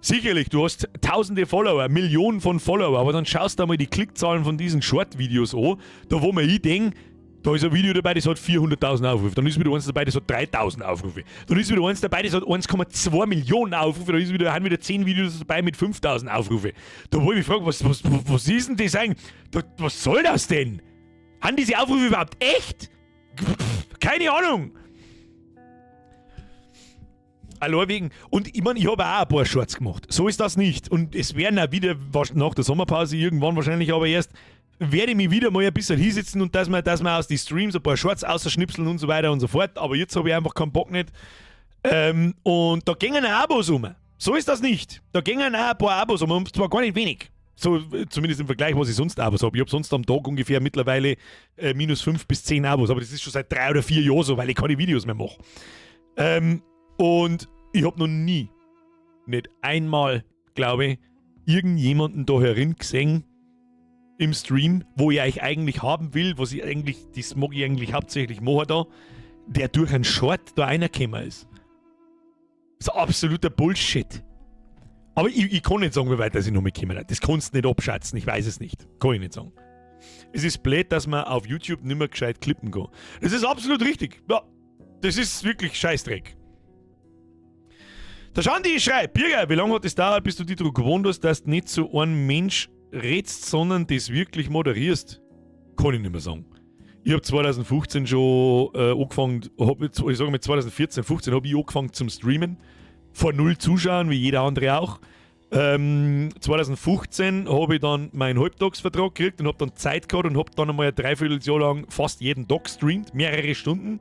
Sicherlich, du hast tausende Follower, Millionen von Follower, aber dann schaust du mal die Klickzahlen von diesen Short-Videos an, da wo man denke, da ist ein Video dabei, das hat 400.000 Aufrufe, dann ist wieder eins dabei, das hat 3.000 Aufrufe, dann ist wieder eins dabei, das hat 1,2 Millionen Aufrufe, dann ist wieder 10 Videos dabei mit 5.000 Aufrufe. Da wo ich mich frage, was ist denn das eigentlich? Was soll das denn? Haben diese Aufrufe überhaupt echt? Keine Ahnung. Allein wegen, und ich meine, ich habe auch ein paar Shorts gemacht. So ist das nicht. Und es werden auch wieder, nach der Sommerpause irgendwann wahrscheinlich aber erst, werde ich mich wieder mal ein bisschen hinsetzen und dass wir aus den Streams ein paar Shorts ausschnipseln und so weiter und so fort. Aber jetzt habe ich einfach keinen Bock nicht. Und da gingen auch Abos um. So ist das nicht. Da gingen auch ein paar Abos um. Und zwar gar nicht wenig. So, zumindest im Vergleich, was ich sonst Abos habe. Ich habe sonst am Tag ungefähr mittlerweile minus 5 bis 10 Abos. Aber das ist schon seit 3 oder 4 Jahren so, weil ich keine Videos mehr mache. Und ich habe noch nie, nicht einmal, glaube ich, irgendjemanden da herin gesehen im Stream, wo ich euch eigentlich haben will, was ich eigentlich, das mag ich eigentlich hauptsächlich machen da, der durch einen Short da reingekommen ist. Das ist absoluter Bullshit. Aber ich kann nicht sagen, wie weit das ich noch mitkommen. Das kannst du nicht abschätzen, ich weiß es nicht. Kann ich nicht sagen. Es ist blöd, dass man auf YouTube nicht mehr gescheit klippen kann. Das ist absolut richtig. Ja, das ist wirklich Scheißdreck. Der Schandi schreibt, Birger, wie lange hat es gedauert, bis du dich daran gewohnt hast, dass du nicht so ein Mensch redst, sondern das wirklich moderierst? Kann ich nicht mehr sagen. Ich habe 2015 schon angefangen, ich sage mit 2014, 15 habe ich angefangen zum Streamen. Vor 0 Zuschauern, wie jeder andere auch. 2015 habe ich dann meinen Halbtagsvertrag gekriegt und habe dann Zeit gehabt und habe dann einmal ein Dreivierteljahr lang fast jeden Tag gestreamt, mehrere Stunden.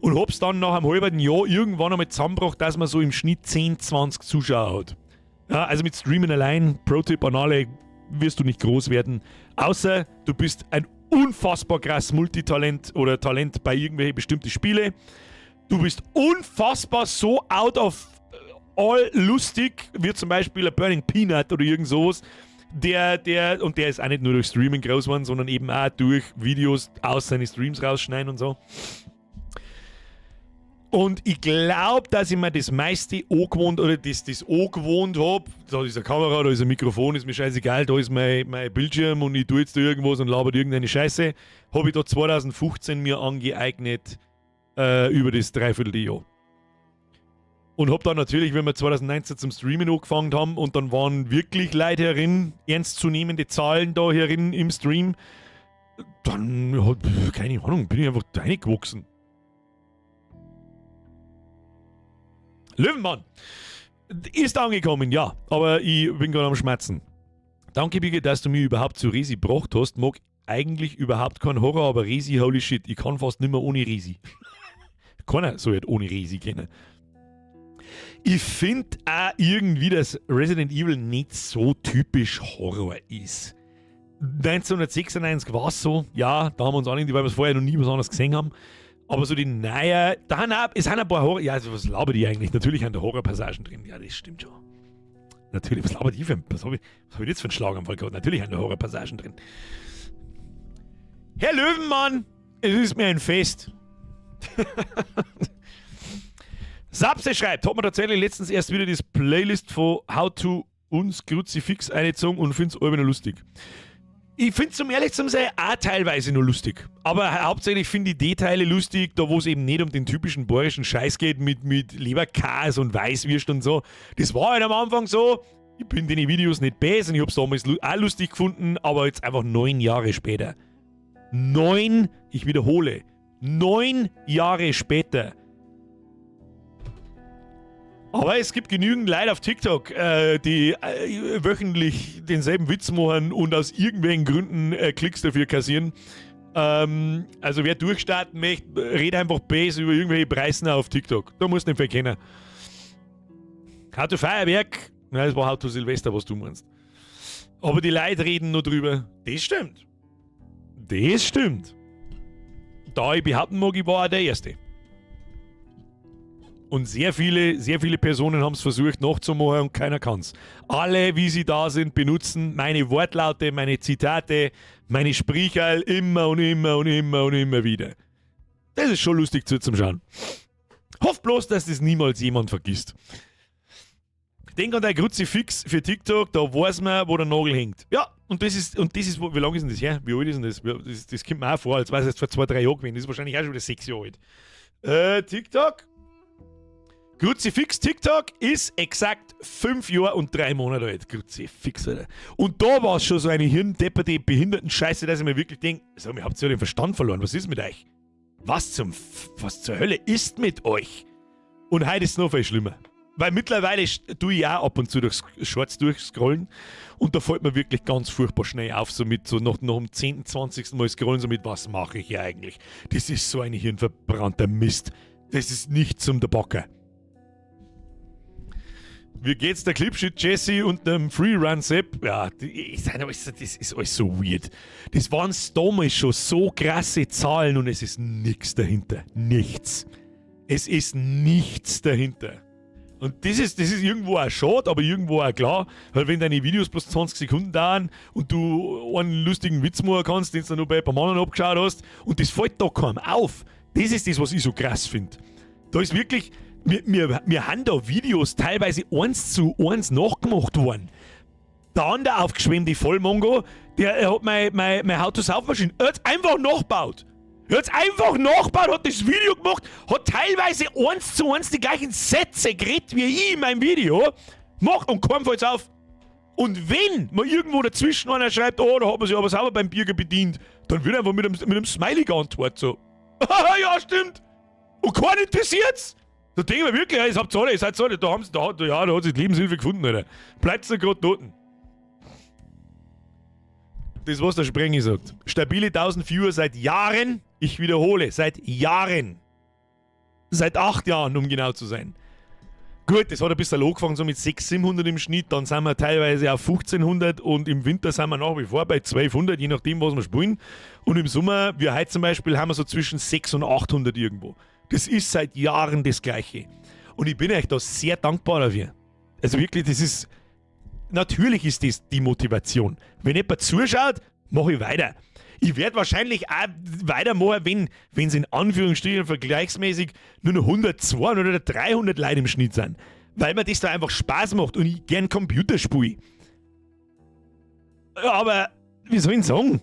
Und hab's dann nach einem halben Jahr irgendwann einmal zusammengebracht, dass man so im Schnitt 10, 20 Zuschauer hat. Ja, also mit Streamen allein, Pro-Tipp an alle, wirst du nicht groß werden. Außer du bist ein unfassbar krass Multitalent oder Talent bei irgendwelchen bestimmten Spielen. Du bist unfassbar so out of all lustig, wie zum Beispiel ein Burning Peanut oder irgend sowas. Der ist auch nicht nur durch Streaming groß geworden, sondern eben auch durch Videos aus seinen Streams rausschneiden und so. Und ich glaube, dass ich mir das meiste angewohnt oder das angewohnt habe. Da ist eine Kamera, da ist ein Mikrofon, ist mir scheißegal, da ist mein Bildschirm und ich tue jetzt da irgendwas und labert irgendeine Scheiße. Habe ich da 2015 mir angeeignet, über das Dreivierteljahr. Und hab dann natürlich, wenn wir 2019 zum Streamen angefangen haben und dann waren wirklich Leute herin, ernstzunehmende Zahlen da herin im Stream, dann, keine Ahnung, bin ich einfach reingewachsen. Löwenmann ist angekommen, ja, aber ich bin gerade am Schmerzen. Danke, Bigge, dass du mich überhaupt zu Resi gebracht hast. Mag eigentlich überhaupt keinen Horror, aber Resi, holy shit, ich kann fast nicht mehr ohne Resi. Keiner soll halt ohne Resi kennen. Ich finde auch irgendwie, dass Resident Evil nicht so typisch Horror ist. 1996 war es so, ja, da haben wir uns alle, weil wir es vorher noch nie was anderes gesehen haben. Aber so die neue, es sind ein paar Horror, ja, also was labert die eigentlich? Natürlich an der Horrorpassagen drin, ja, das stimmt schon. Natürlich, was labert die für was hab ich jetzt für einen Schlaganfall gehabt? Natürlich an der Horrorpassagen drin. Herr Löwenmann, es ist mir ein Fest. Sapse schreibt, hat mir tatsächlich letztens erst wieder das Playlist von How to uns Kruzifix eingezogen und finde es irgendwie noch lustig. Ich finde es, um ehrlich zu sein, auch teilweise noch lustig. Aber hauptsächlich finde ich die Teile lustig, da wo es eben nicht um den typischen bayerischen Scheiß geht mit Leberkäse und Weißwürst und so. Das war halt am Anfang so. Ich bin den Videos nicht böse und ich habe es damals auch lustig gefunden, aber jetzt einfach 9 Jahre später. 9, ich wiederhole, 9 Jahre später. Aber es gibt genügend Leute auf TikTok, die wöchentlich denselben Witz machen und aus irgendwelchen Gründen Klicks dafür kassieren. Also wer durchstarten möchte, redet einfach base über irgendwelche Preisen auf TikTok. Da musst du nicht viel kennen. How to Feuerwerk, nein, das war How to Silvester, was du meinst. Aber die Leute reden nur drüber. Das stimmt. Das stimmt. Da ich behaupten mag, ich war auch der Erste. Und sehr viele Personen haben es versucht nachzumachen und keiner kann es. Alle, wie sie da sind, benutzen meine Wortlaute, meine Zitate, meine Sprecherl immer und immer und immer und immer wieder. Das ist schon lustig zum Schauen. Hoff bloß, dass das niemals jemand vergisst. Denk an dein Kruzifix für TikTok, da weiß man, wo der Nagel hängt. Ja, und das ist, wie lange ist denn das her? Wie alt ist denn das? Das kommt mir auch vor, als wäre es jetzt vor 2-3 Jahren gewesen. Das ist wahrscheinlich auch schon wieder 6 Jahre alt. TikTok? Kruzifix TikTok ist exakt 5 Jahre und 3 Monate alt. Kruzifix, Alter. Und da war es schon so eine hirndepperte Behinderten-Scheiße, dass ich mir wirklich denke, sag mal, habt ihr den Verstand verloren? Was ist mit euch? Was zur Hölle ist mit euch? Und heute ist es noch viel schlimmer. Weil mittlerweile tue ich auch ab und zu durch Shorts durchscrollen und da fällt mir wirklich ganz furchtbar schnell auf, so nach dem 10., 20. Mal scrollen, so mit, was mache ich hier eigentlich? Das ist so ein hirnverbrannter Mist. Das ist nicht zum Debacker. Wie geht's der Clipshit Jesse und dem Freerun Sepp? Ja, das ist alles so weird. Das waren damals schon so krasse Zahlen und es ist nichts dahinter. Nichts. Es ist nichts dahinter. Und das ist irgendwo auch schade, aber irgendwo auch klar, weil wenn deine Videos bloß 20 Sekunden dauern und du einen lustigen Witz machen kannst, den du noch bei ein paar Männern abgeschaut hast und das fällt da kaum auf. Das ist das, was ich so krass finde. Da ist wirklich... Wir haben da Videos teilweise 1:1 nachgemacht worden. Der andere aufgeschwemmte Vollmongo, der hat meine How-to-Saufmaschine einfach nachgebaut. Er hat es einfach nachgebaut, hat das Video gemacht, hat teilweise 1:1 die gleichen Sätze geredet wie ich in meinem Video. Macht und kaum fällt's auf. Und wenn man irgendwo dazwischen einer schreibt, oh, da hat man sich aber sauber beim Bierger bedient, dann wird einfach mit einem Smiley geantwortet so. Ja, stimmt. Und keinen interessiert's. Da denken wir wirklich, ihr habt alle, ihr seid alle, da hat sich die Lebenshilfe gefunden, Alter. Bleibt da gerade dort. Das, was der Sprengi sagt. Stabile 1000 Viewer seit Jahren, ich wiederhole, seit Jahren. Seit 8 Jahren, um genau zu sein. Gut, das hat ein bisschen angefangen, so mit 600, 700 im Schnitt, dann sind wir teilweise auf 1500 und im Winter sind wir nach wie vor bei 1200, je nachdem, was wir spielen. Und im Sommer, wie heute zum Beispiel, haben wir so zwischen 600 und 800 irgendwo. Das ist seit Jahren das Gleiche. Und ich bin euch da sehr dankbar dafür. Also wirklich, das ist... Natürlich ist das die Motivation. Wenn jemand zuschaut, mache ich weiter. Ich werde wahrscheinlich auch weitermachen, wenn es in Anführungsstrichen vergleichsmäßig nur noch 100, 200 oder 300 Leute im Schnitt sind. Weil mir das da einfach Spaß macht und ich gern Computer spiele. Ja, aber, wie soll ich sagen?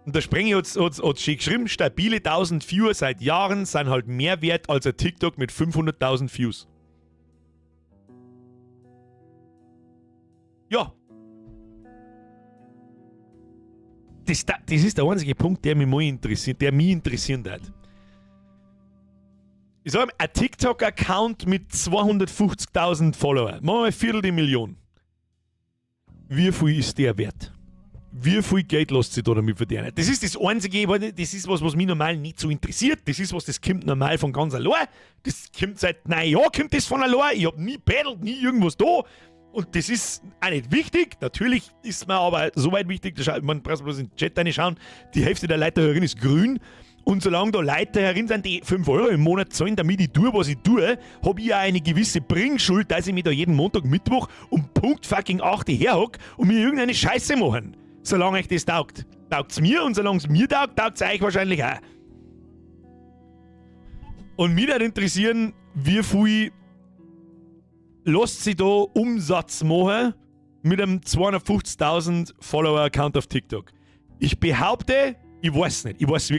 Und der Sprenger hat schön geschrieben, stabile 1000 Viewer seit Jahren sind halt mehr wert als ein TikTok mit 500.000 Views. Ja. Das ist der einzige Punkt, der mich interessieren hat. Ich sage mal, ein TikTok-Account mit 250.000 Follower, machen wir eine Viertel. Wie viel ist der wert? Wie viel Geld lässt sich da damit verdienen? Das ist das Einzige, das ist was mich normal nicht so interessiert. Das ist was, das kommt normal von ganz allein. Das kommt seit 9 Jahren kommt das von allein. Ich habe nie pedelt, nie irgendwas da. Und das ist auch nicht wichtig. Natürlich ist mir aber so weit wichtig, man braucht bloß in den Chat reinschauen, die Hälfte der Leute herin ist grün. Und solange da Leute herin sind, die 5 Euro im Monat zahlen, damit ich tue, was ich tue, habe ich auch eine gewisse Bringschuld, dass ich mich da jeden Montag, Mittwoch um Punkt fucking 8 herhock und mir irgendeine Scheiße machen. Solange euch das taugt. Taugt's mir und solange es mir taugt, taugt's euch wahrscheinlich auch. Und mich würde interessieren, wie viel lässt sich da Umsatz machen mit einem 250.000 Follower-Account auf TikTok. Ich behaupte, ich weiß nicht. Ich weiß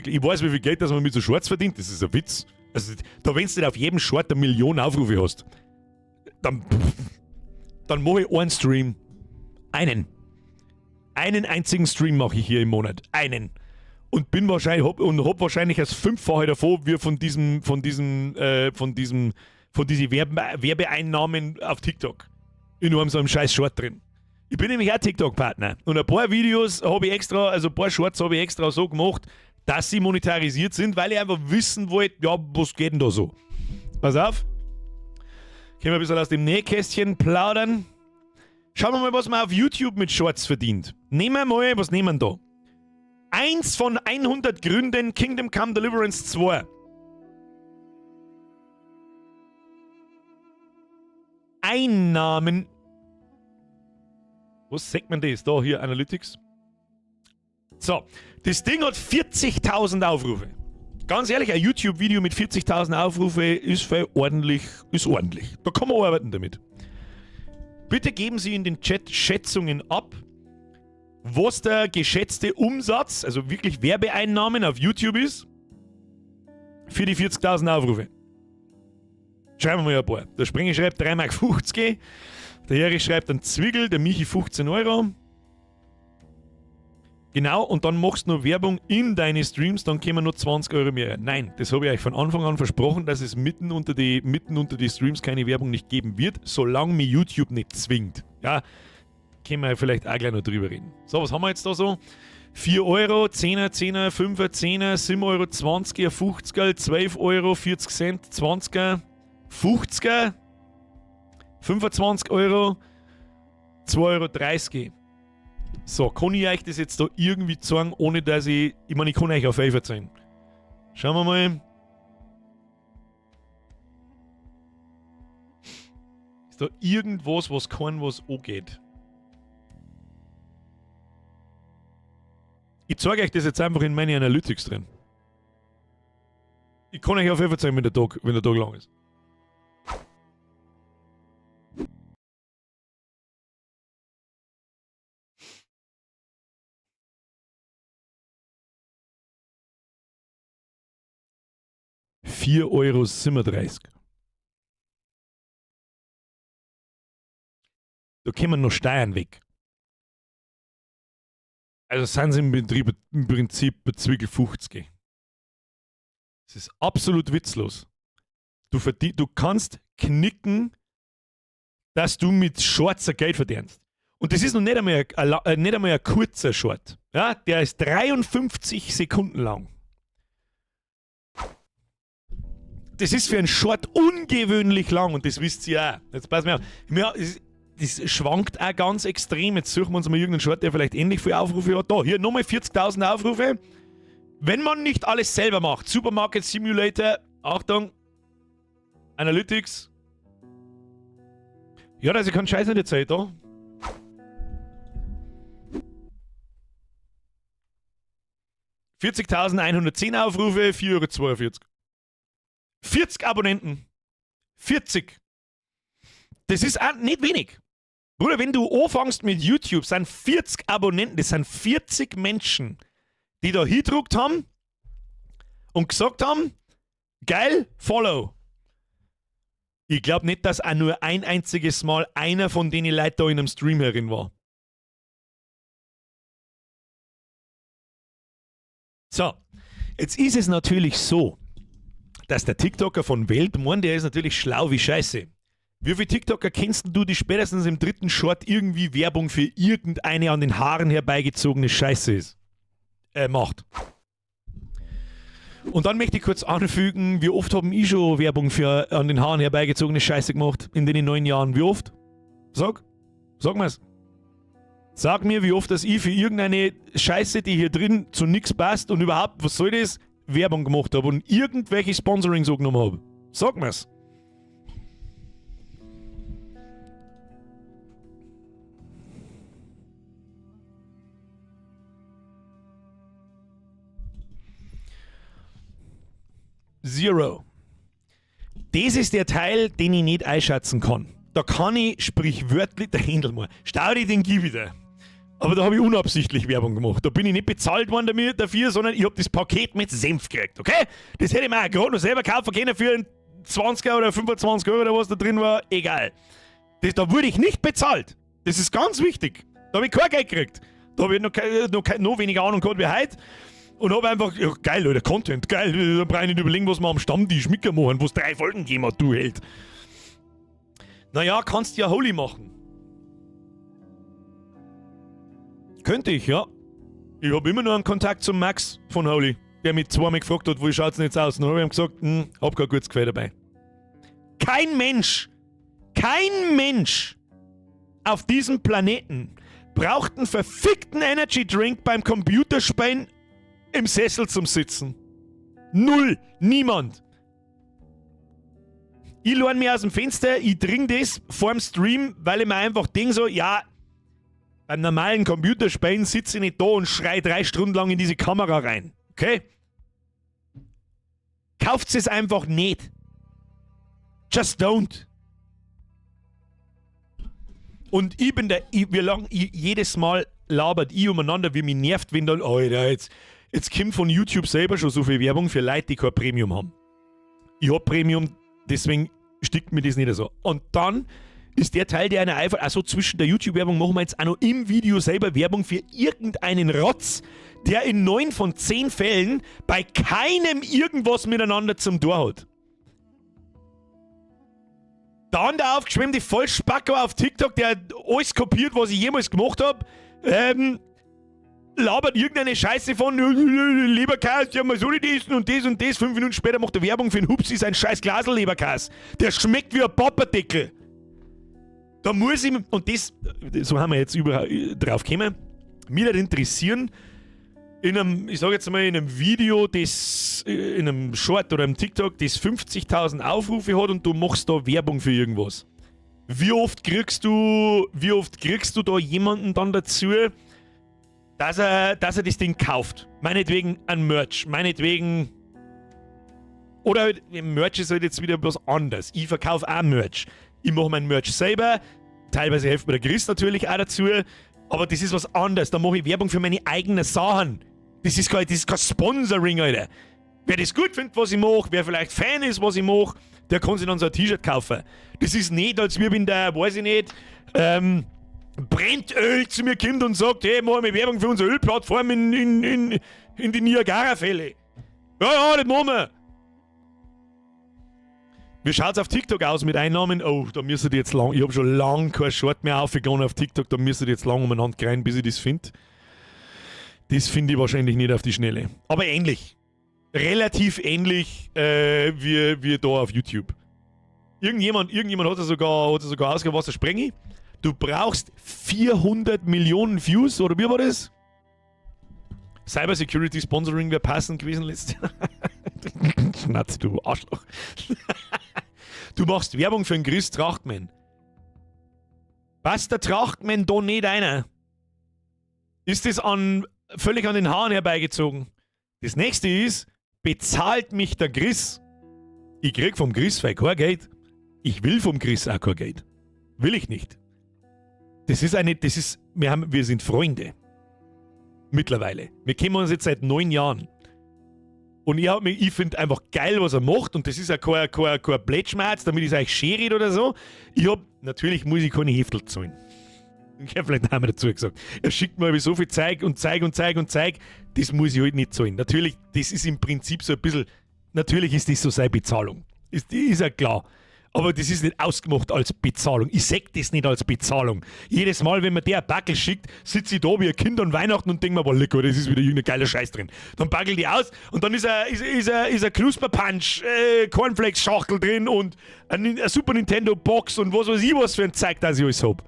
wie viel Geld das man mit so Shorts verdient. Das ist ein Witz. Also, da wenn du nicht auf jedem Short 1 Million Aufrufe hast, dann mache ich einen Stream. Einen einzigen Stream mache ich hier im Monat. Einen. Und hab wahrscheinlich das 5-fache davon wie von diesen Werbeeinnahmen auf TikTok. In nur so einem scheiß Short drin. Ich bin nämlich auch TikTok-Partner. Und ein paar Videos habe ich extra, also ein paar Shorts habe ich extra so gemacht, dass sie monetarisiert sind, weil ich einfach wissen wollte, ja, was geht denn da so? Pass auf. Können wir ein bisschen aus dem Nähkästchen plaudern. Schauen wir mal, was man auf YouTube mit Shorts verdient. Nehmen wir mal, was nehmen wir da? 1 von 100 Gründen Kingdom Come Deliverance 2. Einnahmen. Was sagt man das? Da, hier, Analytics. So, das Ding hat 40.000 Aufrufe. Ganz ehrlich, ein YouTube-Video mit 40.000 Aufrufe ist ordentlich. Da kann man arbeiten damit. Bitte geben Sie in den Chat Schätzungen ab, was der geschätzte Umsatz, also wirklich Werbeeinnahmen auf YouTube ist, für die 40.000 Aufrufe. Schreiben wir mal ein paar. Der Springer schreibt 3,50 Mark. Der Erich schreibt einen Zwiegel, der Michi 15 Euro. Genau, und dann machst du noch Werbung in deine Streams, dann kommen noch 20 Euro mehr. Nein, das habe ich euch von Anfang an versprochen, dass es mitten unter die Streams keine Werbung nicht geben wird, solange mir YouTube nicht zwingt. Ja, können wir vielleicht auch gleich noch drüber reden. So, was haben wir jetzt da so? 4 Euro, 10er, 10er, 5er, 10er, 7 Euro, 20er, 50er, 12 Euro, 40 Cent, 20er, 50er, 25 Euro, 2,30 Euro. So, kann ich euch das jetzt da irgendwie zeigen, ohne dass ich meine, ich kann euch auf Elfer zeigen. Schauen wir mal. Ist da irgendwas, was angeht? Ich zeige euch das jetzt einfach in meine Analytics drin. Ich kann euch auf Elfer zeigen, wenn der Tag lang ist. €4,37. Da kommen noch Steuern weg. Also sind sie im Prinzip bei Zwiegel 50. Das ist absolut witzlos. Du kannst knicken, dass du mit Shorts Geld verdienst. Und das ist noch nicht einmal ein kurzer Short. Ja, der ist 53 Sekunden lang. Das ist für einen Short ungewöhnlich lang und das wisst ihr auch. Jetzt pass mir auf. Das schwankt auch ganz extrem. Jetzt suchen wir uns mal irgendeinen Short, der vielleicht ähnlich viele Aufrufe hat. Da, hier nochmal 40.000 Aufrufe. Wenn man nicht alles selber macht. Supermarket Simulator. Achtung. Analytics. Ja, dass ich keinen Scheiß in der Zeit da. $40.110 Aufrufe, 4,42 Euro. 40 Abonnenten. 40. Das ist auch nicht wenig. Bruder, wenn du anfängst mit YouTube, sind 40 Abonnenten, das sind 40 Menschen, die da hingedruckt haben und gesagt haben, geil, follow. Ich glaube nicht, dass auch nur ein einziges Mal einer von denen Leuten da in einem Stream herin war. So, jetzt ist es natürlich so, dass der TikToker von Welt meint, der ist natürlich schlau wie Scheiße. Wie viele TikToker kennst du, die spätestens im dritten Short irgendwie Werbung für irgendeine an den Haaren herbeigezogene Scheiße ist? Macht. Und dann möchte ich kurz anfügen, wie oft haben ich schon Werbung für an den Haaren herbeigezogene Scheiße gemacht in den 9 Jahren? Wie oft? Sag mir's. Sag mir, wie oft, dass ich für irgendeine Scheiße, die hier drin zu nichts passt und überhaupt, was soll das, Werbung gemacht habe und irgendwelche Sponsoring so genommen habe. Sag mir's. Zero. Das ist der Teil, den ich nicht einschätzen kann. Da kann ich sprichwörtlich, der Händel mal, stau dir den Geh wieder. Aber da habe ich unabsichtlich Werbung gemacht. Da bin ich nicht bezahlt worden dafür, sondern ich habe das Paket mit Senf gekriegt, okay? Das hätte ich mir auch gerade noch selber kaufen können für einen 20er oder 25 Euro oder was da drin war, egal. Da wurde ich nicht bezahlt. Das ist ganz wichtig. Da habe ich kein Geld gekriegt. Da habe ich noch weniger Ahnung gehabt wie heute. Und habe einfach, ja, geil, Leute, Content, geil, da brauche ich nicht überlegen, was wir am Stammtisch mitmachen, wo es 3 Folgen gegeben hat, du Held. Naja, kannst ja Holy machen. Könnte ich, ja. Ich habe immer noch einen Kontakt zum Max von Holy, der mich zweimal gefragt hat, wo schaut's denn jetzt aus? Und dann habe ich ihm gesagt, hab kein gutes Gefühl dabei. Kein Mensch auf diesem Planeten braucht einen verfickten Energy Drink beim Computerspielen im Sessel zum Sitzen. Null. Niemand. Ich lerne mich aus dem Fenster, ich trinke das vorm Stream, weil ich mir einfach denke so, ja, beim normalen Computerspielen sitze ich nicht da und schreie 3 Stunden lang in diese Kamera rein. Okay? Kauft es einfach nicht. Just don't. Und ich bin jedes Mal labert ich umeinander, wie mich nervt, wenn dann, Alter, jetzt kommt von YouTube selber schon so viel Werbung für Leute, die kein Premium haben. Ich hab Premium, deswegen stickt mir das nicht so. Und dann ist der Teil, der einer einfach, also zwischen der YouTube-Werbung machen wir jetzt auch noch im Video selber Werbung für irgendeinen Rotz, der in 9 von 10 Fällen bei keinem irgendwas miteinander zum Tor hat. Dann der aufgeschwemmte Vollspacker auf TikTok, der alles kopiert, was ich jemals gemacht habe, labert irgendeine Scheiße von Leberkäse, ja mal so nicht essen und das. 5 Minuten später macht er Werbung für einen Hupsi, sein scheiß Glasl Leberkäse. Der schmeckt wie ein Papperdeckel. Da muss ich, und das, so haben wir jetzt überall drauf gekommen, mich nicht interessieren, ich sage jetzt mal, in einem Video, das, in einem Short oder einem TikTok, das 50.000 Aufrufe hat und du machst da Werbung für irgendwas. Wie oft kriegst du da jemanden dann dazu, dass er das Ding kauft? Meinetwegen ein Merch, meinetwegen. Oder halt, Merch ist halt jetzt wieder was anderes. Ich verkaufe auch Merch. Ich mache mein Merch selber. Teilweise hilft mir der Chris natürlich auch dazu. Aber das ist was anderes. Da mache ich Werbung für meine eigenen Sachen. Das ist kein Sponsoring, Alter. Wer das gut findet, was ich mache, wer vielleicht Fan ist, was ich mache, der kann sich dann so ein T-Shirt kaufen. Das ist nicht, als wir der, weiß ich nicht, Brennöl zu mir kommt und sagt, hey, machen wir Werbung für unsere Ölplattform in die Niagara-Fälle. Ja, das machen wir. Wie schaut's auf TikTok aus mit Einnahmen? Oh, da müsstet ihr jetzt lang, ich habe schon lange kein Short mehr aufgegangen auf TikTok, da müsstet ihr jetzt lang umeinander rein, bis ich das finde. Das finde ich wahrscheinlich nicht auf die Schnelle. Aber ähnlich. Relativ ähnlich wie da auf YouTube. Irgendjemand hat es sogar ausgegeben, was spreng ich? Du brauchst 400 Millionen Views, oder wie war das? Cybersecurity Sponsoring wäre passend gewesen letztes Jahr. Schnatz, du Arschloch. Du machst Werbung für einen Chris Trachtmann. Passt der Trachtmann da nicht einer? Ist das völlig an den Haaren herbeigezogen? Das nächste ist, bezahlt mich der Chris. Ich krieg vom Chris kein Geld. Ich will vom Chris auch kein Geld. Will ich nicht. Wir sind Freunde. Mittlerweile. Wir kennen uns jetzt seit 9 Jahren. Und ich finde einfach geil, was er macht. Und das ist ja kein Plätschmerz, damit ich es euch schön rede oder so. Natürlich muss ich keine Heftel zahlen. Ich habe vielleicht einmal dazu gesagt. Er schickt mir so viel Zeug. Das muss ich halt nicht zahlen. Natürlich, das ist im Prinzip so ein bisschen, natürlich ist das so seine Bezahlung. Ist ja klar. Aber das ist nicht ausgemacht als Bezahlung. Ich sehe das nicht als Bezahlung. Jedes Mal, wenn mir der ein Backel schickt, sitze ich da wie ein Kind an Weihnachten und denke mir, boah, lecker, das ist wieder irgendein geiler Scheiß drin. Dann backel die aus und dann ist ein Knusperpunch, Cornflakes-Schachtel drin und eine Super Nintendo Box und was weiß ich, was für ein Zeug, das ich alles habe.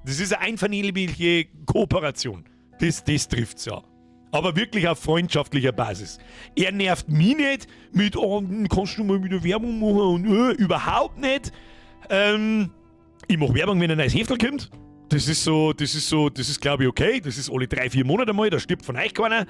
Das ist eine einvernehmliche Kooperation. Das trifft's ja. Aber wirklich auf freundschaftlicher Basis. Er nervt mich nicht mit, oh, kannst du mal wieder Werbung machen und überhaupt nicht. Ich mache Werbung, wenn ein neues Heftel kommt. Das ist glaube ich okay. Das ist alle 3-4 Monate mal, da stirbt von euch keiner.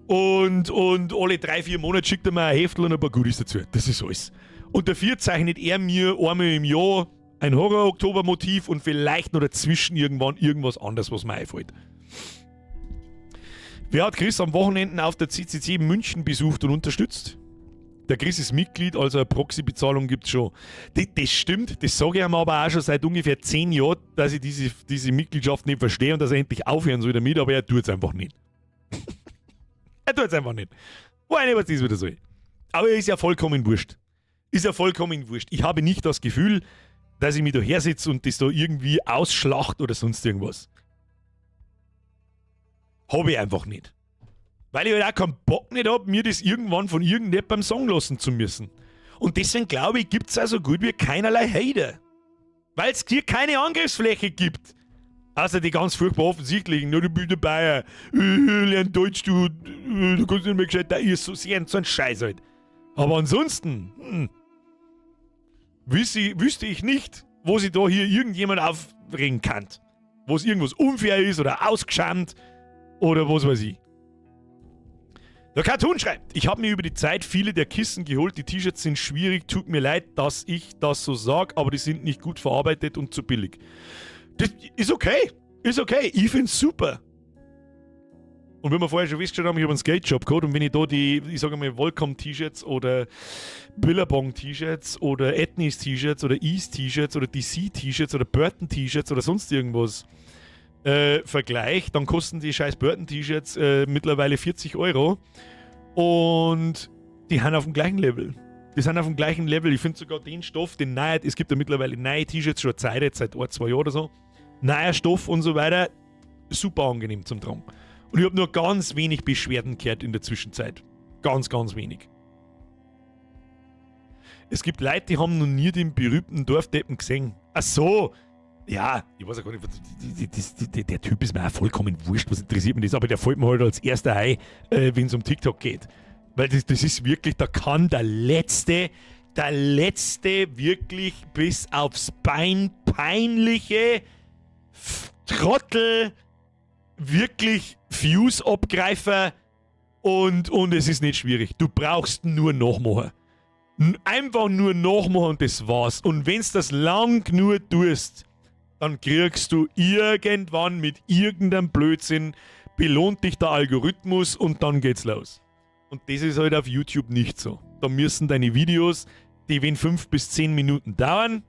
Und alle 3-4 Monate schickt er mir ein Heftel und ein paar Goodies dazu. Das ist alles. Und dafür zeichnet er mir einmal im Jahr ein Horror-Oktober-Motiv und vielleicht noch dazwischen irgendwann irgendwas anderes, was mir einfällt. Wer hat Chris am Wochenenden auf der CCC München besucht und unterstützt? Der Chris ist Mitglied, also eine Proxy-Bezahlung gibt es schon. Das stimmt, das sage ich ihm aber auch schon seit ungefähr 10 Jahren, dass ich diese Mitgliedschaft nicht verstehe und dass er endlich aufhören soll damit, aber er tut es einfach nicht. Er tut es einfach nicht. Weiß nicht, was das wieder soll. Aber ist ja vollkommen wurscht. Ist ja vollkommen wurscht. Ich habe nicht das Gefühl, dass ich mich da her sitze und das da irgendwie ausschlacht oder sonst irgendwas. Habe ich einfach nicht. Weil ich halt auch keinen Bock nicht habe, mir das irgendwann von irgendjemandem sagen lassen zu müssen. Und deswegen glaube ich, gibt es auch so gut wie keinerlei Hater. Weil es hier keine Angriffsfläche gibt. Außer die ganz furchtbar offensichtlichen. Du bist dabei, lern Deutsch, du kannst nicht mehr gescheit, da ist so ein Scheiß halt. Aber ansonsten, wüsste ich nicht, wo sich da hier irgendjemand aufregen kann. Wo es irgendwas unfair ist oder ausgeschämt. Oder was weiß ich. Der Cartoon schreibt, ich habe mir über die Zeit viele der Kissen geholt, die T-Shirts sind schwierig, tut mir leid, dass ich das so sage, aber die sind nicht gut verarbeitet und zu billig. Das ist okay, ich find's super. Und wenn wir vorher schon festgestellt haben, ich habe einen Skate-Shop gehabt und wenn ich da ich sage mal, Volcom-T-Shirts oder Billabong-T-Shirts oder Ethnies-T-Shirts oder East-T-Shirts oder DC-T-Shirts oder Burton-T-Shirts oder sonst irgendwas Vergleich, dann kosten die scheiß Burton-T-Shirts mittlerweile 40 €. Und die sind auf dem gleichen Level. Ich finde sogar den Stoff, es gibt ja mittlerweile neue T-Shirts schon seit 1-2 Jahren oder so. Neuer Stoff und so weiter. Super angenehm zum Tragen. Und ich habe nur ganz wenig Beschwerden gehört in der Zwischenzeit. Ganz, ganz wenig. Es gibt Leute, die haben noch nie den berühmten Dorfdeppen gesehen. Ach so! Ja, ich weiß ja gar nicht, der Typ ist mir auch vollkommen wurscht, was interessiert mich das, aber der fällt mir halt als erster ein, wenn es um TikTok geht. Weil das ist wirklich, da kann der Letzte wirklich bis aufs Bein peinliche Trottel wirklich Views-Abgreifer und es ist nicht schwierig. Du brauchst nur nachmachen. Einfach nur nachmachen und das war's. Und wenn's das lang nur tust, dann kriegst du irgendwann mit irgendeinem Blödsinn, belohnt dich der Algorithmus und dann geht's los. Und das ist halt auf YouTube nicht so. Da müssen deine Videos, die wenn 5 bis 10 Minuten dauern,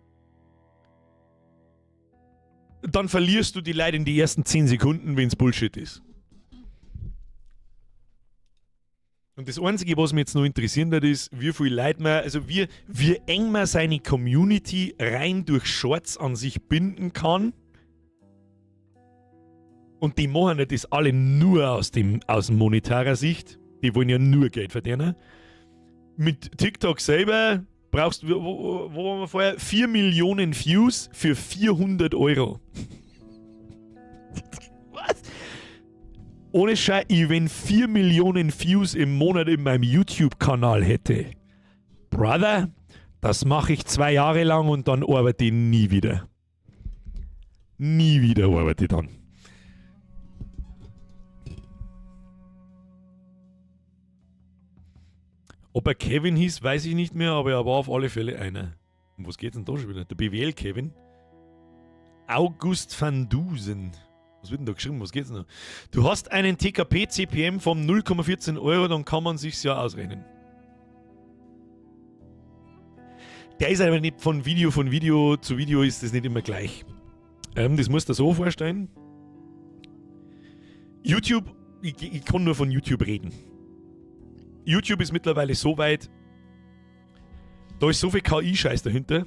dann verlierst du die Leute in die ersten 10 Sekunden, wenn es Bullshit ist. Und das Einzige, was mich jetzt noch interessieren wird, ist, wie viel Leute man, also wie eng man seine Community rein durch Shorts an sich binden kann. Und die machen ja das alle nur aus monetarer Sicht. Die wollen ja nur Geld verdienen. Mit TikTok selber brauchst du, wo waren wir vorher? 4 Millionen Views für 400 €. Was? Ohne Scheiß, wenn 4 Millionen Views im Monat in meinem YouTube-Kanal hätte, Brother, das mache ich 2 Jahre lang und dann arbeite ich nie wieder. Nie wieder arbeite ich dann. Ob er Kevin hieß, weiß ich nicht mehr, aber er war auf alle Fälle einer. Und was geht's denn da schon wieder? Der BWL Kevin. August van Dusen. Was wird denn da geschrieben? Was geht's noch? Du hast einen TKP-CPM von 0,14 Euro, dann kann man sich's ja ausrechnen. Der ist aber nicht von Video zu Video ist das nicht immer gleich. Das musst du so vorstellen. YouTube, ich kann nur von YouTube reden. YouTube ist mittlerweile so weit, da ist so viel KI-Scheiß dahinter,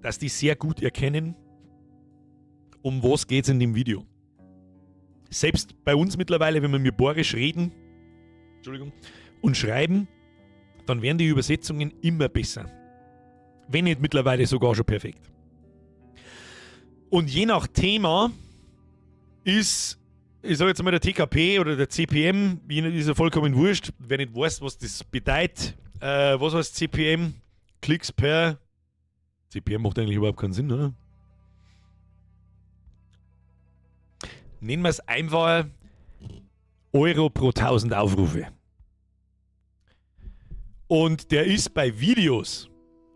dass die sehr gut erkennen, um was geht's in dem Video. Selbst bei uns mittlerweile, wenn wir mit Borisch reden und schreiben, dann werden die Übersetzungen immer besser. Wenn nicht mittlerweile sogar schon perfekt. Und je nach Thema ist, ich sage jetzt mal, der TKP oder der CPM, ist ja vollkommen wurscht. Wer nicht weiß, was das bedeutet, was heißt CPM? Klicks per... CPM macht eigentlich überhaupt keinen Sinn, oder? Nennen wir es einfach Euro pro 1000 Aufrufe. Und der ist bei Videos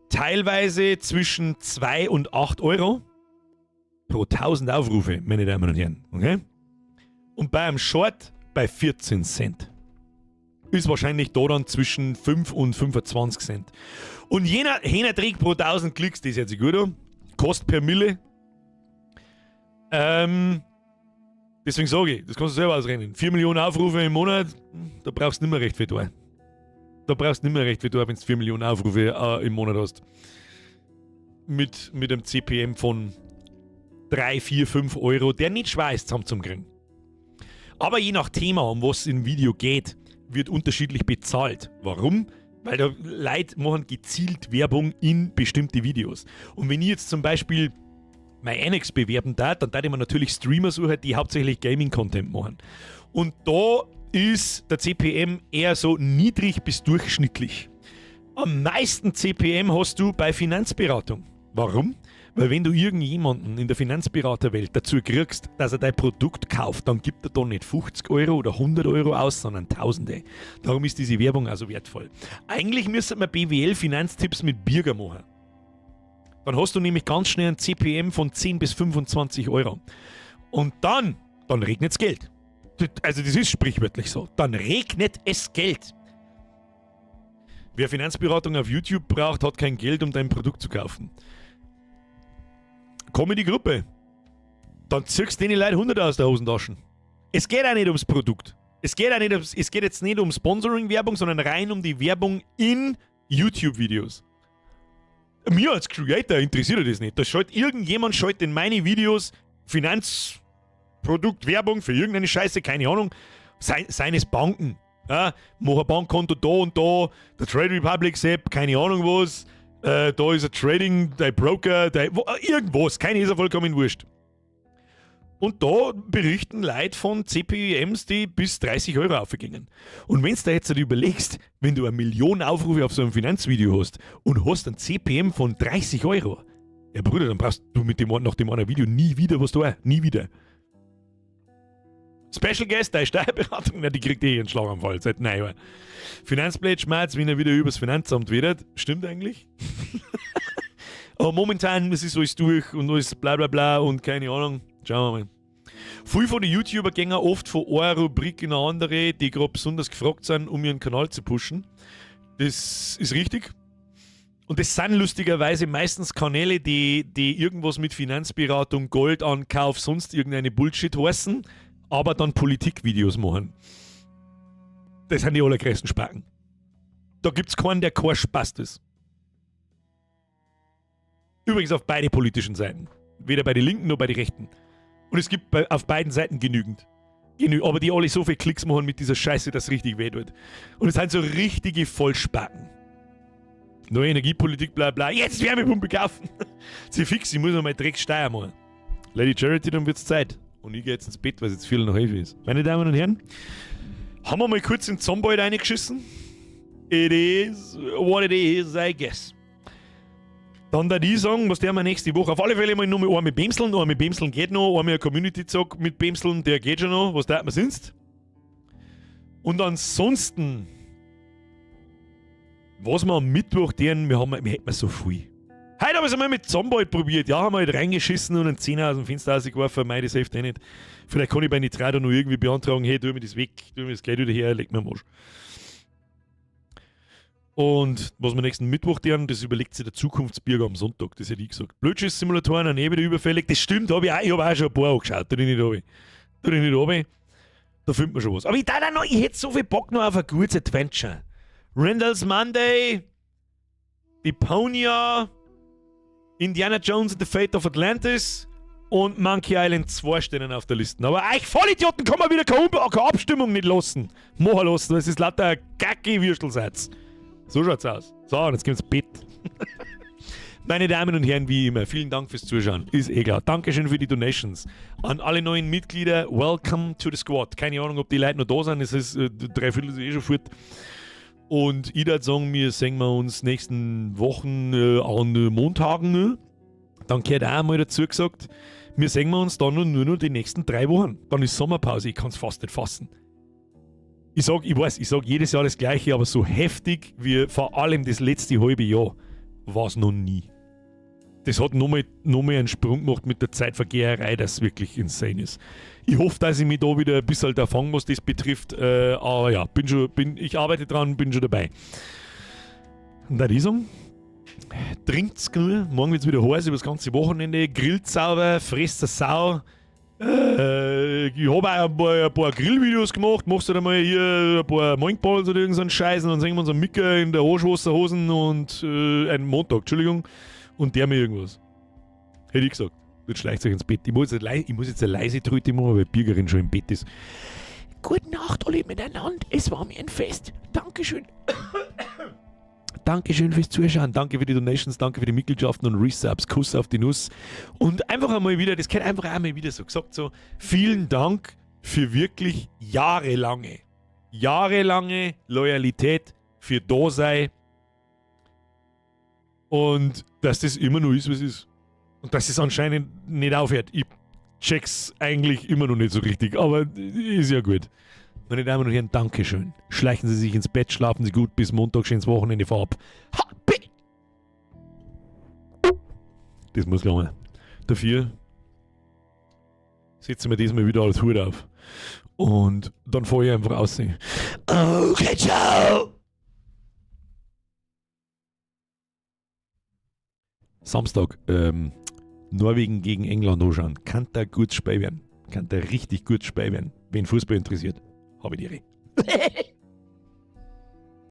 teilweise zwischen 2 und 8 Euro pro 1000 Aufrufe, meine Damen und Herren. Okay? Und bei einem Short bei 14 Cent. Ist wahrscheinlich da dann zwischen 5 und 25 Cent. Und jener Träg pro 1000 Klicks, das hört sich gut an, kostet per Mille. Deswegen sage ich, das kannst du selber ausrechnen. 4 Millionen Aufrufe im Monat, da brauchst du nicht mehr recht viel da. Da brauchst du nicht mehr recht viel da, wenn du 4 Millionen Aufrufe im Monat hast. Mit einem CPM von 3, 4, 5 Euro, der nicht schwer ist zusammenzukriegen. Aber je nach Thema, um was im Video geht, wird unterschiedlich bezahlt. Warum? Weil da Leute machen gezielt Werbung in bestimmte Videos. Und wenn ich jetzt zum Beispiel mein Annex bewerben darf, dann darf ich mir natürlich Streamer suchen, die hauptsächlich Gaming-Content machen. Und da ist der CPM eher so niedrig bis durchschnittlich. Am meisten CPM hast du bei Finanzberatung. Warum? Weil wenn du irgendjemanden in der Finanzberaterwelt dazu kriegst, dass er dein Produkt kauft, dann gibt er da nicht 50 Euro oder 100 Euro aus, sondern Tausende. Darum ist diese Werbung also wertvoll. Eigentlich müsste man BWL-Finanztipps mit Bürger machen. Dann hast du nämlich ganz schnell ein CPM von 10 bis 25 Euro. Und dann regnet es Geld. Also das ist sprichwörtlich so. Dann regnet es Geld. Wer Finanzberatung auf YouTube braucht, hat kein Geld, um dein Produkt zu kaufen. Komm in die Gruppe. Dann ziehst du den Leuten 100 aus der Hosentaschen. Es geht auch nicht ums Produkt. Es geht jetzt nicht um Sponsoring-Werbung, sondern rein um die Werbung in YouTube-Videos. Mir als Creator interessiert das nicht. Irgendjemand schaltet in meine Videos Finanzprodukt-Werbung für irgendeine Scheiße, keine Ahnung, seines Banken. Ja, mach ein Bankkonto da und da, der Trade Republic App, keine Ahnung was, da ist ein Trading, der Broker, irgendwas, keine ist ja vollkommen wurscht. Und da berichten Leute von CPMs, die bis 30 Euro aufgingen. Und wenn du dir jetzt überlegst, wenn du 1 Million Aufrufe auf so einem Finanzvideo hast und hast ein CPM von 30 Euro, ja Bruder, dann brauchst du nach dem einen Video nie wieder was da, nie wieder. Special Guest, deine Steuerberatung, die kriegt einen Schlaganfall seit Neujahr. Finanzplätze schmerzt, wenn er wieder übers Finanzamt redet. Stimmt eigentlich? Aber momentan ist es alles durch und alles bla bla bla und keine Ahnung. Schauen wir mal. Viele von den YouTuber gehen oft von einer Rubrik in eine andere, die gerade besonders gefragt sind, um ihren Kanal zu pushen. Das ist richtig. Und das sind lustigerweise meistens Kanäle, die irgendwas mit Finanzberatung, Goldankauf, sonst irgendeine Bullshit heißen, aber dann Politikvideos machen. Das sind die allergrößten Spacken. Da gibt es keinen, der kein Spaß ist. Übrigens auf beide politischen Seiten. Weder bei den Linken noch bei den Rechten. Und es gibt auf beiden Seiten genügend. Aber die alle so viel Klicks machen mit dieser Scheiße, dass es richtig weh tut. Und es sind so richtige Vollspacken. Neue Energiepolitik, bla bla. Jetzt Wärmepumpe kaufen. Sie fix, ich muss noch mal Dreckssteuer machen. Lady Charity, dann wird's Zeit. Und ich gehe jetzt ins Bett, weil es jetzt viel nach 11 ist. Meine Damen und Herren, haben wir mal kurz in den Zombald reingeschissen? It is what it is, I guess. Dann da die sagen, was der wir nächste Woche. Auf alle Fälle mal nur mit einem mit Bämseln. Ein mit Bämseln geht noch. Einmal ein Community-Zug mit Bämseln, der geht schon noch. Was da wir sonst? Und ansonsten, was wir am Mittwoch deren, wir hätten so viel. Heute habe ich es einmal mit Zombald probiert. Ja, haben wir halt reingeschissen und einen 10er aus dem Fenster rausgeworfen. Mei, das hilft eh nicht. Vielleicht kann ich bei Nitrado noch irgendwie beantragen, hey, tu mir das weg, tu mir das Geld wieder her, leg mir am Arsch. Und was wir nächsten Mittwoch tun, das überlegt sich der Zukunftsbürger am Sonntag. Das hätte ich gesagt. Blödschiss-Simulatoren, dann wieder überfällig. Das stimmt, ich habe auch schon ein paar angeschaut. Tu dich nicht runter. Da findet man schon was. Aber ich hätte so viel Bock noch auf ein gutes Adventure. Randall's Monday, Deponia, Indiana Jones and the Fate of Atlantis und Monkey Island 2 stehen auf der Liste. Aber euch Vollidioten kann man wieder keine Abstimmung nicht lassen. Machen lassen, das ist lauter Gacki-Würstelsatz. So schaut's aus. So, und jetzt geht's ins Bett. Meine Damen und Herren, wie immer, vielen Dank fürs Zuschauen. Ist eh klar. Dankeschön für die Donations. An alle neuen Mitglieder, welcome to the squad. Keine Ahnung, ob die Leute noch da sind. Es ist 3/4 eh schon fort. Und ich würde sagen, wir sehen wir uns nächsten Wochen an Montagen. Dann gehört auch einmal dazu gesagt, wir sehen wir uns dann nur noch die nächsten 3 Wochen. Dann ist Sommerpause, ich kann es fast nicht fassen. Ich sag jedes Jahr das Gleiche, aber so heftig wie vor allem das letzte halbe Jahr war es noch nie. Das hat noch mal einen Sprung gemacht mit der Zeitvergeherei, das wirklich insane ist. Ich hoffe, dass ich mich da wieder ein bisschen erfangen, was das betrifft. Aber ja, ich arbeite dran, bin schon dabei. Und da ich sagen, trinkt's genug, morgen wird's wieder heiß über das ganze Wochenende, grillt sauber, fresst eine Sau. Ich habe auch ein paar Grillvideos gemacht, machst du da mal hier ein paar Moinkballs oder irgend so einen Scheiß und dann singen wir uns einen Micker in der Arschwasserhosen und einen Montag, Entschuldigung, und der mir irgendwas. Hätte ich gesagt. Jetzt schleicht euch ins Bett. Ich muss jetzt eine leise Tröte machen, weil die Bürgerin schon im Bett ist. Gute Nacht alle miteinander, es war mir ein Fest. Dankeschön. Dankeschön fürs Zuschauen, danke für die Donations, danke für die Mitgliedschaften und Resubs, Kuss auf die Nuss. Und einfach einmal wieder, das gehört einfach einmal wieder so gesagt, so vielen Dank für wirklich jahrelange Loyalität, für Dasein und dass das immer noch ist, was es ist. Und dass es anscheinend nicht aufhört. Ich check's eigentlich immer noch nicht so richtig, aber ist ja gut. Meine Damen und Herren, Dankeschön. Schleichen Sie sich ins Bett, schlafen Sie gut, bis Montag, schönes Wochenende vorab. Das muss lange. Dafür setzen wir diesmal wieder als Hut auf. Und dann fahre ich einfach aussehen. Okay, ciao! Samstag, Norwegen gegen England anschauen. Kann da gut Spiel werden. Kann da richtig gut Spiel werden. Wen Fußball interessiert, habe ich die Ehre.